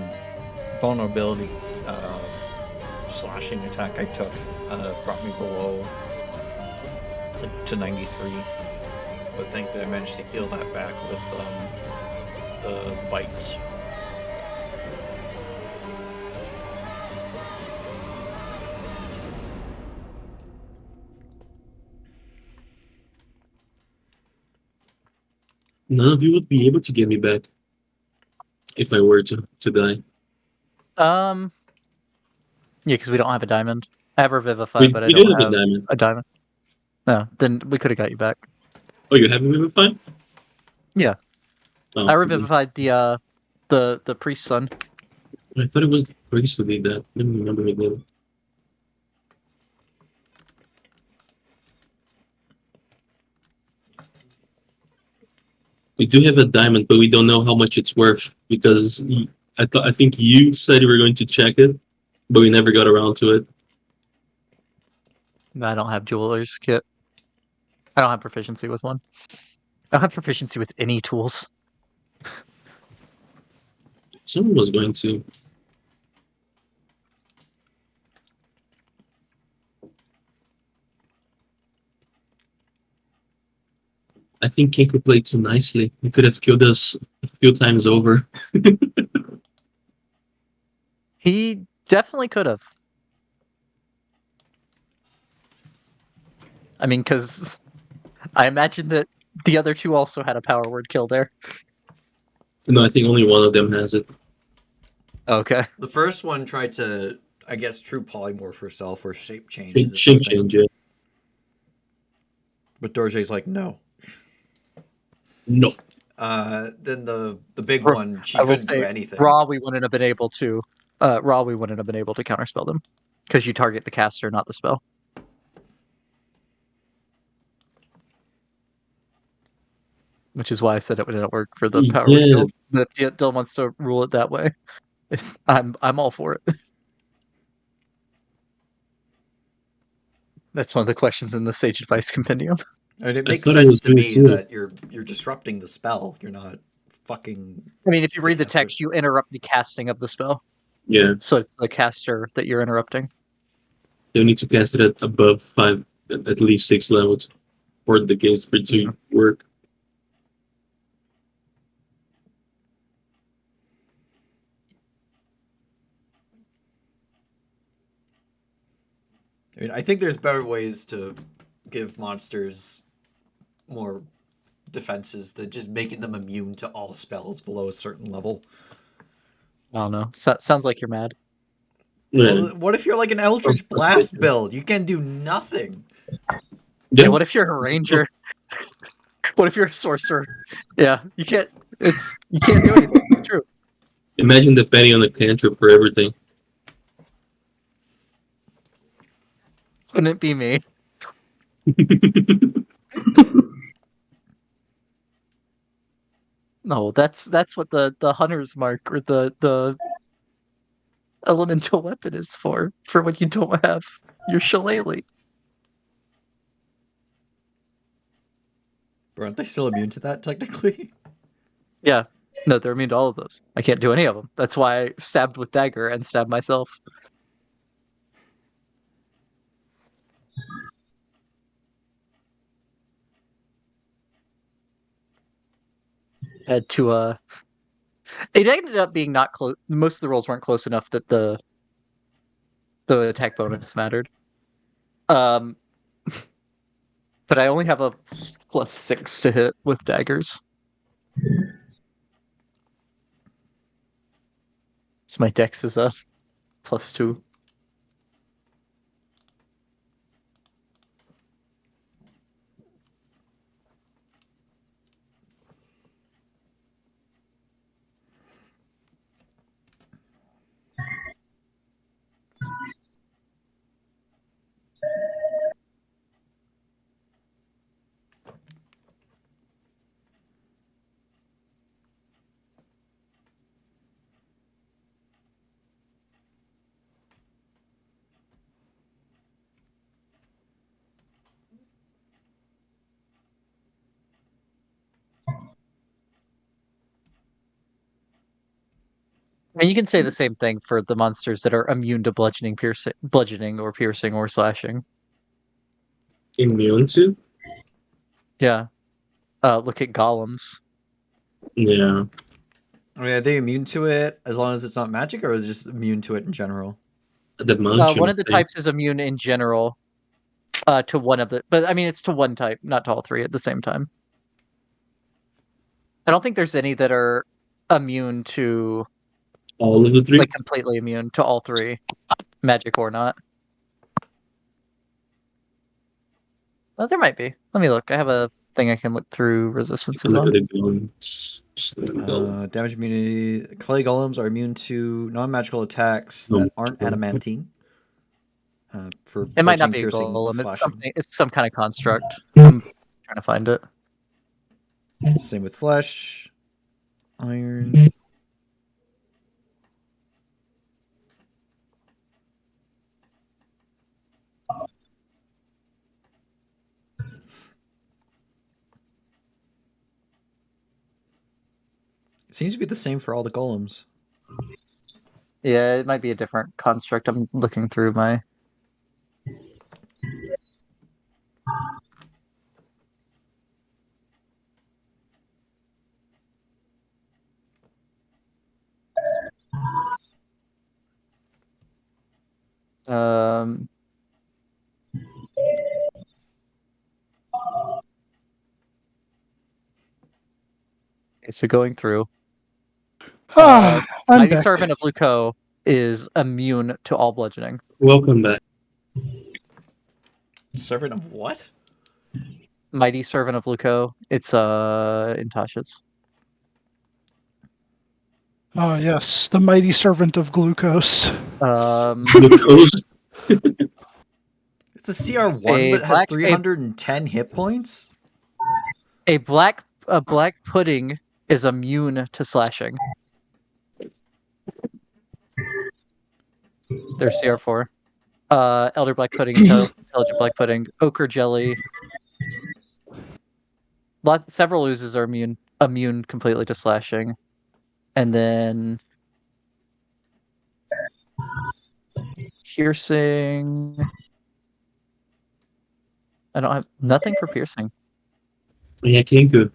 vulnerability slashing attack I took brought me below like to 93. But thankfully I managed to heal that back with the bites. None of you would be able to get me back if I were to die. Yeah, because we don't have a diamond. I have Revivify, We, but I we do don't have a have diamond. a diamond. No, then we could have got you back. Oh, you have a Revivify? Yeah. Oh, I revivified the priest's son. I thought it was the priest who did that. I don't remember again. We do have a diamond, but we don't know how much it's worth because I think you said you were going to check it, but we never got around to it. I don't have jeweler's kit. I don't have proficiency with one. I don't have proficiency with any tools. Someone was going to. I think Keiko played too nicely. He could have killed us a few times over. He definitely could have. I mean, because I imagine that the other two also had a power word kill there. No, I think only one of them has it. Okay. The first one tried to, I guess, true polymorph herself or shape change into Shape something. change it. But Dorje's like, no. No. Then the big R- one, she I will couldn't do say, anything. Raw, we wouldn't have been able to. Raw, we wouldn't have been able to counterspell them because you target the caster, not the spell. Which is why I said it didn't work for the power word Yeah, kill. But if Dylan wants to rule it that way, I'm all for it. That's one of the questions in the Sage Advice Compendium. I mean, it I makes thought it was sense to me me too. that you're disrupting the spell. You're not fucking. I mean, if you The read the caster. text, you interrupt the casting of the spell. Yeah, So it's the caster that you're interrupting. you need to cast it at above 5, at least 6 levels for the case for it to work. I mean, I think there's better ways to give monsters more defenses than just making them immune to all spells below a certain level. I don't know. Sounds like you're mad. Yeah. Well, what if you're like an Eldritch Blast build? You can do nothing. Yeah, what if you're a ranger? What if you're a sorcerer? Yeah, you can't. You can't do anything. It's true. Imagine depending on the cantrip for everything. Wouldn't it be me? No, that's what the hunter's mark or the elemental weapon is for when you don't have your shillelagh. Aren't they still immune to that technically? Yeah. No, they're immune to all of those. I can't do any of them. That's why I stabbed with dagger and stabbed myself. had to it ended up being not close. Most of the rolls weren't close enough that the attack bonus mattered. But I only have a +6 to hit with daggers. So my dex is a +2. And you can say the same thing for the monsters that are immune to bludgeoning, piercing, or slashing. Immune to? Yeah. Look at golems. Yeah. I mean, are they immune to it as long as it's not magic, or is it just immune to it in general? The munching One of the thing. types is immune in general. To one of the, but I mean, it's to one type, not to all three at the same time. I don't think there's any that are immune to, All of the three? like, completely immune to all three, magic or not. Well, there might be. Let me look. I have a thing I can look through resistances Look on. at the guns. Damage immunity. Clay golems are immune to non-magical attacks No. that aren't adamantine. For It might not bludgeoning, be a piercing, golem. It's slashing. something. It's some kind of construct. I'm trying to find it. Same with flesh, iron. It seems to be the same for all the golems. Yeah, it might be a different construct. I'm looking through my. Um. Okay, so going through. I'm Mighty back. Servant of Luco is immune to all bludgeoning. Welcome back. Servant of what? Mighty Servant of Luco. It's in Tasha's. Oh yes, the mighty servant of glucose. Glucose. It's a CR1, A but it has black- 310 hit points? a black pudding is immune to slashing. There's CR4. Elder Black Pudding, Intelligent Black Pudding, Ochre Jelly. Several oozes are immune completely to slashing. And then piercing. I don't have nothing for piercing. Yeah, Kinko.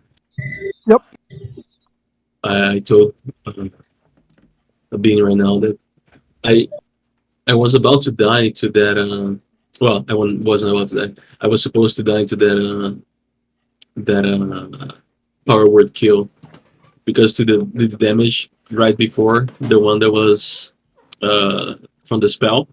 Yep. I told being right now that I was about to die to that. Well, I wasn't about to die. I was supposed to die to that power word kill because to the damage right before the one that was from the spell.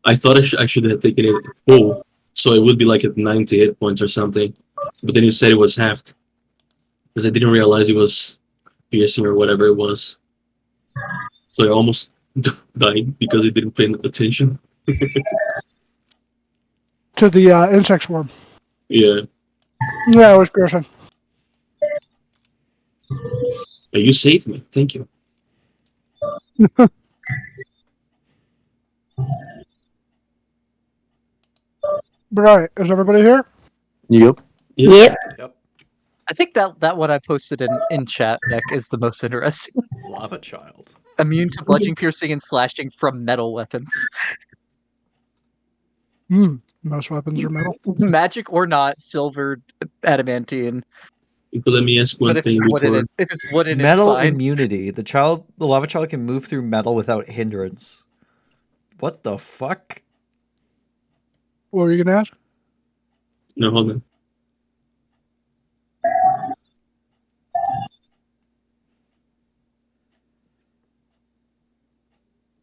I thought I should have taken it full, so it would be like at 90 hit points or something. But then you said it was halved because I didn't realize it was piercing or whatever it was. So I almost died because I didn't pay attention. To the insect swarm. Yeah. Yeah, it was piercing. You saved me. Thank you. Right, is everybody here? Yep. Yes. Yep. I think that what I posted in chat, Beck, is the most interesting. Lava child. Immune to bludgeoning, piercing, and slashing from metal weapons. Most weapons are metal. Magic or not, silver, adamantine. But let me ask one But if thing it's wooden, before. if it's wooden, it's Metal fine. immunity. The lava child can move through metal without hindrance. What the fuck? What were you gonna ask? No, hold on.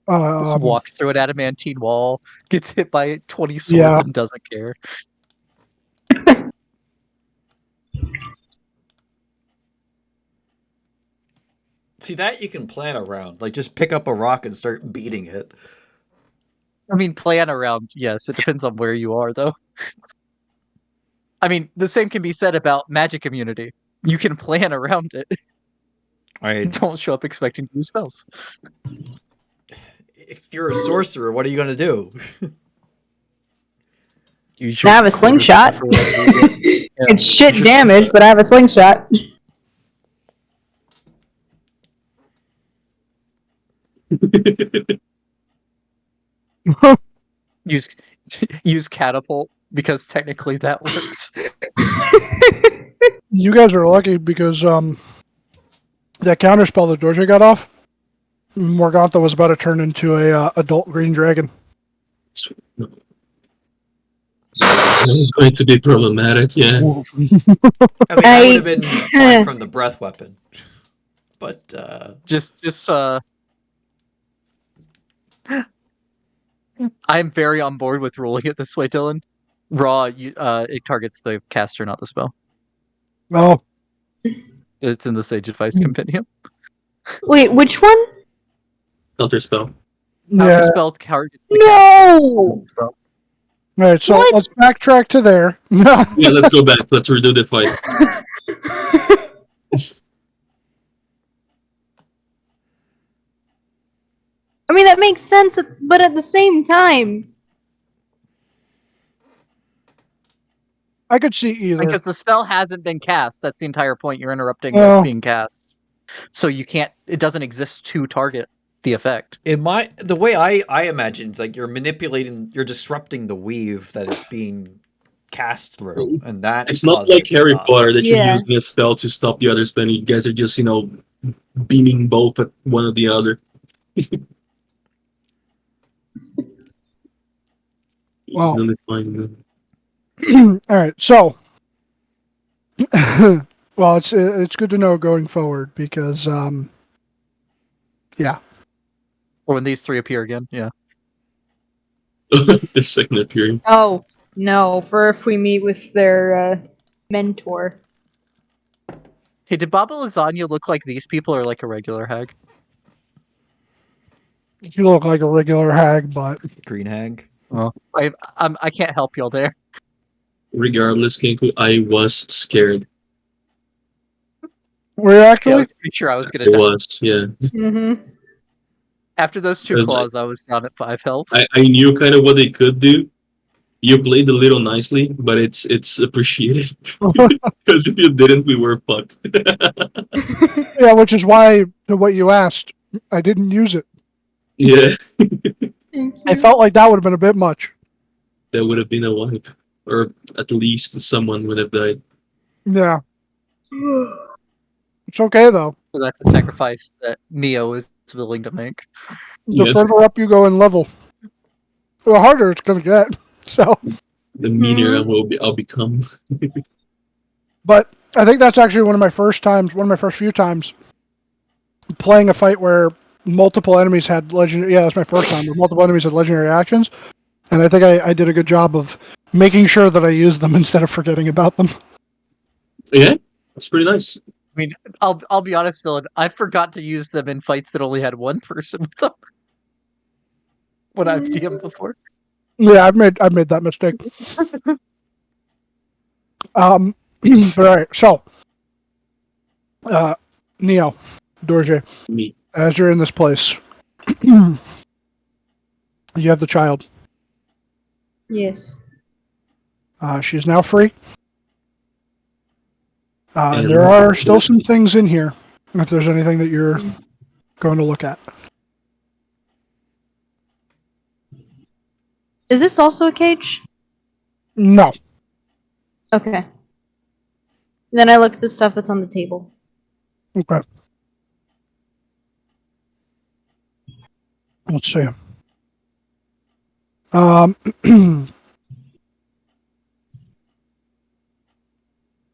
Just walks through an adamantine wall, gets hit by 20 swords, Yeah. and doesn't care. See, that you can plan around. Like, just pick up a rock and start beating it. I mean, plan around, yes. It depends on where you are, though. I mean, the same can be said about magic immunity. You can plan around it. I Don't show up expecting to use spells. If you're a sorcerer, what are you gonna do? Use I your have a quarters slingshot. for whatever reason. Yeah. It's shit damage, but I have a slingshot. Use use catapult because technically that works. You guys are lucky because that counterspell that Dorje got off, Morgantha was about to turn into a adult green dragon. This is going to be problematic, yeah. I mean, that would have been fine from the breath weapon. But just I'm very on board with ruling it this way, Dylan. Raw, it targets the caster, not the spell. Oh, It's in the Sage Advice Compendium. Wait, which one? Counter spell. yeah. Counter spell targets the No! caster. All right, so What? let's backtrack to there. No. Yeah, let's go back. Let's redo the fight. I mean, that makes sense, but at the same time. I could see either. Because the spell hasn't been cast. That's the entire point. You're interrupting Oh. what's being cast. So you can't. It doesn't exist to target the effect. the way I imagine it's like you're disrupting the weave that is being cast through, and that It's not causes like it to Harry stop. Potter that Yeah. you're using a spell to stop the other spell. You guys are just, beaming both at one or the other. Wow. Fine. All right, so well, it's good to know going forward because yeah. Or when these three appear again, yeah. Their second appearing. Oh, no, for if we meet with their mentor. Hey, did Baba Lasagna look like these people or like a regular hag? You look like a regular hag, but Green hag. Oh, I can't help y'all there. Regardless, Kenku, I was scared. we're Yeah, I actually was pretty sure I was gonna It die. was, yeah. Mm-hmm. After those two I was claws, I was down at 5 health. I knew kind of what they could do. You played a little nicely, but it's appreciated. Because if you didn't, we were fucked. yeah, which is why to what you asked, I didn't use it. Yeah, I felt like that would have been a bit much. that would have been a wipe. Or at least someone would have died. Yeah. It's okay though. So that's a sacrifice that Neo is willing to make. The Yes. further up you go in level, the harder it's gonna get. So, The meaner I'll become. but I think that's actually one of my first few times playing a fight where multiple enemies had legendary. Yeah, that's my first time. Where multiple enemies had legendary actions, and I think I did a good job of making sure that I used them instead of forgetting about them. Yeah, that's pretty nice. I mean, I'll be honest, Dylan. I forgot to use them in fights that only had one person with them when I've DM'd before. Yeah, I've made that mistake. But all right, so Neo, Dorje, Me. as you're in this place, you have the child. Yes. She's now free. And There are still some things in here. If there's anything that you're going to look at, Is this also a cage? no. Okay. Then I look at the stuff that's on the table. Okay. Let's see. All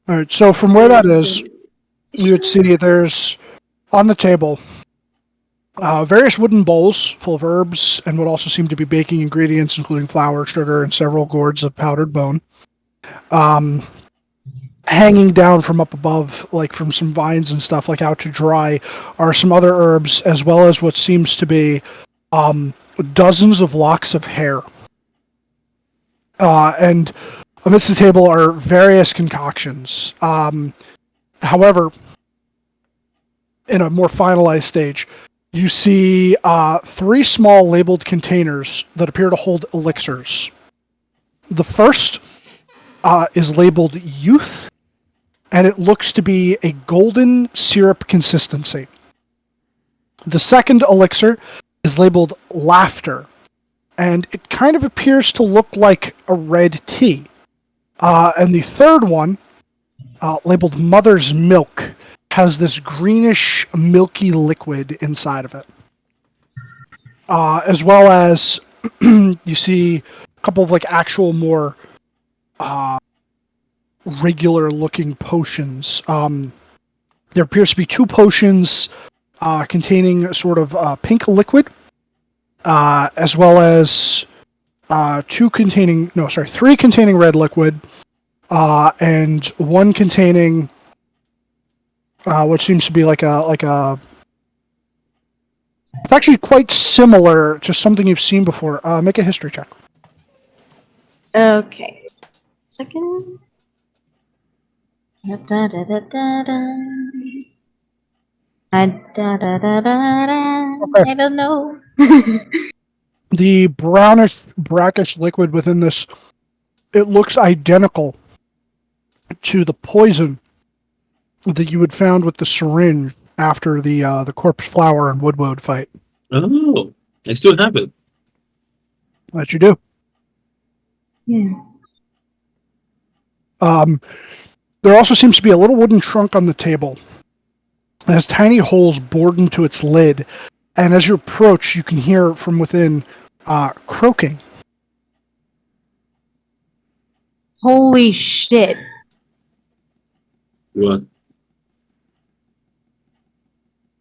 right. So from where that is, you would see there's on the table various wooden bowls full of herbs and what also seem to be baking ingredients, including flour, sugar, and several gourds of powdered bone. Hanging down from up above, like from some vines and stuff, like out to dry, are some other herbs, as well as what seems to be dozens of locks of hair. And amidst the table are various concoctions. However, in a more finalized stage, you see 3 small labeled containers that appear to hold elixirs. The first is labeled Youth, and it looks to be a golden syrup consistency. The second elixir is labeled Laughter, and it kind of appears to look like a red tea. And the third one, labeled Mother's Milk, has this greenish, milky liquid inside of it. As well as you see a couple of like actual more regular-looking potions. There appears to be 2 potions containing sort of pink liquid, as well as 3 containing red liquid, and 1 containing what seems to be like a. It's actually quite similar to something you've seen before. Make a history check. Okay. Second. Da, da, da, da, da, da. Okay. I don't know. The brownish, brackish liquid within this, it looks identical to the poison that you had found with the syringe after the corpse flower and woodwood fight. Oh, I still have it. That you do. Yeah. There also seems to be a little wooden trunk on the table. It has tiny holes bored into its lid, and as you approach, you can hear from within croaking. Holy shit. What?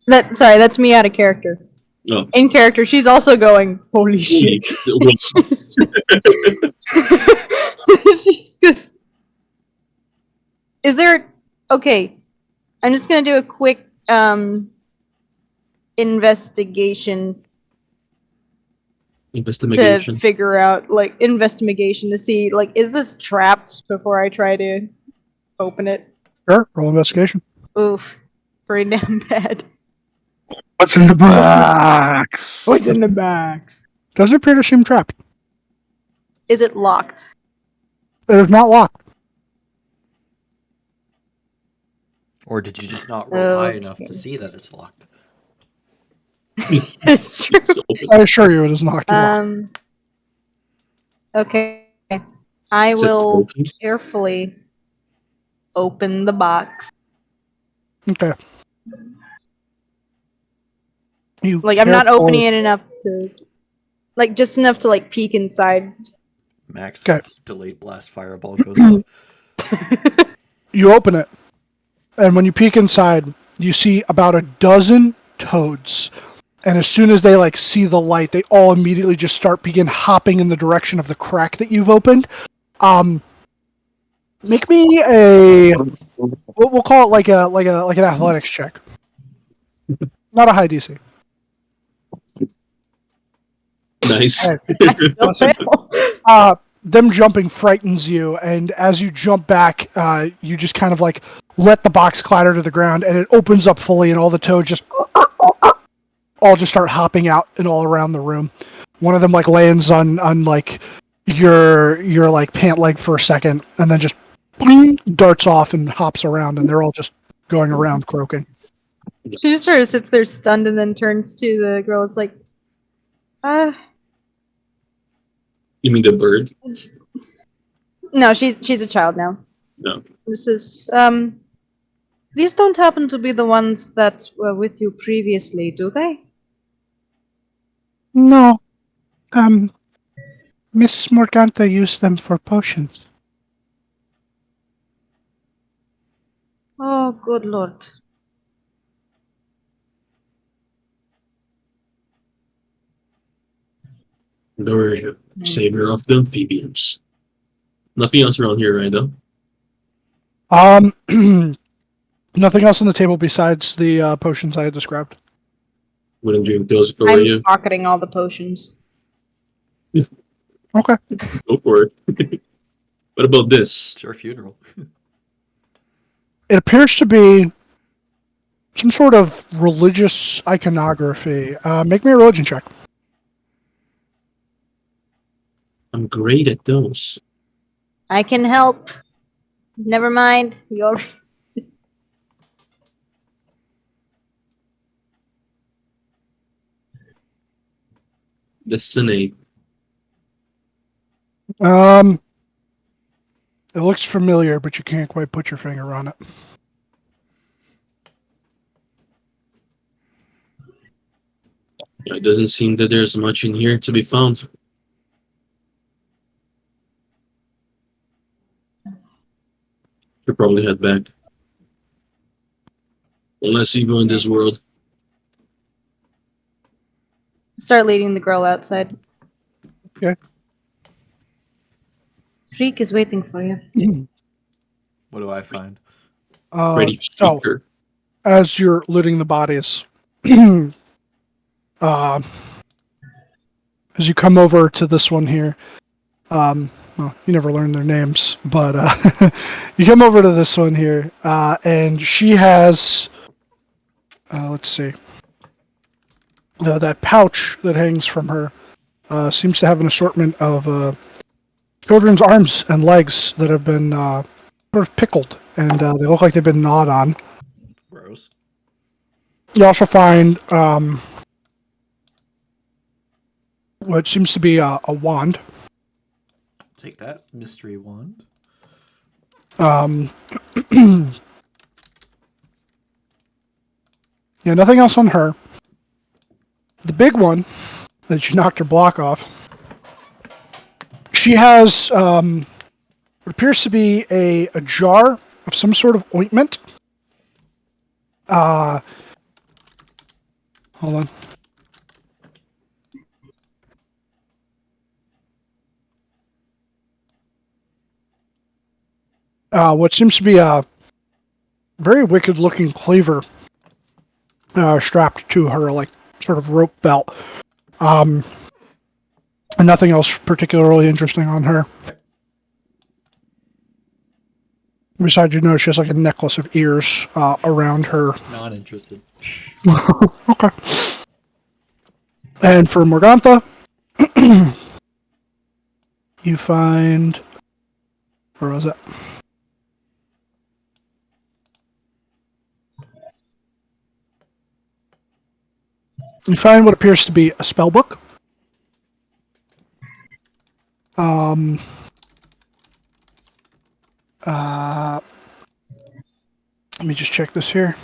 That's me out of character. Oh, In character, she's also going, holy shit. holy. She goes, is there... Okay, I'm just gonna do a quick investigation to Investigation. figure out, like, investigation to see, like, is this trapped before I try to open it? Sure, roll investigation. Oof. Pretty damn bad. What's in the box? What's in the box? Doesn't appear to seem trapped. Is it locked? It is not locked. Or did you just not roll high enough Okay. to see that it's locked? It's true. Just open. I assure you, it is not locked. Okay. I Is it will broken? carefully open the box. Okay. You Like, I'm not carefully- opening it enough to... Like, just enough to, like, peek inside. Max Okay. delayed blast fireball goes off. You open it, and when you peek inside, you see about a dozen toads. And as soon as they like see the light, they all immediately just begin hopping in the direction of the crack that you've opened. Make me a we'll call it like an athletics check, not a high DC. Nice. Them jumping frightens you, and as you jump back, you just kind of like let the box clatter to the ground, and it opens up fully, and all the toads just all just start hopping out and all around the room. One of them like lands on like your like pant leg for a second, and then just boing, darts off and hops around, and they're all just going around croaking. She just sort of sits there stunned and then turns to the girl. It's like, You mean the bird? no, she's a child now. No. This is, These don't happen to be the ones that were with you previously, do they? No. Miss Morganta used them for potions. Oh, good lord. Doria, savior of the amphibians. Nothing else around here, right, though? Nothing else on the table besides the potions I had described. Wouldn't drink those if I were I'm you. pocketing all the potions. Okay. Go for it. What about this? It's your funeral. It appears to be some sort of religious iconography. Make me a religion check. I'm great at those. I can help. Never mind. You're Destiny. It looks familiar, but you can't quite put your finger on it. It doesn't seem that there's much in here to be found. Should probably head back. Unless evil in this world. start leading the girl outside. Okay. Freak is waiting for you. What do I find? Ready So, speaker. as you're looting the bodies, as you come over to this one here, well, you never learn their names, but you come over to this one here, and she has, let's see, that pouch that hangs from her seems to have an assortment of children's arms and legs that have been sort of pickled, and they look like they've been gnawed on. Gross. You also find what seems to be a wand. Take that, mystery wand. Yeah, nothing else on her. The big one that you knocked her block off. She has what appears to be a jar of some sort of ointment. Hold on. What seems to be a very wicked-looking cleaver strapped to her, like sort of rope belt. And nothing else particularly interesting on her. Besides, you notice she has like a necklace of ears around her. Not interested. Okay. And for Morgantha, you find... Where was it? You find what appears to be a spell book. Let me just check this here.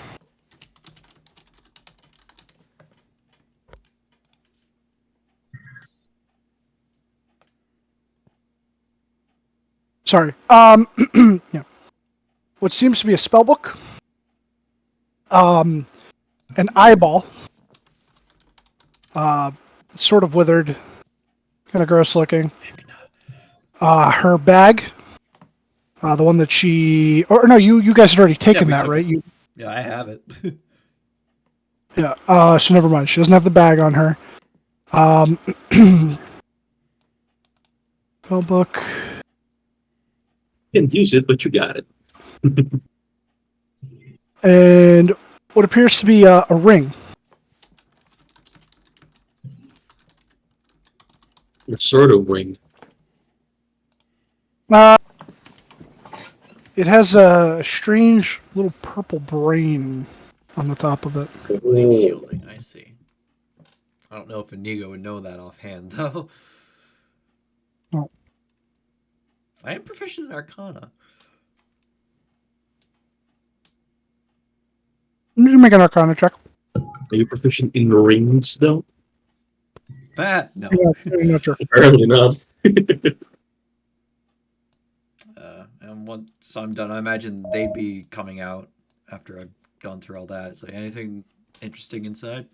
Sorry. Yeah. What seems to be a spell book. An eyeball. Sort of withered. Kind of gross looking. Her bag. The one that she... Or no, you guys had already taken that, right? Yeah, I have it. Yeah, so never mind. She doesn't have the bag on her. Spell book. Can't use it, but you got it. And what appears to be a ring. A sort of ring. It has a strange little purple brain on the top of it. Blade shielding, I see. I don't know if Inigo would know that offhand, though. Oh. I am proficient in Arcana. You can make an Arcana check. Are you proficient in rings, though? That no. Yeah, I'm not sure. Apparently not. And once I'm done, I imagine they'd be coming out after I've gone through all that. So anything interesting inside?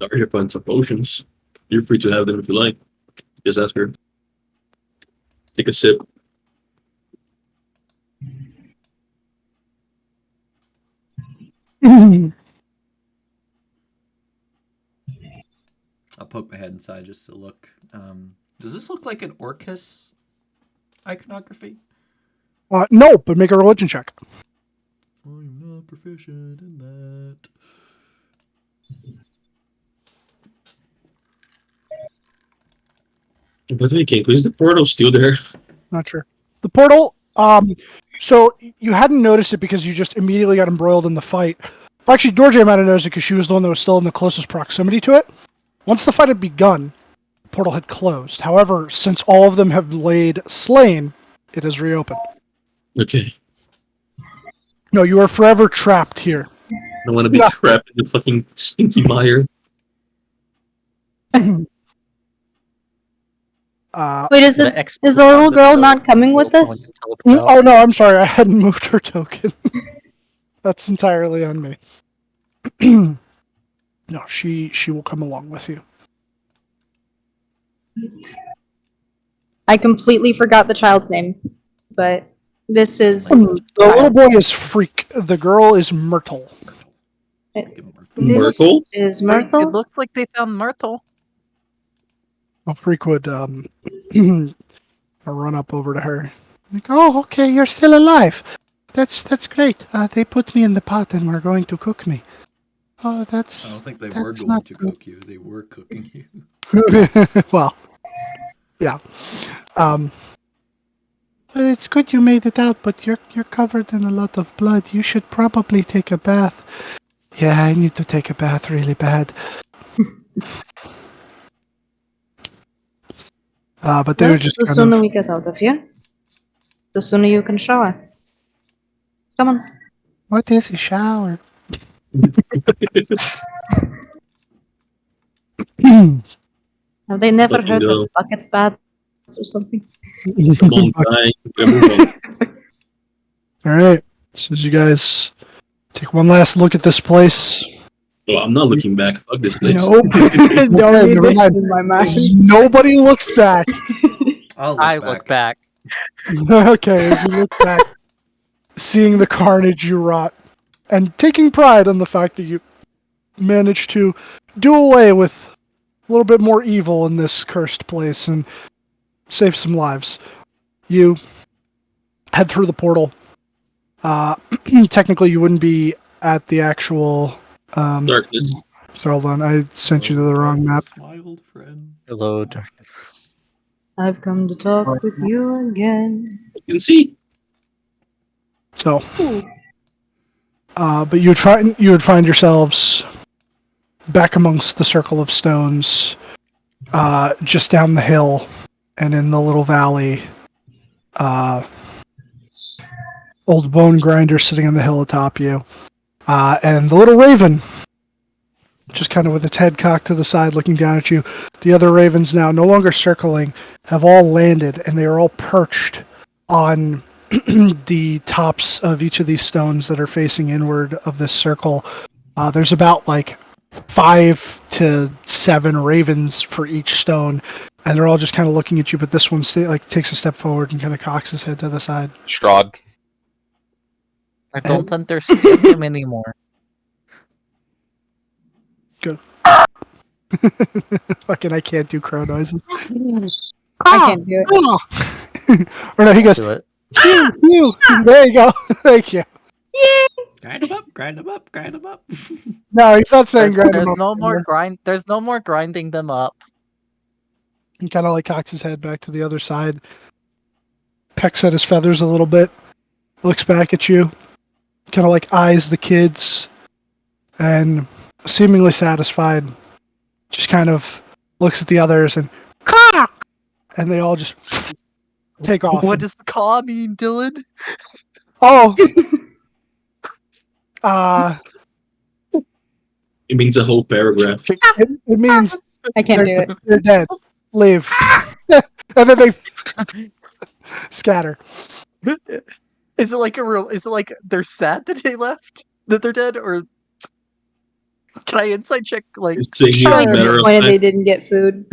Sorry to find some potions. You're free to have them if you like. Just ask her. Take a sip. I'll poke my head inside just to look. Does this look like an Orcus iconography? No, but make a religion check. I'm not proficient in that. But hey, King, is the portal still there? Not sure. The portal. So you hadn't noticed it because you just immediately got embroiled in the fight. Actually, Dorje might have noticed it because she was the one that was still in the closest proximity to it. Once the fight had begun, the portal had closed. However, since all of them have laid slain, it has reopened. Okay. No, you are forever trapped here. I don't want to be Yeah. trapped in the fucking stinky mire. Wait, is the little girl not coming with us? Oh no, I'm sorry. I hadn't moved her token. That's entirely on me. No, she will come along with you. I completely forgot the child's name, but this is The little boy is Freak. The girl is Myrtle. this Myrtle? is It Myrtle. looks like they found Myrtle. Well, Freak would run up over to her. Like, oh, okay, you're still alive. That's great. They put me in the pot and were going to cook me. Oh, that's. I don't think they That's were going not to good. cook you. They were cooking you. Well, yeah. Well, it's good you made it out, but you're covered in a lot of blood. You should probably take a bath. Yeah, I need to take a bath really bad. But they Well, were just the kind sooner of. we get out of here, the sooner you can shower. Come on. What is a shower? Have they never Fucking heard go. of bucket baths or something? Come on, guy. Move on. All right. So as you guys take one last look at this place. Oh, I'm not looking back. Fuck this place. Nope. Okay, Don't need never this mind. in my mind. Nobody looks back. I'll look I back. look back. Okay, as you look back, seeing the carnage you wrought, and taking pride in the fact that you managed to do away with a little bit more evil in this cursed place and save some lives. You head through the portal. Technically, you wouldn't be at the actual. Darkness. So hold on, I sent you to the wrong map. My old friend. Hello, darkness. I've come to talk with you again. You can see. So, but you would find yourselves back amongst the circle of stones, just down the hill, and in the little valley. Old bone grinder sitting on the hill atop you, and the little raven, just kind of with its head cocked to the side, looking down at you. The other ravens now, no longer circling, have all landed, and they are all perched on the tops of each of these stones that are facing inward of this circle. There's about like 5 to 7 ravens for each stone, and they're all just kind of looking at you. But this one takes a step forward and kind of cocks his head to the side. Strahd. I don't understand him anymore. Fucking, I can't do crow noises. I can't do it. Or no, he goes, Do it. you. There you go. Thank you. Grind them up, grind them up, grind them up. No, he's not saying grind There's him up. no more grind. There's no more grinding them up. He kind of like cocks his head back to the other side, pecks at his feathers a little bit, looks back at you, kind of like eyes the kids, and seemingly satisfied, just kind of looks at the others and cock, and they all just take off. What does the caw mean, Dylan? Oh, It means a whole paragraph. It means I can't do it. they're dead. Leave. And then they scatter. Is it like a real? Is it like they're sad that they left, that they're dead, or can I insight check? Like, It's saying Sure. here, Probably matter of disappointed they fact, didn't get food.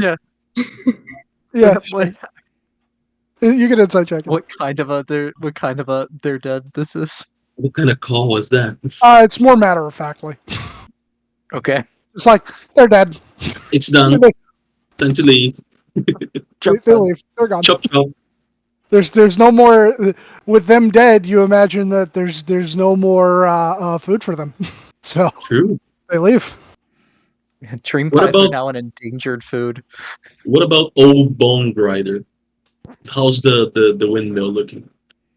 Yeah. what, You can insight check it. what kind of a they're dead this is? what kind of call is that? It's more matter of factly. Okay, It's like they're dead. It's done. They, Time to leave. jump they down. leave. They're gone. Chop chop. There's no more with them dead. You imagine that there's no more food for them, so True. they leave. Dream What pies are about- now an endangered food. What about old bone grinder? How's the windmill looking?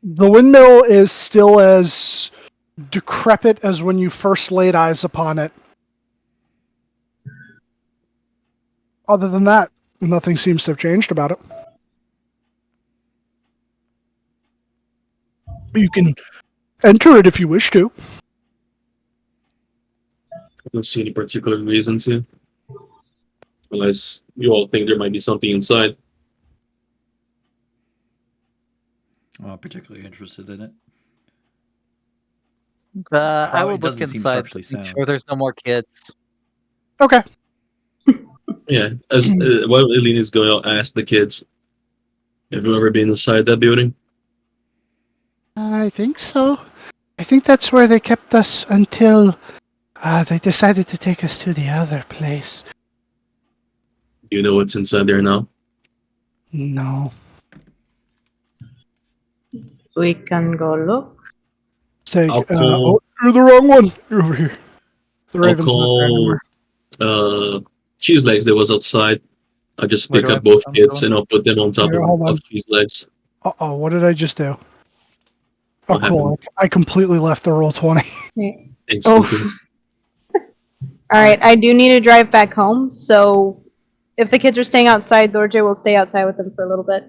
The windmill is still as decrepit as when you first laid eyes upon it. Other than that, nothing seems to have changed about it. You can enter it if you wish to. I don't see any particular reasons here. Unless you all think there might be something inside. I'm not particularly interested in it. I Probably will look doesn't seem inside to structurally make sound. sure there's no more kids. Okay. Yeah, as while Eileen is going, I'll ask the kids. Have you ever been inside that building? I think so. I think that's where they kept us until they decided to take us to the other place. Do you know what's inside there now? No. We can go look. Say, I'll call- oh, you're the wrong one. You're over here. The I'll Raven's not there call anymore. Cheese Legs that was outside. I'll just Where pick do I up both put them, kids Dylan? and I'll put them on top Here, hold on. of Cheese Legs. Uh-oh, what did I just do? Oh, What cool. I completely left the roll 20. Thanks, Oh. Luca. Alright, I do need to drive back home, so if the kids are staying outside, Dorje will stay outside with them for a little bit.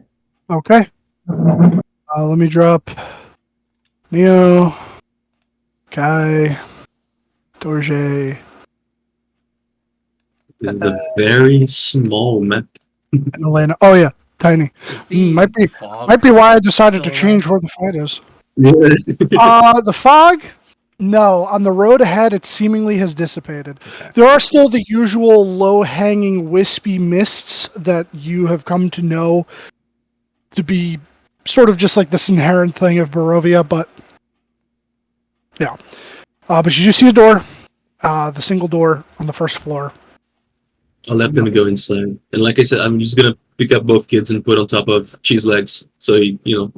Okay. Let me drop Neo, Kai, Dorje, This is a very small map. and Elena. Oh, yeah. Tiny. Is the Might be- fog Might be why I decided to still change around? where the fight is. Yeah. The fog? No. On the road ahead, it seemingly has dissipated. Okay. There are still the usual low-hanging, wispy mists that you have come to know to be sort of just like this inherent thing of Barovia, but yeah. But you just see a door, the single door on the first floor. I'll let them go inside. And like I said, I'm just gonna pick up both kids and put on top of Cheese Legs, so he, you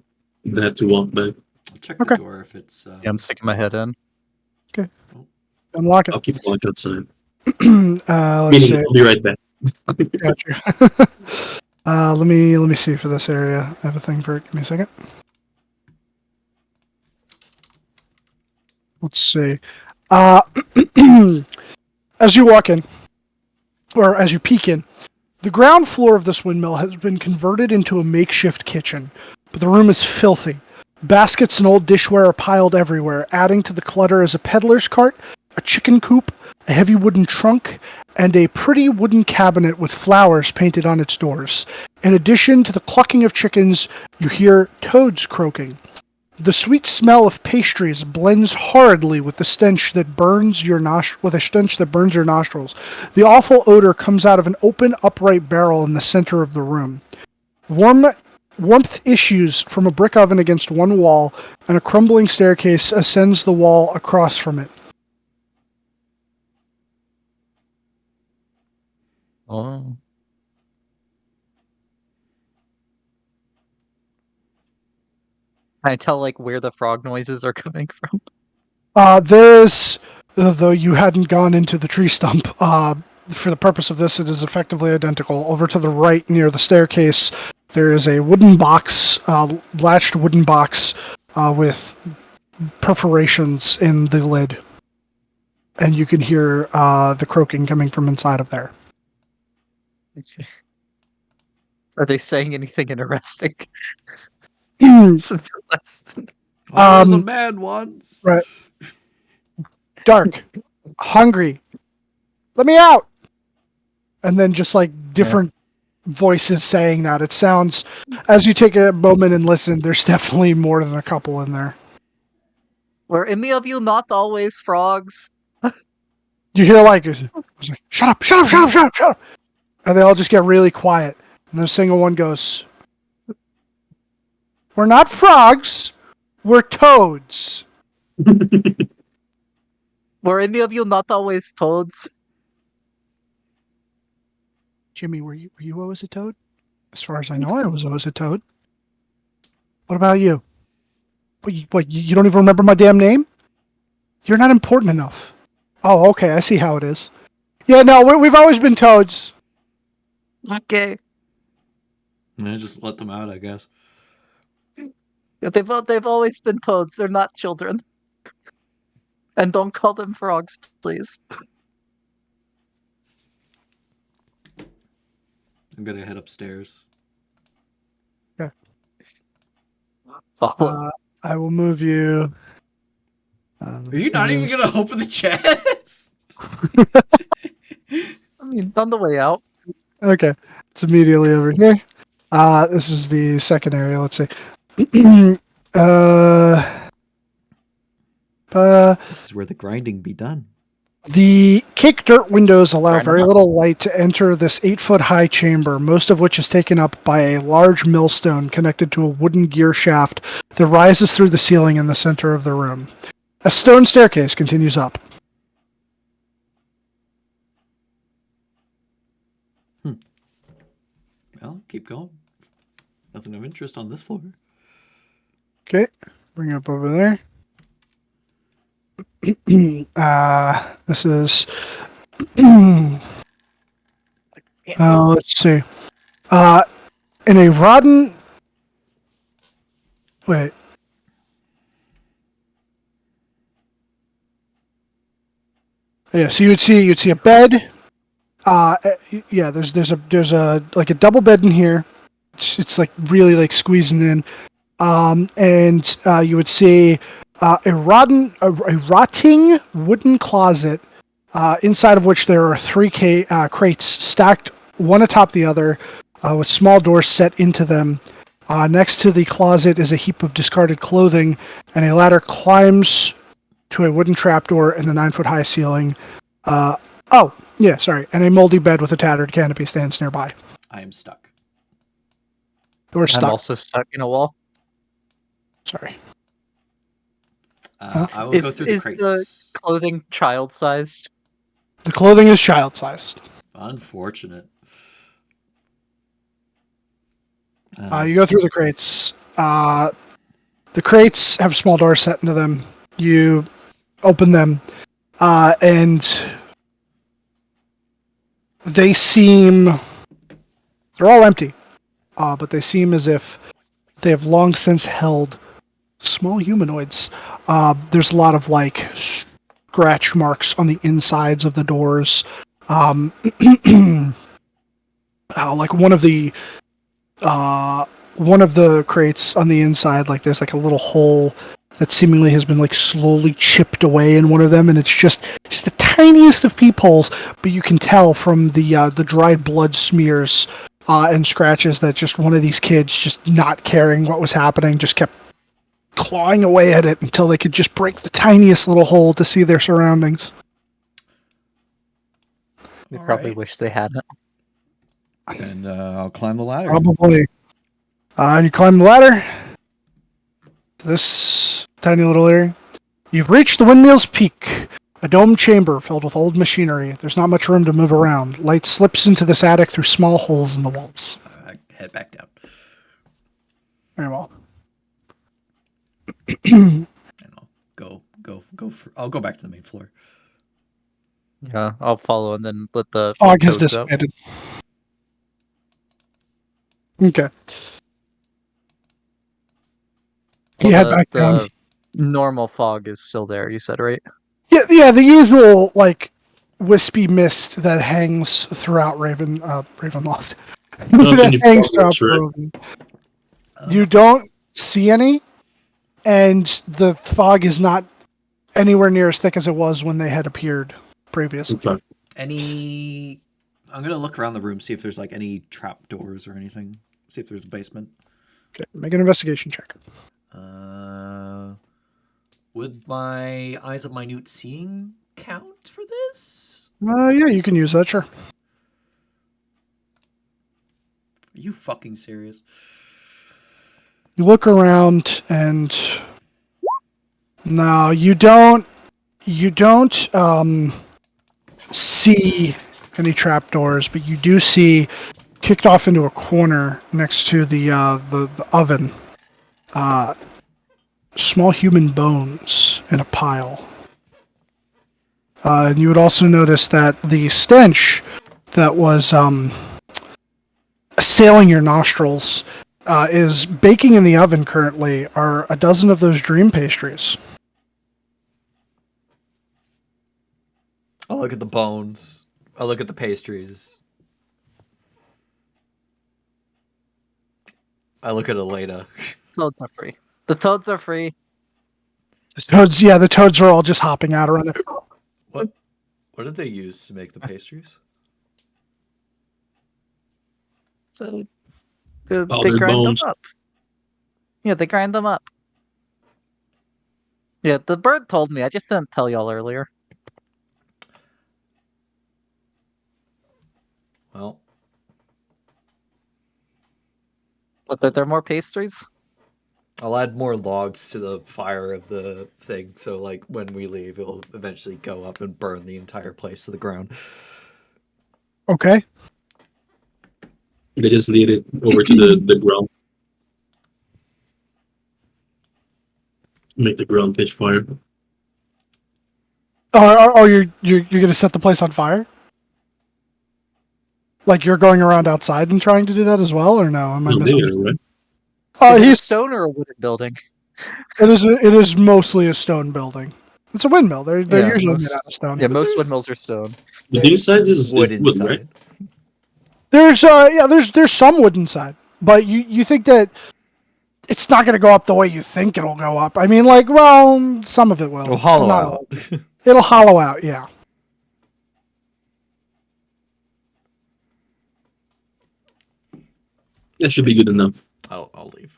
have to walk back. I'll check Okay. the door if it's. Yeah, I'm sticking my head in. Unlock it. I'll keep watch outside. Let's Meaning, see. I'll be right back. Got you. Let me see for this area. I have a thing for it. Give me a second. Let's see. As you walk in, or as you peek in, the ground floor of this windmill has been converted into a makeshift kitchen, but the room is filthy. Baskets and old dishware are piled everywhere. Adding to the clutter is a peddler's cart, a chicken coop, a heavy wooden trunk, and a pretty wooden cabinet with flowers painted on its doors. In addition to the clucking of chickens, you hear toads croaking. The sweet smell of pastries blends horridly with the stench that burns your nostrils. The awful odor comes out of an open, upright barrel in the center of the room. Warmth issues from a brick oven against one wall, and a crumbling staircase ascends the wall across from it. Oh. Can I tell like where the frog noises are coming from? There's, though you hadn't gone into the tree stump, for the purpose of this, it is effectively identical. Over to the right, near the staircase, there is a wooden box, latched wooden box, with perforations in the lid. And you can hear the croaking coming from inside of there. Are they saying anything interesting? Hmm, Since the last- I was a Um, man once. right. dark, hungry, let me out. And then just like different voices saying that. It sounds, as you take a moment and listen, there's definitely more than a couple in there. Were any of you not always frogs? You hear like, it's like shut up, shut up, shut up, shut up, shut up. And they all just get really quiet. And the single one goes, we're not frogs, we're toads. Were any of you not always toads? Jimmy, were you always a toad? As far as I know, I was always a toad. What about you? You don't even remember my damn name? You're not important enough. Oh, okay, I see how it is. Yeah, no, we've always been toads. Okay. I just let them out, I guess. Yeah, they've always been toads. They're not children. And don't call them frogs, please. I'm gonna head upstairs. Follow. I will move you. Are you not even gonna open the chest? I mean, on the way out. Okay, it's immediately over here. This is the second area. Let's see. This is where the grinding be done. The cake dirt windows allow Grind 'em very up. little light to enter this 8-foot high chamber, most of which is taken up by a large millstone connected to a wooden gear shaft that rises through the ceiling in the center of the room. A stone staircase continues up. Well, keep going. Nothing of interest on this floor. Okay, bring it up over there. This is. Let's see. In a rotten. Wait. Yeah, so you'd see a bed. Yeah, there's a like a double bed in here. It's like really like squeezing in. And you would see a rotting wooden closet, inside of which there are three crates stacked one atop the other, with small doors set into them. Next to the closet is a heap of discarded clothing, and a ladder climbs to a wooden trapdoor in the 9-foot high ceiling. And a moldy bed with a tattered canopy stands nearby. I am stuck. We're stuck. I'm also stuck in a wall. Sorry. I will go through the Is crates. the clothing child-sized? The clothing is child-sized. Unfortunate. You go through the crates. The crates have small doors set into them. You open them, and they seem... They're all empty, but they seem as if they have long since held small humanoids. There's a lot of, like, scratch marks on the insides of the doors. Like one of the crates on the inside, like there's like a little hole that seemingly has been like slowly chipped away in one of them, and it's just the tiniest of peepholes, but you can tell from the dried blood smears and scratches that just one of these kids, just not caring what was happening, just kept clawing away at it until they could just break the tiniest little hole to see their surroundings. We All probably right. wish they hadn't. And I'll climb the ladder. Probably. And you climb the ladder to this tiny little area. You've reached the windmill's peak, a domed chamber filled with old machinery. There's not much room to move around. Light slips into this attic through small holes in the walls. I head back down. Very well. And I'll I'll go back to the main floor. Yeah, I'll follow and then let the Fog has toads out. dissipated. Okay. You head back down. Normal fog is still there, you said, right? Yeah, the usual, like, wispy mist that hangs throughout Ravenloft. Can That you hangs follow throughout through it? Rogan. You don't see any, and the fog is not anywhere near as thick as it was when they had appeared previously. Okay. I'm gonna look around the room, see if there's like any trap doors or anything. See if there's a basement. Okay, make an investigation check. Would my eyes of minute seeing count for this? Yeah, you can use that, sure. Are you fucking serious? You look around and no, you don't see any trapdoors, but you do see kicked off into a corner next to the oven. Small human bones in a pile. And you would also notice that the stench that was assailing your nostrils is baking in the oven currently are a dozen of those dream pastries. I'll look at the bones. I'll look at the pastries. I look at Elena. Toads are free. The toads are free. The toads are all just hopping out around there. What did they use to make the pastries? They Powdered grind bones. them up. Yeah, they grind them up. Yeah, the bird told me. I just didn't tell y'all earlier. Well, But are there more pastries? I'll add more logs to the fire of the thing, so like when we leave, it'll eventually go up and burn the entire place to the ground. Okay. They just lead it over to the ground. Make the ground pitch fire. Oh, you're gonna set the place on fire? Like you're going around outside and trying to do that as well, or no? Am I No, missing? there, right? Oh, Is it a he's stone or a wooden building? it is mostly a stone building. It's a windmill. They're Yeah, usually most- made out of stone. Yeah, But most there's- windmills are stone. The inside is wood wood, inside. right? There's some wood inside, but you think that it's not going to go up the way you think it'll go up. I mean, like, well, some of it will. It'll hollow Not out. all. It'll hollow out, yeah. That should be good enough. I'll leave.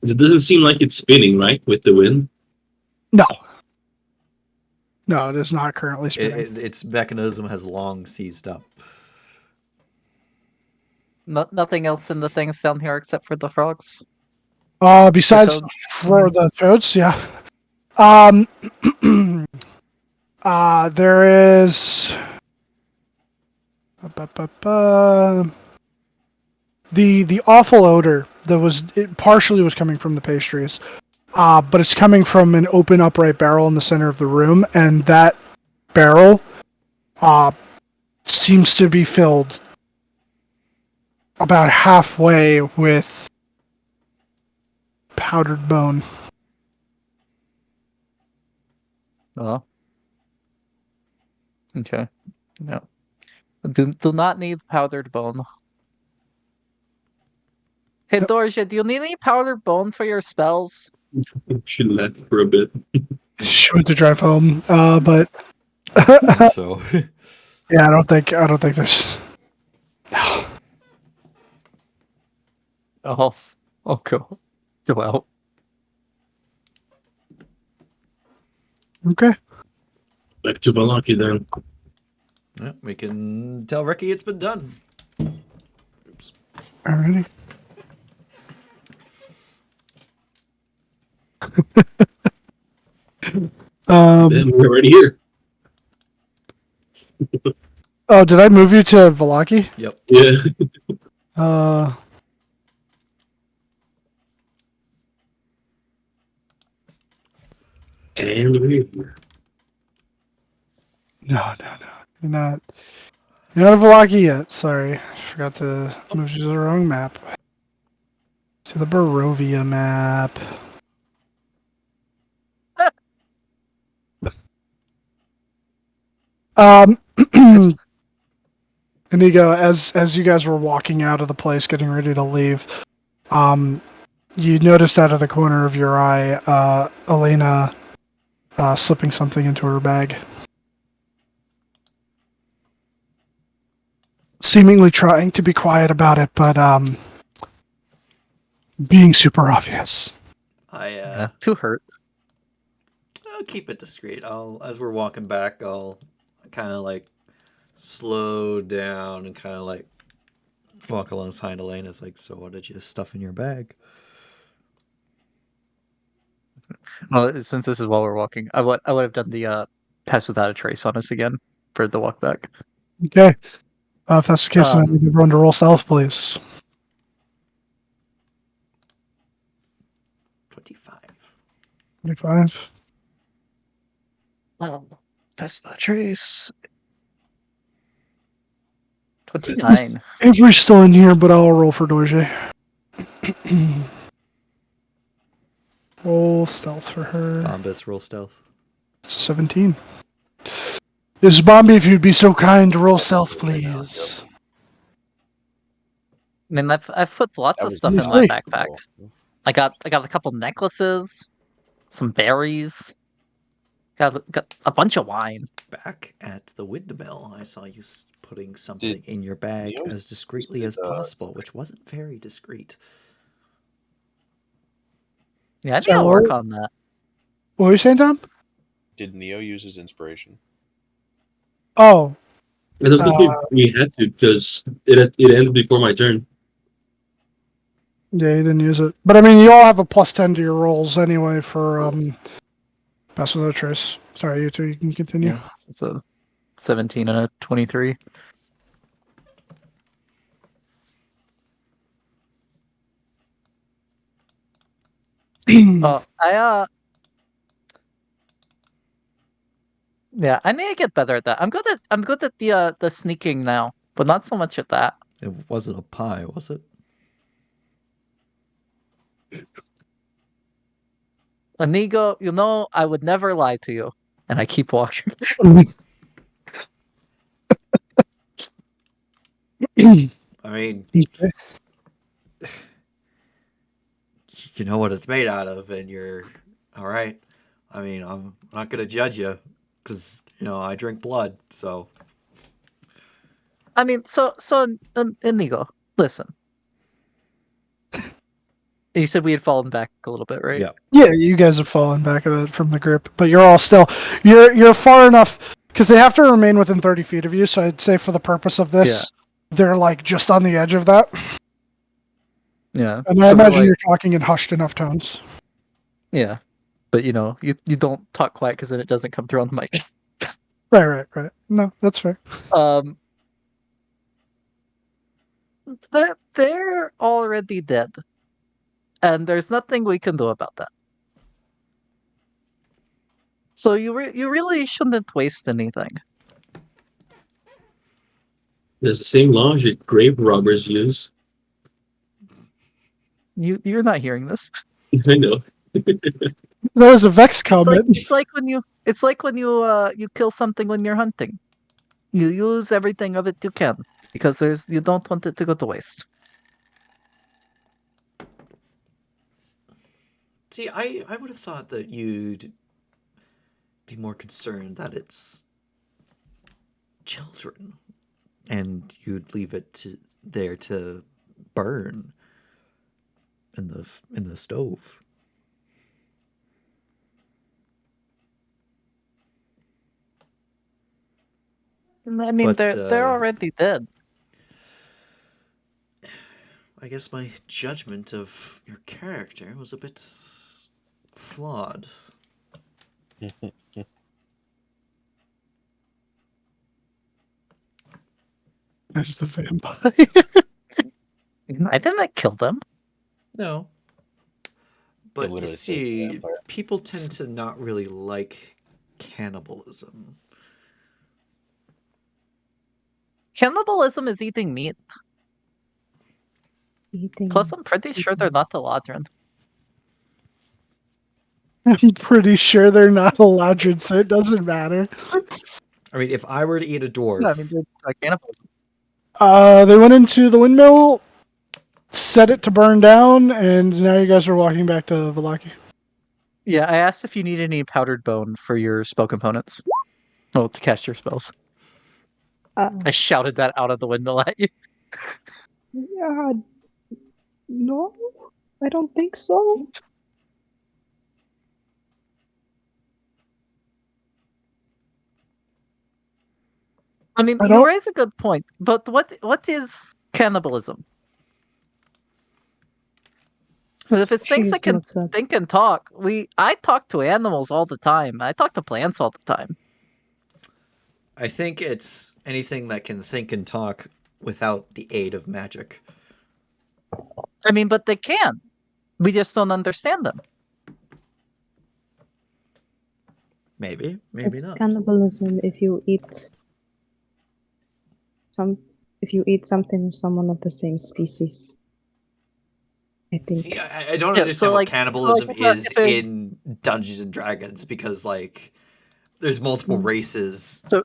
It doesn't seem like it's spinning, right, with the wind. No, it is not currently spinning. Its mechanism has long seized up. Nothing else in the things down here except for the frogs. Besides toads. for the toads, yeah. There is the awful odor that partially was coming from the pastries, but it's coming from an open upright barrel in the center of the room, and that barrel seems to be filled about halfway with powdered bone. Oh. Okay. No. Do not need powdered bone. Hey Dorja, do you need any powdered bone for your spells? Should let for a bit. She went to drive home, but So yeah, I don't think there's. No. Oh. Oh, go out. Okay. Back to Valaki then. yeah, we can tell Ricky it's been done. Oops. Alrighty. Then we're already here. Oh, did I move you to Valaki? Yep. Yeah. And we're here. No. You're not. You're not at Valaki yet. Sorry, I forgot to move you to the wrong map. To the Barovia map. Inigo, as you guys were walking out of the place, getting ready to leave, You noticed out of the corner of your eye, Elena slipping something into her bag. Seemingly trying to be quiet about it, but being super obvious. I Too hurt. I'll keep it discreet. As we're walking back, I'll kind of like slow down and kind of like walk alongside Elena's like, so what did you stuff in your bag? Well, since this is while we're walking, I would have done the pass without a trace on us again for the walk back. Okay. If that's the case, then I Um, need everyone to roll stealth, please. 25. 25. Pass without a trace. 29. Avery's still in here, but I'll roll for Dorje. Roll stealth for her. Bombus, roll stealth. It's a 17. This is Bombi, if you'd be so kind to roll stealth, please. I mean, I've put lots That of was stuff in not my free. backpack. cool. I got a couple necklaces, some berries, got a bunch of wine. Back at the windmill, I saw you putting something in your bag you as discreetly as did, possible, which wasn't very discreet. Yeah, I need So to work on that. What were you saying, Tom? Did Neo use his inspiration? Oh, I don't think we had to because it ended before my turn. yeah, you didn't use it. But I mean, you all have a +10 to your rolls anyway for pass without a trace. Sorry, you two, you can continue. Yeah, it's a 17 and a 23. Oh, yeah, I need to get better at that. I'm good at the sneaking now, but not so much at that. It wasn't a pie, was it? Inigo, you know I would never lie to you, and I keep walking. I mean, Okay. you know what it's made out of, and you're all right. I mean, I'm not gonna judge you because I drink blood. So I mean, so Inigo, listen. You said we had fallen back a little bit, right? yeah, Yeah, you guys have fallen back a bit from the grip, but you're all still you're far enough because they have to remain within 30 feet of you. So I'd say for the purpose of this, they're like just on the edge of that. Yeah. And I So we're imagine like, you're talking in hushed enough tones. yeah, but you don't talk quiet because then it doesn't come through on the mic. Right. No, that's fair. They're already dead, and there's nothing we can do about that. So you really shouldn't waste anything. There's the same logic grave robbers use. You're not hearing this. I know. That was a Vex comment. It's like when you kill something when you're hunting. You use everything of it you can because you don't want it to go to waste. see, I would have thought that you'd be more concerned that it's children, and you'd leave it there to burn in the stove. I mean, But, they're already dead. I guess my judgment of your character was a bit flawed. As the vampire. I didn't kill them. No. But you literally says see, vampire. people tend to not really like cannibalism. Cannibalism is eating meat. Plus, I'm pretty sure they're not the Ladrin. I'm pretty sure they're not allowed, so it doesn't matter. I mean, if I were to eat a dwarf, No, I mean, they're cannibalism. They went into the windmill set it to burn down, and now you guys are walking back to Valaki. Yeah, I asked if you need any powdered bone for your spell components. Well, to cast your spells. I shouted that out of the window at you. Yeah, no, I don't think so. I mean, I you don't- raise a good point, but what is cannibalism? 'Cause if it's She things that just can looks up. think and talk, I talk to animals all the time. I talk to plants all the time. I think it's anything that can think and talk without the aid of magic. I mean, but they can. We just don't understand them. Maybe, maybe It's not. cannibalism if you eat something or someone of the same species. I think. See, I don't Yeah, understand so what like cannibalism is if a in Dungeons and Dragons because, like, there's multiple races. so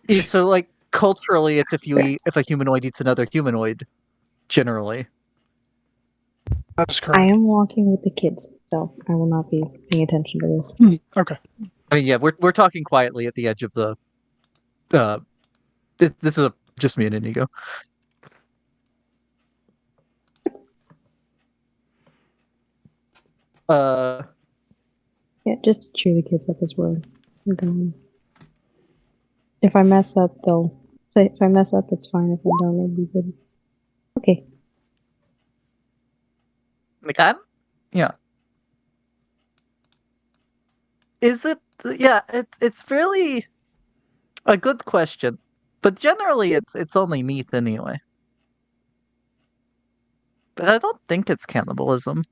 yeah, so like culturally, it's if a humanoid eats another humanoid, generally. That is I correct. am walking with the kids, so I will not be paying attention to this. Okay. I mean, yeah, we're talking quietly at the edge of the. Uh, this is just me and Inigo. Uh, Yeah, just to cheer the kids up as well. And then if I mess up, they'll say if I mess up, it's fine. If I don't, it'll be good. Okay. like yeah. Is it? Yeah, it's really a good question, but generally, it's only meat anyway. But I don't think it's cannibalism.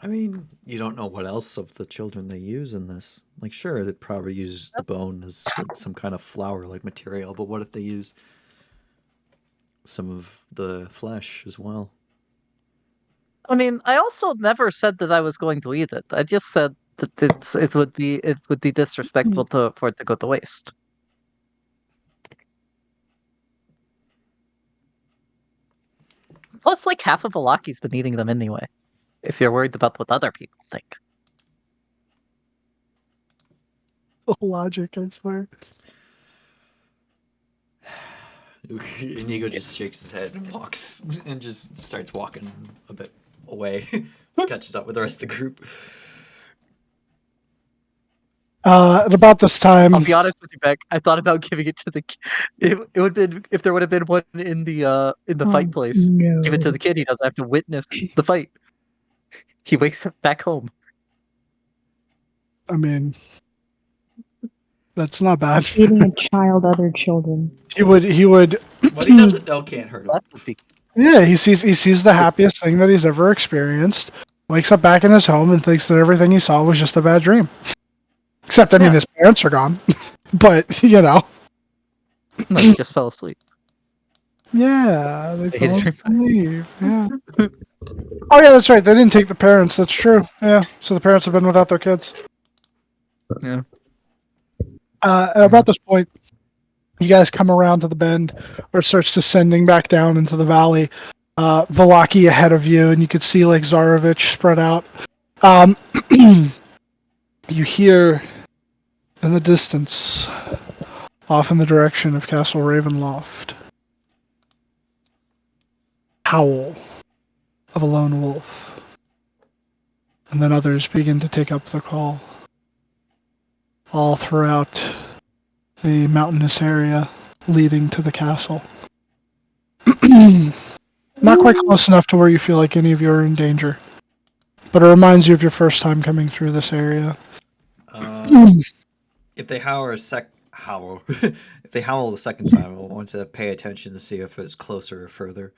I mean, you don't know what else of the children they use in this. Like, sure, they probably use the That's bone as like some kind of flour-like material, but what if they use some of the flesh as well? I mean, I also never said that I was going to eat it. I just said that it would be disrespectful for it to go to waste. Plus, like half of Valaki's been eating them anyway. If you're worried about what other people think. Logic, I swear. Inigo just shakes his head and walks and just starts walking a bit away. Catches up with the rest of the group. At about this time, I'll be honest with you, Beck. I thought about giving it to the. It would have been if there would have been one in the fight place. Give it to No. the kid. He doesn't have to witness the fight. He wakes up back home. I mean, that's not bad. Eating a child, other children. He would. What he doesn't know can't hurt him. That would be Yeah, he sees the happiest thing that he's ever experienced. Wakes up back in his home and thinks that everything he saw was just a bad dream. Except, I mean, Yeah. his parents are gone. But no. He just fell asleep. Yeah, they They hit fell a asleep. Yeah. Oh yeah, that's right. They didn't take the parents. That's true. Yeah. So the parents have been without their kids. Yeah. At about this point, you guys come around to the bend, or it starts descending back down into the valley. Valaki ahead of you, and you could see like Zarovich spread out. You hear in the distance, off in the direction of Castle Ravenloft, howl of a lone wolf. And then others begin to take up the call. All throughout the mountainous area leading to the castle. Not quite close enough to where you feel like any of you are in danger. But it reminds you of your first time coming through this area. If they howl if they howl the second time, I'll want to pay attention to see if it's closer or further.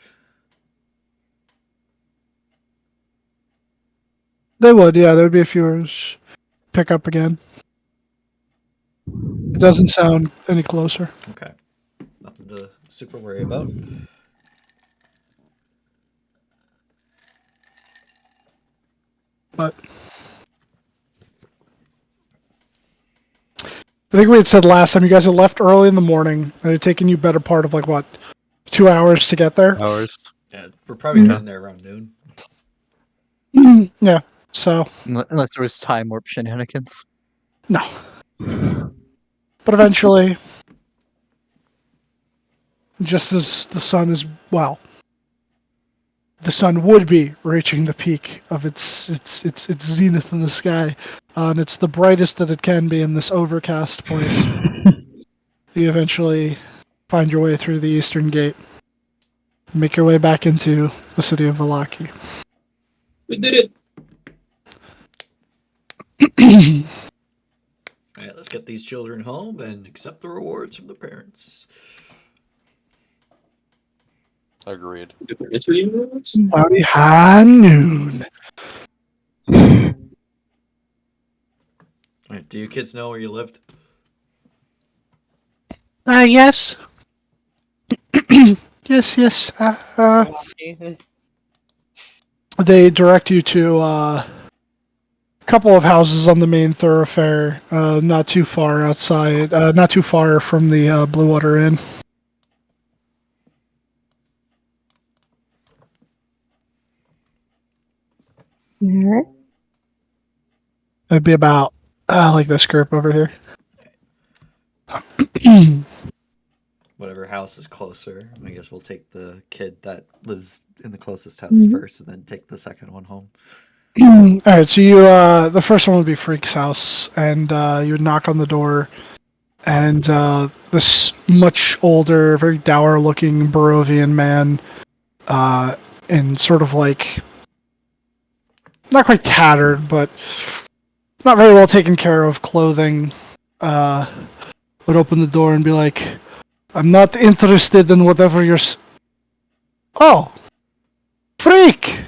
They would, yeah, there would be a few hours pick up again. It doesn't sound any closer. Okay. Nothing to super worry about. But I think we had said last time you guys had left early in the morning, and it had taken you better part of 2 hours to get there. Hours. Yeah, we're probably getting there around noon. Yeah. So Unless there was time warp shenanigans. no. But eventually, just as the sun is the sun would be reaching the peak of its zenith in the sky, and it's the brightest that it can be in this overcast place. You eventually find your way through the eastern gate, make your way back into the city of Valaki. We did it. All right, let's get these children home and accept the rewards from the parents. Agreed. Cloudy high noon. All right, do you kids know where you lived? Yes. yes. They direct you to a couple of houses on the main thoroughfare, not too far outside, not too far from the Blue Water Inn. Alright. It'd be about like this group over here. Whatever house is closer. I guess we'll take the kid that lives in the closest house first, and then take the second one home. All right, so you the first one would be Freak's house, and you would knock on the door, and this much older, very dour-looking Barovian man, in sort of not quite tattered, but not very well taken care of clothing, would open the door and be like, "I'm not interested in whatever you're." Oh, Freak!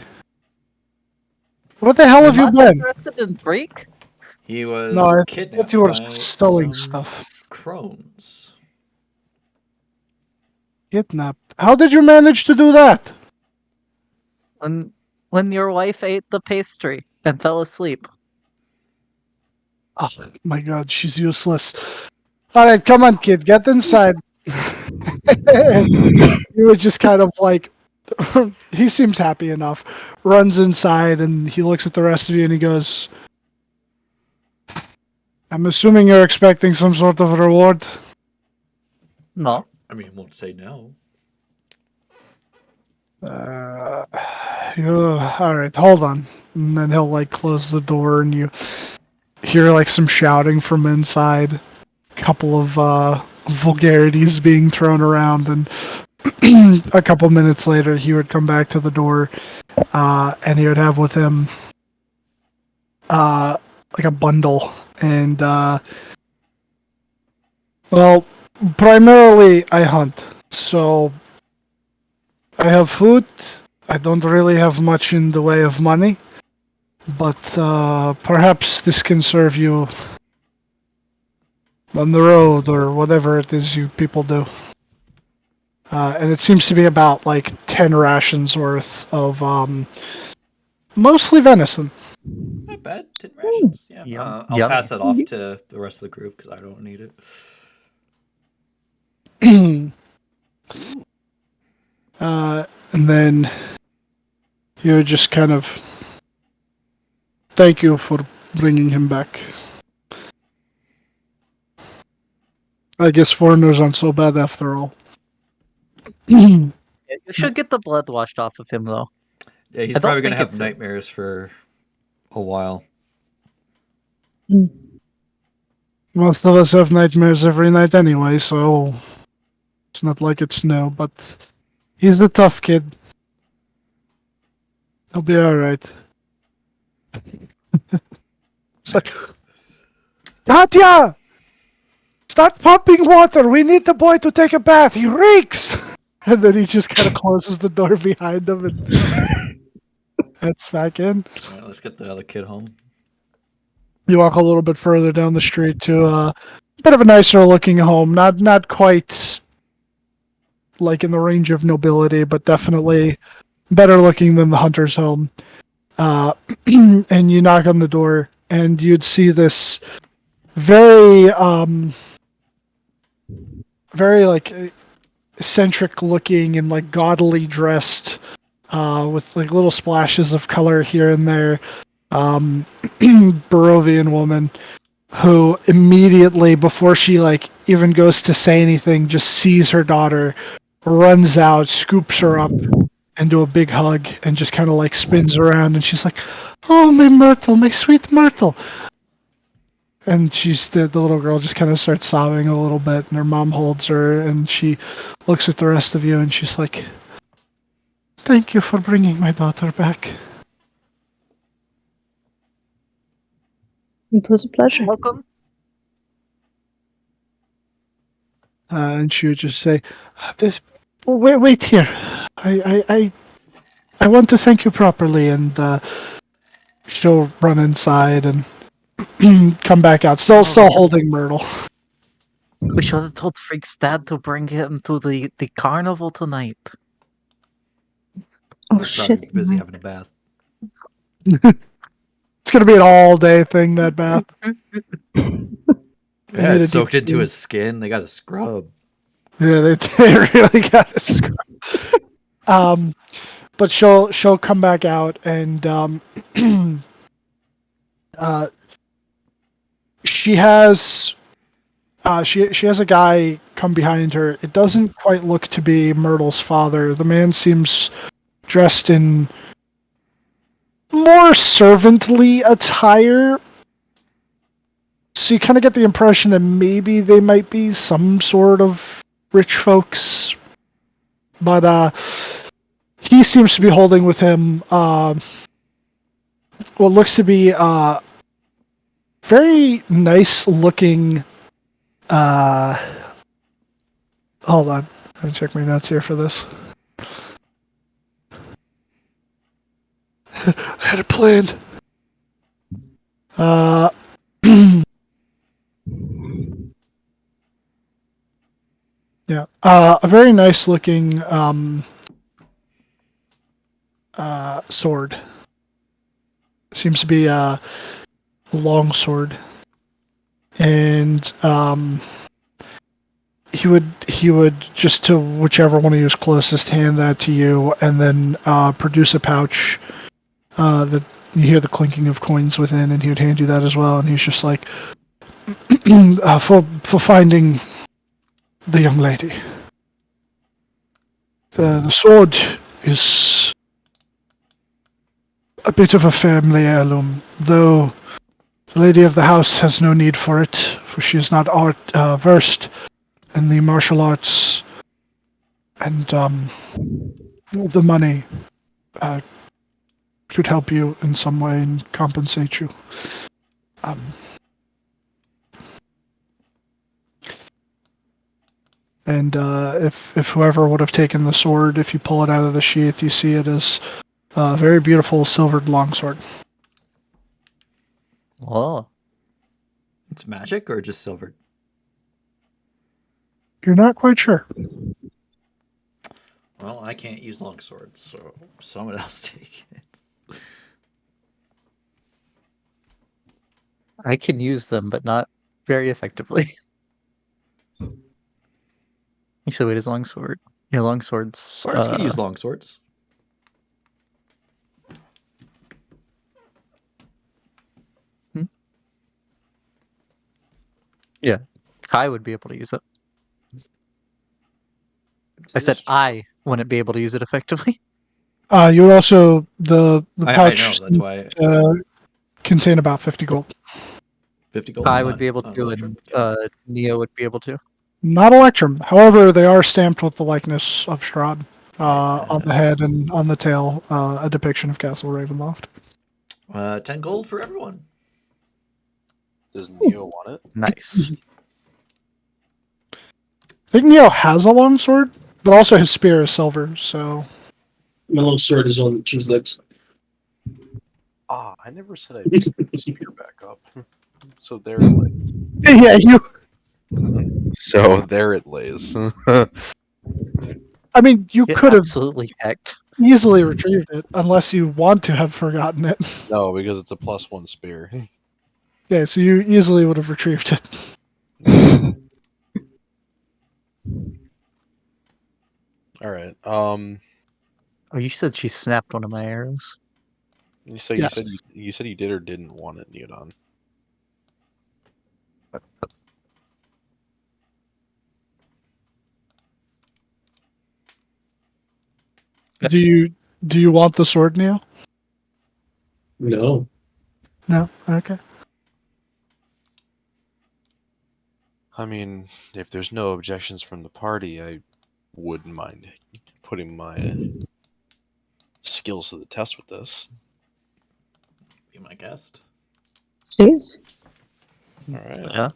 What the hell have you Not been? interested in Freak? He was No, I thought kidnapped you were by selling some stuff. Crones. Kidnapped. How did you manage to do that? When your wife ate the pastry and fell asleep. Oh my god, she's useless. Alright, come on, kid, get inside. You would just kind of he seems happy enough, runs inside, and he looks at the rest of you and he goes, I'm assuming you're expecting some sort of reward. No. I mean, won't say no. Alright, hold on. And then he'll close the door and you hear some shouting from inside. A couple of vulgarities being thrown around, and a couple minutes later he would come back to the door, and he would have with him a bundle, and well, primarily I hunt, so I have food. I don't really have much in the way of money, but perhaps this can serve you on the road or whatever it is you people do. And it seems to be about 10 rations worth of mostly venison. Not bad. 10 rations. Yeah. Yum. I'll Yummy. pass that off to the rest of the group because I don't need it. And then you would just kind of thank you for bringing him back. I guess foreigners aren't so bad after all. You should get the blood washed off of him, though. Yeah, he's I don't probably gonna think have it's nightmares for a while. Most of us have nightmares every night anyway, so it's not like it's new, but he's a tough kid. He'll be alright. It's like, Katya! Start pumping water! We need the boy to take a bath! He reeks! And then he just kind of closes the door behind him and heads back in. All right, let's get the other kid home. You walk a little bit further down the street to a bit of a nicer looking home. Not quite in the range of nobility, but definitely better looking than the hunter's home. And you knock on the door, and you'd see this very very like eccentric looking and like gaudily dressed, with like little splashes of color here and there. Barovian woman who immediately, before she like even goes to say anything, just sees her daughter, runs out, scoops her up into a big hug, and just kind of like spins around, and she's like, "Oh, my Myrtle, my sweet Myrtle." And the little girl just kind of starts sobbing a little bit, and her mom holds her, and she looks at the rest of you, and she's like, "Thank you for bringing my daughter back." It was a pleasure. Welcome. And she would just say, "This, wait here. I want to thank you properly." And she'll run inside and come back out, still holding Myrtle. We should have told Frigg's dad to bring him to the carnival tonight. Oh Probably shit. busy having a bath. It's gonna be an all-day thing, that bath. They Yeah, need it's a soaked deep into his skin. They got to scrub. Yeah, they really got to scrub. But she'll come back out, and she has she has a guy come behind her. It doesn't quite look to be Myrtle's father. The man seems dressed in more servantly attire. So you kind of get the impression that maybe they might be some sort of rich folks. But he seems to be holding with him what looks to be very nice looking. Hold on, let me check my notes here for this. I had it planned. Yeah, a very nice looking sword. Seems to be a long sword, and he would just, to whichever one of you is closest, hand that to you, and then produce a pouch that you hear the clinking of coins within, and he would hand you that as well. And he's just like, for finding the young lady. The sword is a bit of a family heirloom, though the lady of the house has no need for it, for she is not versed in the martial arts, and the money should help you in some way and compensate you. And if whoever would have taken the sword, if you pull it out of the sheath, you see it as a very beautiful silvered longsword. Oh, It's magic or just silvered? You're not quite sure. Well, I can't use long swords, so someone else take it. I can use them, but not very effectively. Actually, wait, his longsword. Yeah, longswords. Swords can use long swords. Yeah, Kai would be able to use it. I said I wouldn't be able to use it effectively. You would also the I pouch know, that's why contain about 50 gold. 50 gold. Kai not- would be able not to, Electrum. and Neo would be able to. Not Electrum. However, they are stamped with the likeness of Strahd on the head and on the tail, a depiction of Castle Ravenloft. 10 gold for everyone. Does Neo want it? Nice. I think Neo has a longsword, but also his spear is silver, so... My long sword is on cheese legs. Ah, I never said I'd pick the spear back up. So there it lays. Yeah, you... So there it lays. I mean, you Get could have absolutely hecked. easily retrieved it, unless you want to have forgotten it. No, because it's a +1 spear. Yeah, so you easily would have retrieved it. All right. Oh, you said she snapped one of my arrows. So Yes. you said you did or didn't want it, Neodon. Do you want the sword, Neil? No. No. Okay. I mean, if there's no objections from the party, I wouldn't mind putting my skills to the test with this. Be my guest. Please. All right. Yeah.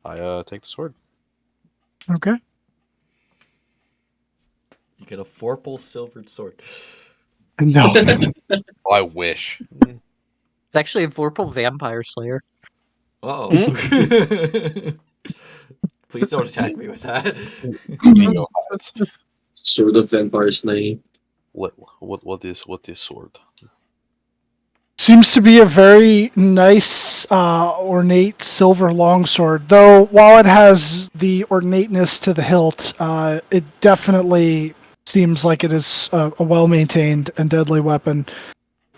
I take the sword. Okay. You get a 4-pull silvered sword. No. Oh, I wish. It's actually a Vorpal Vampire Slayer. Uh-oh. Please don't attack me with that. Neo has. Sword of Vampire Slayer. What is sword? Seems to be a very nice, ornate silver longsword. Though, while it has the ornateness to the hilt, it definitely seems like it is a well-maintained and deadly weapon.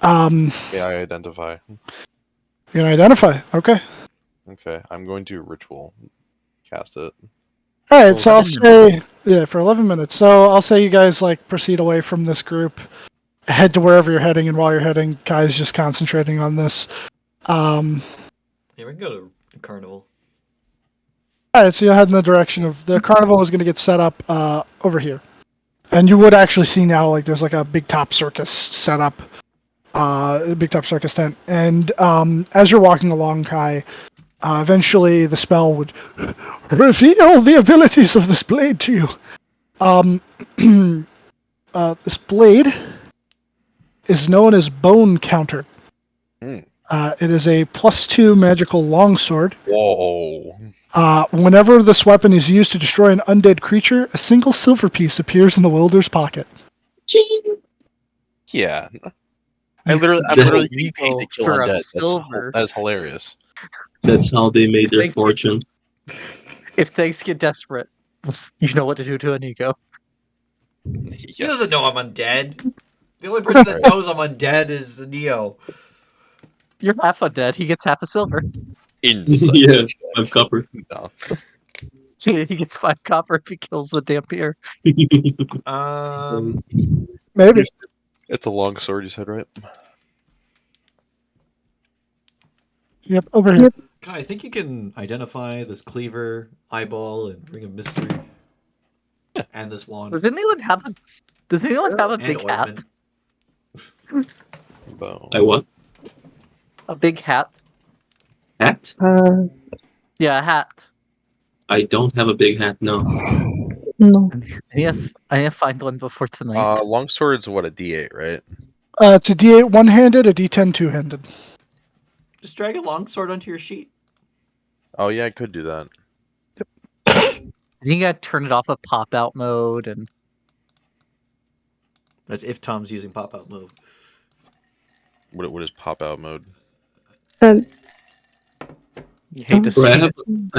May I identify? You can identify. Okay. Okay, I'm going to ritual cast it. All right. So I'll 11 say, for 11 minutes. So I'll say you guys like proceed away from this group, head to wherever you're heading, and while you're heading, guys just concentrating on this. Yeah, we can go to the carnival. All right, so you'll head in the direction of the carnival is going to get set up over here, and you would actually see now like there's like a big top circus set up, a big top circus tent, and as you're walking along, Kai, eventually the spell would reveal the abilities of this blade to you. This blade is known as Bone Counter. Hmm. It is a +2 magical longsword. Whoa. Whenever this weapon is used to destroy an undead creature, a single silver piece appears in the wielder's pocket. Yeah. I'm literally getting paid to kill For a undead. silver. That's hilarious. That's how they made their Thank you. fortune. If things get desperate, you know what to do to a Nico. He Yes. doesn't know I'm undead. The only person that knows I'm undead is Neo. You're half undead. He gets half a silver. Inside. Yeah, I'm copper. No. He gets 5 copper if he kills the Dampier. Maybe. It's a long sword, you said, right? Yep, over here. Kai, I think you can identify this cleaver, eyeball, and ring of mystery. And this wand. Does anyone have a And big hat? ointment. Bone. I what? A big hat? Hat? Yeah, a hat. I don't have a big hat, no. No. I need to find one before tonight. Long sword's what, a D8, right? It's a D8 one-handed, a D10 two-handed. Just drag a longsword onto your sheet. Oh yeah, I could do that. I think you gotta turn it off of pop-out mode and That's if Tom's using pop-out mode. What is pop out mode? you hate to Bro, see I it.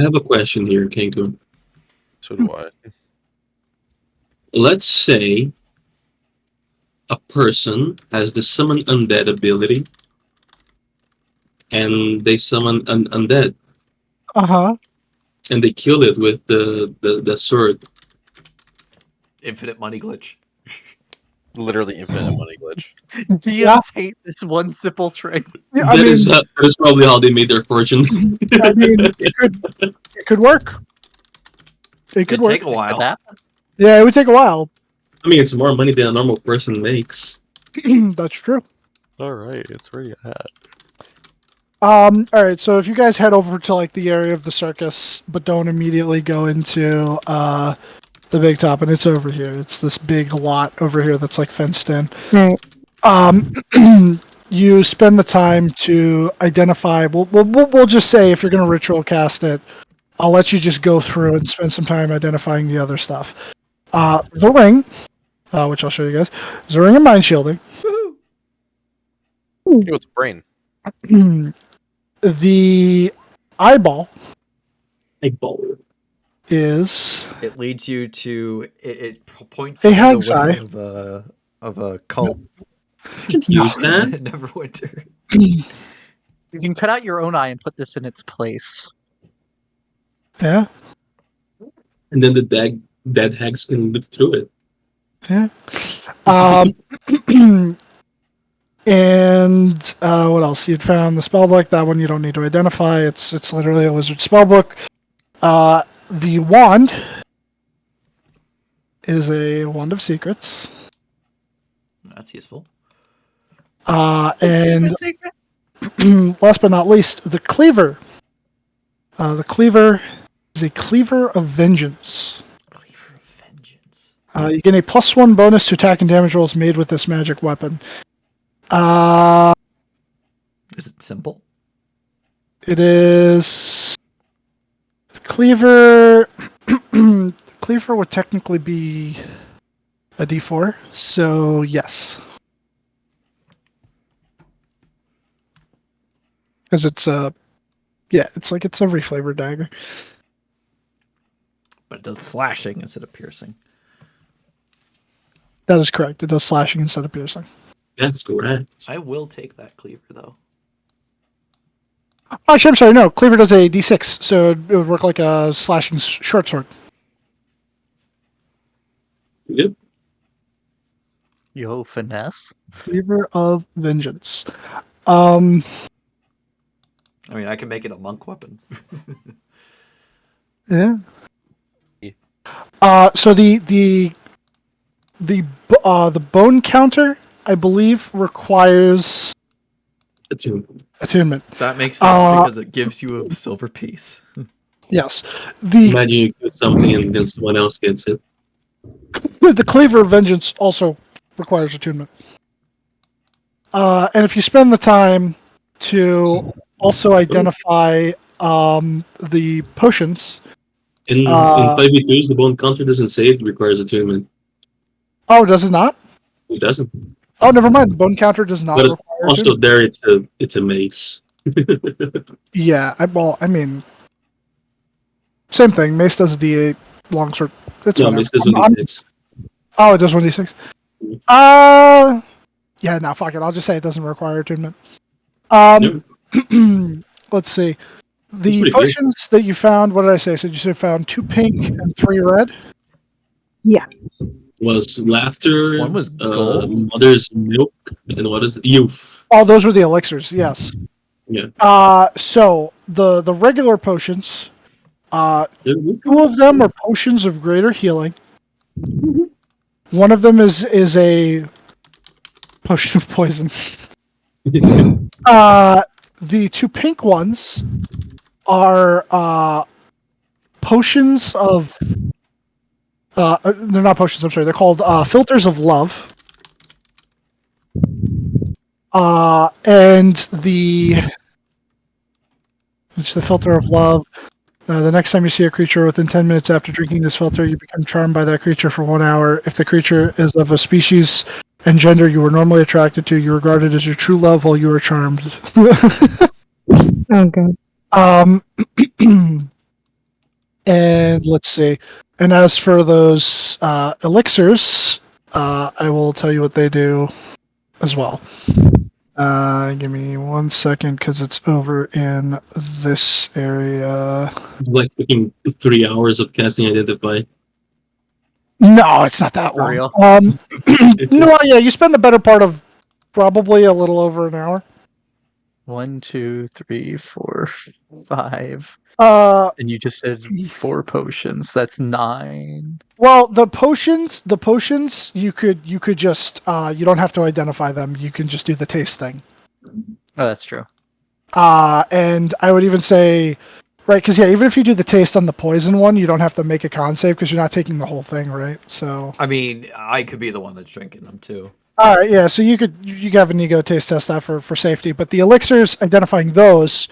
have a question here, Kenku. So do I. Let's say a person has the summon undead ability, and they summon an undead, Uh-huh. and they kill it with the sword. Infinite money glitch. Literally infinite money glitch. DMs hate this one simple trick. Yeah, I That mean, is probably how they made their fortune. I mean, it could work. It could It'd work. take a while. Yeah, it would take a while. I mean, it's more money than a normal person makes. That's true. Alright, it's already a hat. Alright, so if you guys head over to like the area of the circus, but don't immediately go into the big top, and it's over here. It's this big lot over here that's like fenced in. Right. You spend the time to identify. We'll just say if you're going to ritual cast it, I'll let you just go through and spend some time identifying the other stuff. The ring, which I'll show you guys, is a ring of mind shielding. Yo, it's brain. The eyeball Eyeball. is It leads you to. It points A to the hag's way eye. of a cult. Can't use that. Neverwinter. You can cut out your own eye and put this in its place. yeah, And then the dead hags can look through it. yeah. And what else? You'd found the spellbook. That one you don't need to identify. It's literally a wizard spellbook. The wand is a wand of secrets. That's useful. And last but not least, the cleaver. The cleaver is a cleaver of vengeance. Cleaver of Vengeance. You gain a +1 bonus to attack and damage rolls made with this magic weapon. Is it simple? It is the cleaver. The cleaver would technically be a D4, so yes, because it's a it's a reflavored dagger. But it does slashing instead of piercing. That is correct. It does slashing instead of piercing. That's correct. I will take that cleaver though. Actually, I'm sorry. No, cleaver does a D6, so it would work like a slashing short sword. Yep. Yo, finesse. Cleaver of vengeance. I mean, I can make it a monk weapon. Yeah. So the bone counter, I believe, requires attunement. That makes sense because it gives you a silver piece. Yes. The Imagine you do something and then someone else gets it. the cleaver of vengeance also requires attunement. And if you spend the time to also identify the potions. In 5v2s, the bone counter doesn't say it requires attunement. Oh, does it not? It doesn't. Oh, never mind. The bone counter does not But require also attunement. there it's a mace. Yeah, I mean, same thing. Mace does a D8, longsword. It's No, whatever. mace doesn't I'm- do this. Oh, it does 1d6. Yeah, no, fuck it. I'll just say it doesn't require attunement. Let's see. The pretty potions that you found, what did I say? So you said found 2 pink and 3 red? Yeah. Was laughter, One was gold. mother's milk, and what is it? Youth. Oh, those were the elixirs, yes. Yeah. So the regular potions, Yeah. 2 of them are potions of greater healing. One of them is a potion of poison. The 2 pink ones are potions of. They're not potions. I'm sorry. They're called filters of love. And it's the filter of love. The next time you see a creature within 10 minutes after drinking this filter, you become charmed by that creature for 1 hour. If the creature is of a species and gender you were normally attracted to, you regard it as your true love while you are charmed. Oh god. And let's see. And as for those elixirs, I will tell you what they do as well. Give me 1 second because it's over in this area. It's like fucking 3 hours of casting Identify. No, it's not that For long. real? No, yeah, you spend the better part of probably a little over an hour. 1, 2, 3, 4, 5. Uh, And you just said 4 potions. That's 9. well, the potions, you could just you don't have to identify them. You can just do the taste thing. Oh, that's true. And I would even say, right, because yeah, even if you do the taste on the poison one, you don't have to make a con save because you're not taking the whole thing, right? So. I mean, I could be the one that's drinking them too. All right, yeah. So you could have an ego taste test that for safety, but the elixirs, identifying those,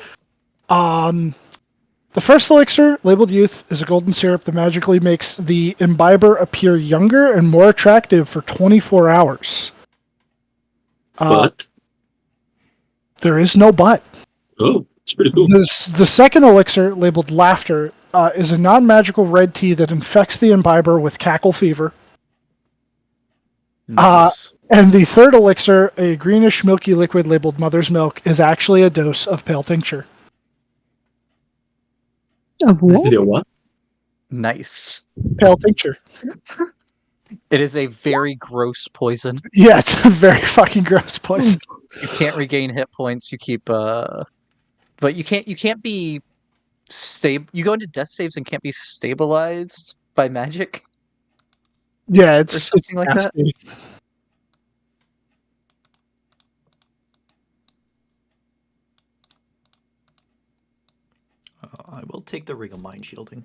the first elixir, labeled Youth, is a golden syrup that magically makes the imbiber appear younger and more attractive for 24 hours. But There is no but. Oh, it's pretty cool. The second elixir, labeled Laughter, is a non-magical red tea that infects the imbiber with cackle fever. Nice. And the third elixir, a greenish milky liquid labeled Mother's Milk, is actually a dose of pale tincture. Of what? Video what? Nice. Pale tincture. It is a very gross poison. Yeah, it's a very fucking gross poison. You can't regain hit points. You keep but you can't be stable. You go into death saves and can't be stabilized by magic Yeah, or it's something like that. nasty. I will take the Ring of Mind Shielding.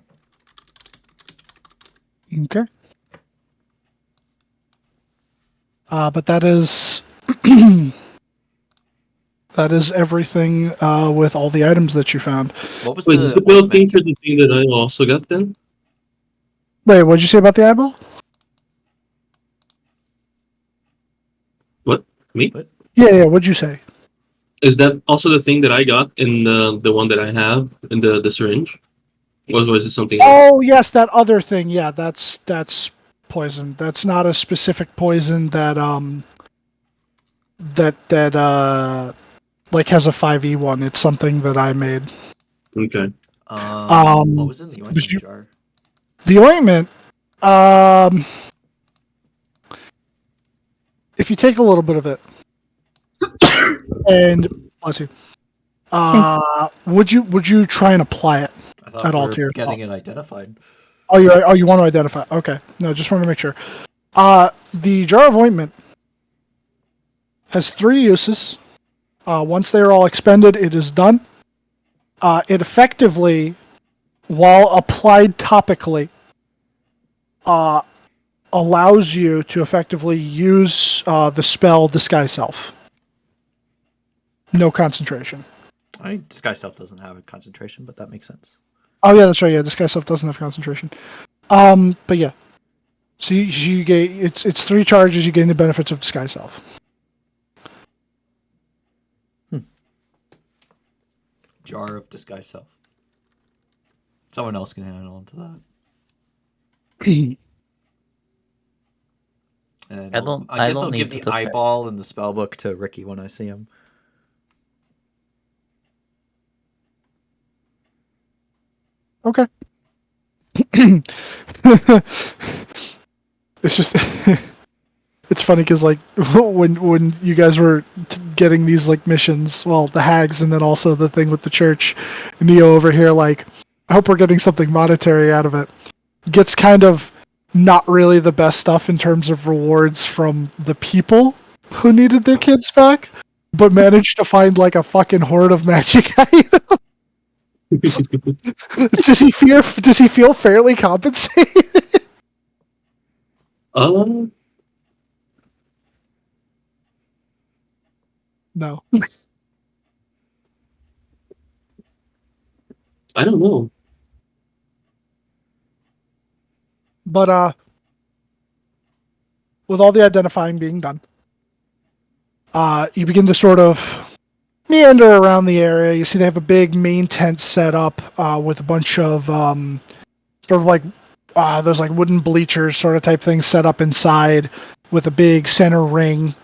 Okay. But that is that is everything with all the items that you found. What was Wait, is the build ointment? for the thing that I also got then? Wait, what'd you say about the eyeball? What? Me? What? Yeah, what'd you say? Is that also the thing that I got in the one that I have in the syringe? Or was it something else? Oh, yes, that other thing. Yeah, that's poison. That's not a specific poison that like has a 5e one. It's something that I made. Okay. What was in the ointment you- jar? The ointment, if you take a little bit of it, and bless you, would you try and apply it? I thought At all we to were your getting it identified. Oh, you want to identify? Okay, no, just want to make sure. The jar of ointment has 3 uses. Once they are all expended, it is done. It effectively, while applied topically, allows you to effectively use the spell Disguise Self. No concentration. Disguise Self doesn't have a concentration, but that makes sense. Oh yeah, that's right. Yeah, Disguise Self doesn't have concentration. But yeah, so you gain it's 3 charges. You gain the benefits of Disguise Self. Jar of Disguise Self. Someone else can handle on to that. And I don't- I I guess don't I'll give need the to eyeball and the spell book to Ricky when I see him. Okay. It's just it's funny because like when you guys were getting these like missions, well, the hags and then also the thing with the church, Neo over here like, I hope we're getting something monetary out of it. Gets kind of not really the best stuff in terms of rewards from the people who needed their kids back, but managed to find like a fucking horde of magic items. Does he feel fairly compensated? Um, No. I don't know. But with all the identifying being done, you begin to sort of meander around the area. You see they have a big main tent set up with a bunch of sort of like those like wooden bleachers sort of type things set up inside with a big center ring.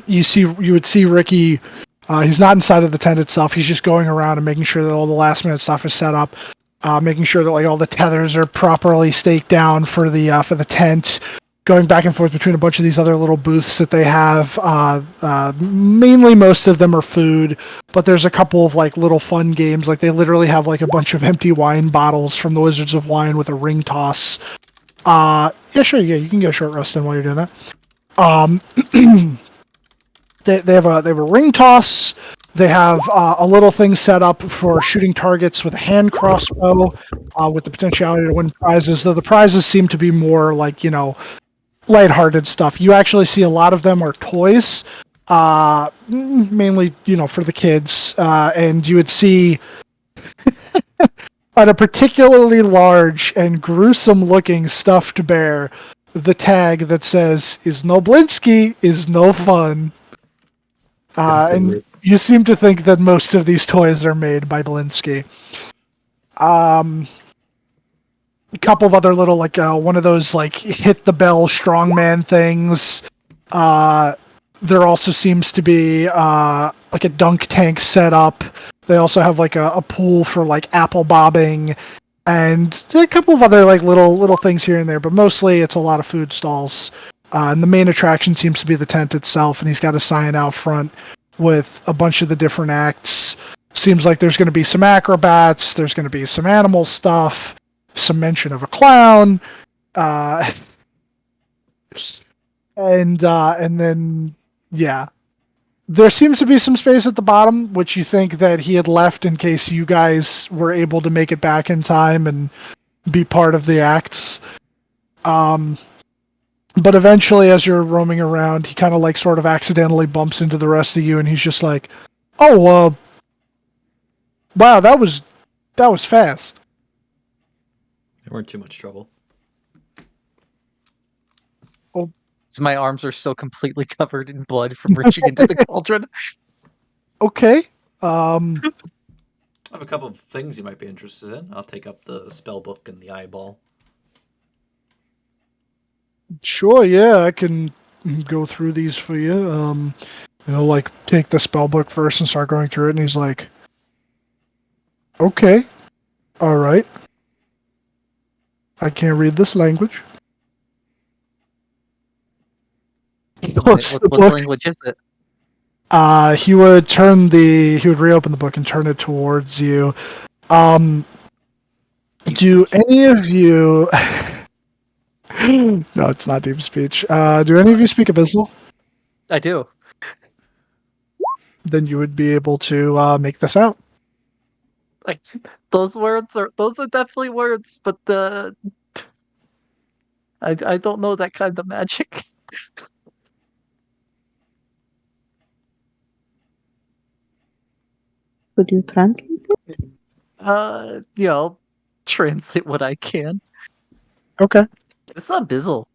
You would see Ricky. He's not inside of the tent itself. He's just going around and making sure that all the last minute stuff is set up, making sure that like all the tethers are properly staked down for the tent. Going back and forth between a bunch of these other little booths that they have. Mainly, most of them are food, but there's a couple of like little fun games. Like they literally have like a bunch of empty wine bottles from the Wizards of Wine with a ring toss. Yeah, sure. Yeah, you can go short resting while you're doing that. They have a ring toss. They have a little thing set up for shooting targets with a hand crossbow, with the potentiality to win prizes. Though the prizes seem to be more like lighthearted stuff. You actually see a lot of them are toys, mainly for the kids, and you would see on a particularly large and gruesome looking stuffed bear the tag that says "Is no Blinsky, is no fun." And you seem to think that most of these toys are made by Belinsky. A couple of other little, like, one of those, like, hit the bell strongman things. There also seems to be, like, a dunk tank set up. They also have, like, a pool for, like, apple bobbing. And a couple of other, like, little things here and there. But mostly it's a lot of food stalls. And the main attraction seems to be the tent itself. And he's got a sign out front with a bunch of the different acts. Seems like there's going to be some acrobats. There's going to be some animal stuff. Some mention of a clown, and then yeah, there seems to be some space at the bottom, which you think that he had left in case you guys were able to make it back in time and be part of the acts. But eventually, as you're roaming around, he kind of like sort of accidentally bumps into the rest of you, and he's just like, "Oh, wow, that was fast." They weren't too much trouble. So my arms are still completely covered in blood from reaching into the cauldron. Okay. I have a couple of things you might be interested in. I'll take up the spell book and the eyeball. Sure, yeah, I can go through these for you. Like take the spell book first and start going through it, and he's like, "Okay, all right. I can't read this language." What's the What book? language is it? He would reopen the book and turn it towards you. Do any of you? No, it's not deep speech. Do any of you speak Abyssal? I do. Then you would be able to make this out. Like those are definitely words, but I don't know that kind of magic. Could you translate it? Translate what I can. Okay. It's not Bizzle.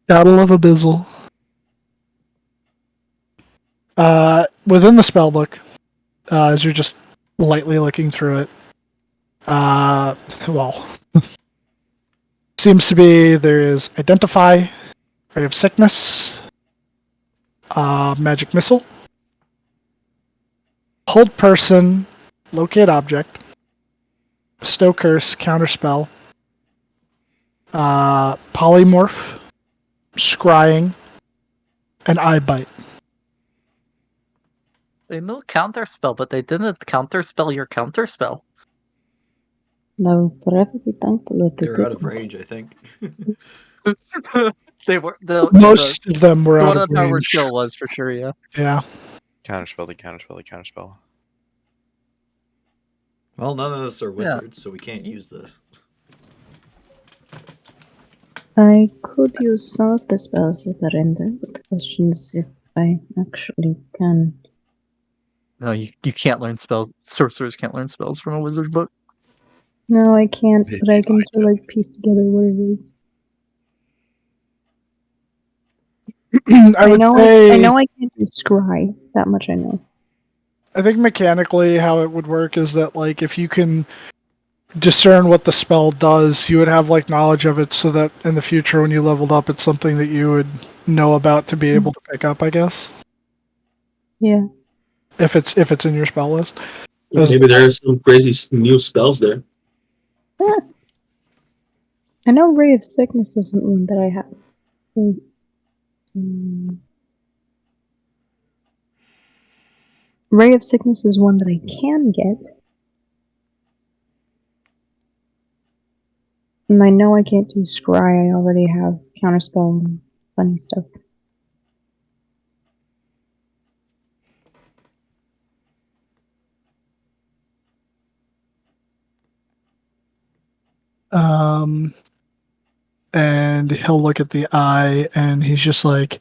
Gotta love Abyssal. Within the spellbook, as you're just lightly looking through it, well, seems to be there is identify, ray of sickness, magic missile, hold person, locate object, bestow curse, counterspell, polymorph, scrying, and eye bite. They know counterspell, but they didn't counterspell your counterspell. No, forever be thankful that they They're out of didn't. range, I think. They were Most of them were the out one of on Tower range. Skill was for sure, yeah. Yeah. Counterspell. Well, none of us are wizards, so we can't use this. I could use some of the spells that are in there, but the question is if I actually can. No, you can't learn spells. Sorcerers can't learn spells from a wizard book. No, I can't, Maybe but I can like sort of like piece together what it is. I would say I know I can't do scry. That much I know. I think mechanically how it would work is that like if you can discern what the spell does, you would have like knowledge of it so that in the future when you leveled up it's something that you would know about to be able to pick up, I guess. Yeah. If it's in your spell list. Maybe there are some crazy new spells there. I know Ray of Sickness isn't one that I have. Ray of Sickness is one that I can get. And I know I can't do Scry. I already have Counterspell and funny stuff. And he'll look at the eye and he's just like,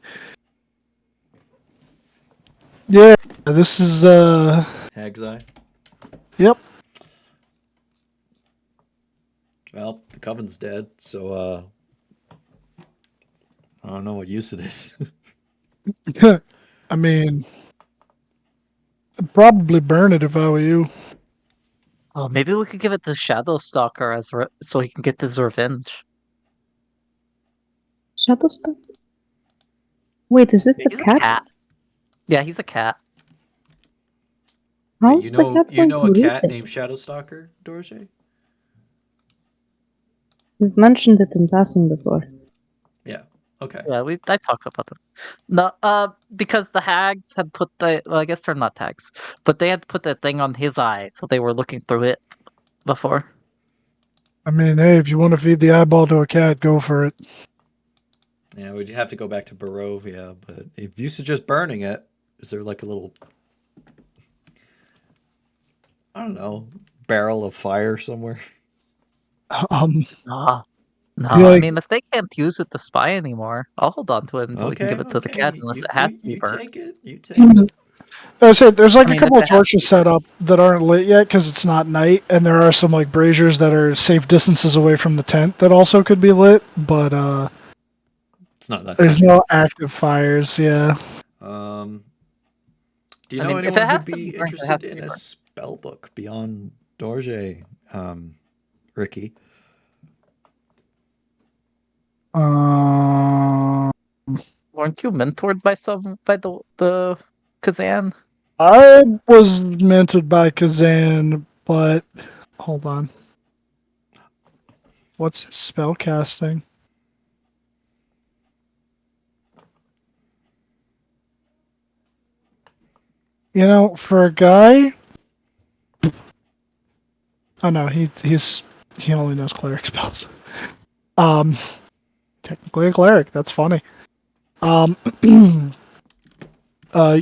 yeah, this is Hag's Eye. yep. Well, the Coven's dead, so don't know what use it is. I mean, I'd probably burn it if I were you. Oh, maybe we could give it to Shadow Stalker so he can get his revenge. Shuttlescope? Wait, is this the He's a cat? cat. Yeah, he's a cat. Wait, How's the cat you going know to a read cat this? named Shadowstalker, Dorje? You've mentioned it in passing before. Yeah. Okay. Yeah, I talked about them. No, because the hags had put well, I guess they're not hags, but they had put that thing on his eye, so they were looking through it before. I mean, hey, if you want to feed the eyeball to a cat, go for it. Yeah, we'd have to go back to Barovia, but if you suggest burning it, is there like a little, I don't know, barrel of fire somewhere? No, no. Yeah, I like, mean, if they can't use it to spy anymore, I'll hold on to it until we can give Okay, it to the cat, okay. unless it has to be You burnt. take it. You take it. I said there's like I a mean, if couple it of has to torches be set burnt. up that aren't lit yet because it's not night, and there are some like braziers that are safe distances away from the tent that also could be lit, but It's not that there's time. no active fires. Yeah. Do you I know mean, if anyone it has who'd to be be burnt, it has interested to in be a burnt. spell book beyond Dorje, Ricky? Um, Weren't you mentored by the Kazan? I was mentored by Kazan, but hold on. What's his spell casting? You know, for a guy. Oh no, he only knows cleric spells. Um, technically a cleric. That's funny. Um, uh,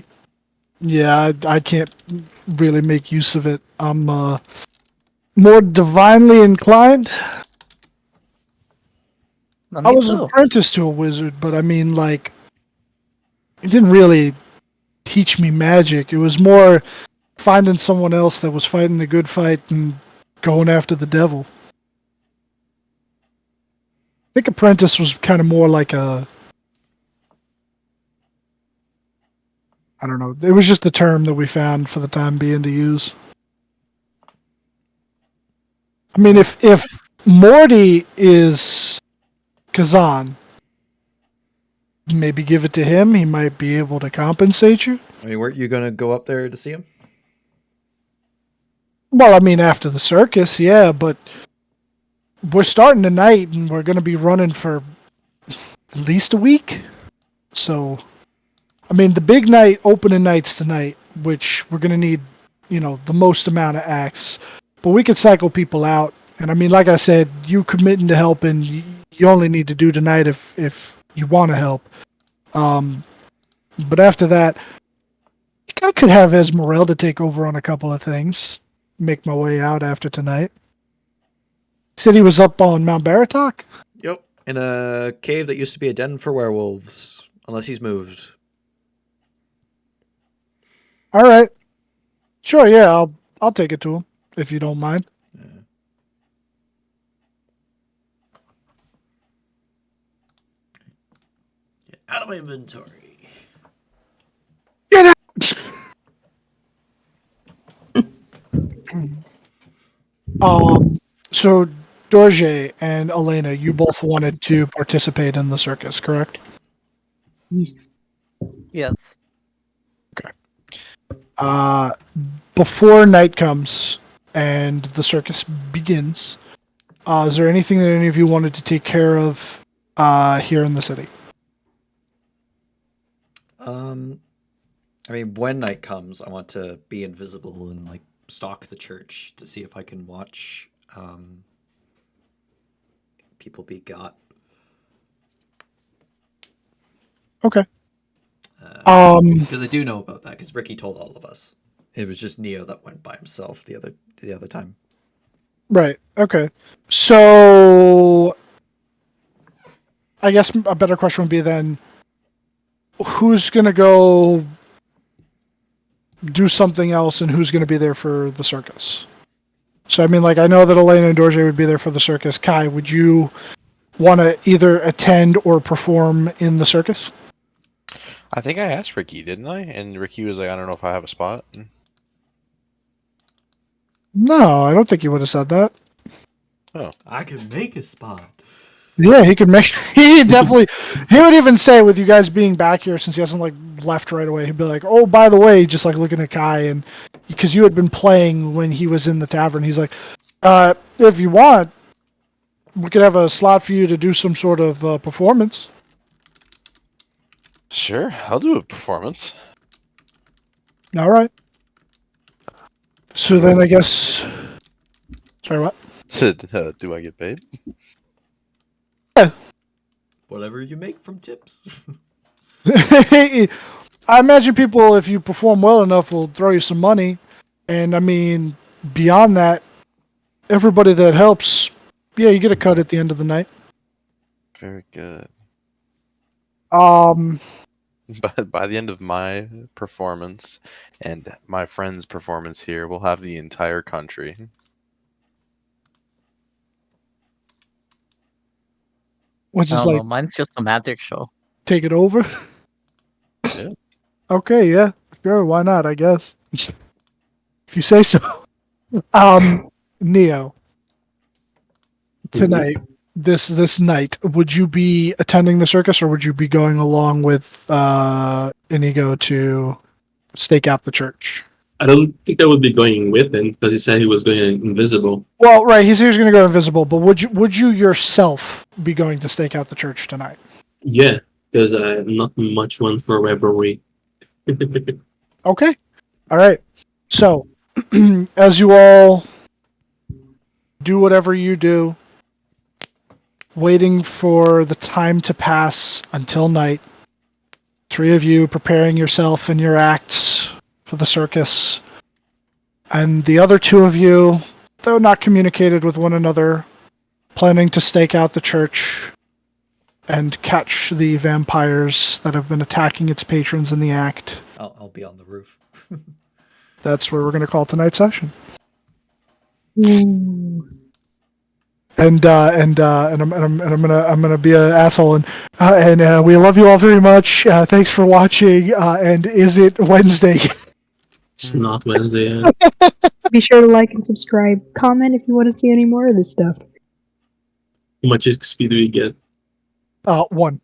yeah, I can't really make use of it. I'm more divinely inclined. I Me was too. apprenticed to a wizard, but I mean, like, it didn't really teach me magic. It was more finding someone else that was fighting the good fight and going after the devil. I think apprentice was kind of more like a, I don't know. It was just the term that we found for the time being to use. I mean, if Morty is Kazan, maybe give it to him. He might be able to compensate you. I mean, weren't you gonna go up there to see him? Well, I mean, after the circus, yeah, but we're starting tonight and we're going to be running for at least a week. So, I mean, the big night, opening night's tonight, which we're going to need, the most amount of acts. But we could cycle people out. And I mean, like I said, you committing to helping, you only need to do tonight if you want to help. But after that, I could have Esmeralda take over on a couple of things. Make my way out after tonight. Said he was up on Mount Baratok? Yep, in a cave that used to be a den for werewolves, unless he's moved. All right. Sure, yeah, I'll take it to him if you don't mind. Yeah. Get out of my inventory. Get out. So Dorje and Elena, you both wanted to participate in the circus, correct? Yes. Yes. Uh, before night comes and the circus begins, is there anything that any of you wanted to take care of here in the city? I mean, when night comes, I want to be invisible and like stalk the church to see if I can watch people be got. Okay. Because I do know about that, because Ricky told all of us. It was just Neo that went by himself the other time. Right. Okay. So I guess a better question would be then, who's gonna go do something else and who's gonna be there for the circus? So I mean, like, I know that Elena and Dorje would be there for the circus. Kai, would you want to either attend or perform in the circus? I think I asked Ricky, didn't I? And Ricky was like, I don't know if I have a spot. No, I don't think he would have said that. I can make a spot. Yeah, he could make. He definitely. He would even say, with you guys being back here, since he hasn't like left right away, he'd be like, "Oh, by the way," just like looking at Kai, and because you had been playing when he was in the tavern, he's like, "If you want, we could have a slot for you to do some sort of performance." Sure, I'll do a performance. All right. So then, I guess. Sorry, what? Said, do I get paid? Whatever you make from tips. I imagine people, if you perform well enough, will throw you some money. And I mean, beyond that, everybody that helps, yeah, you get a cut at the end of the night. Very good. Um, But by the end of my performance and my friend's performance here, we'll have the entire country. which I is don't like, know. Mine's just a magic show. take it over. Yeah. Okay, yeah, sure, why not? I guess if you say so. Neo, tonight, this night, would you be attending the circus, or would you be going along with Inigo to stake out the church? I don't think I would be going with him because he said he was going invisible. Well, right, he said he was going to go invisible, but would you yourself be going to stake out the church tonight? Yeah, because I'm not much one for revelry. Okay. All right. So, as you all do whatever you do, waiting for the time to pass until night, three of you preparing yourself and your acts for the circus, and the other two of you, though not communicated with one another, planning to stake out the church and catch the vampires that have been attacking its patrons in the act. I'll be on the roof. That's where we're going to call tonight's session. Ooh. And I'm gonna be an asshole, and we love you all very much. Thanks for watching. And is it Wednesday? It's not Wednesday yet. Be sure to like and subscribe. Comment if you want to see any more of this stuff. How much XP do we get? 1.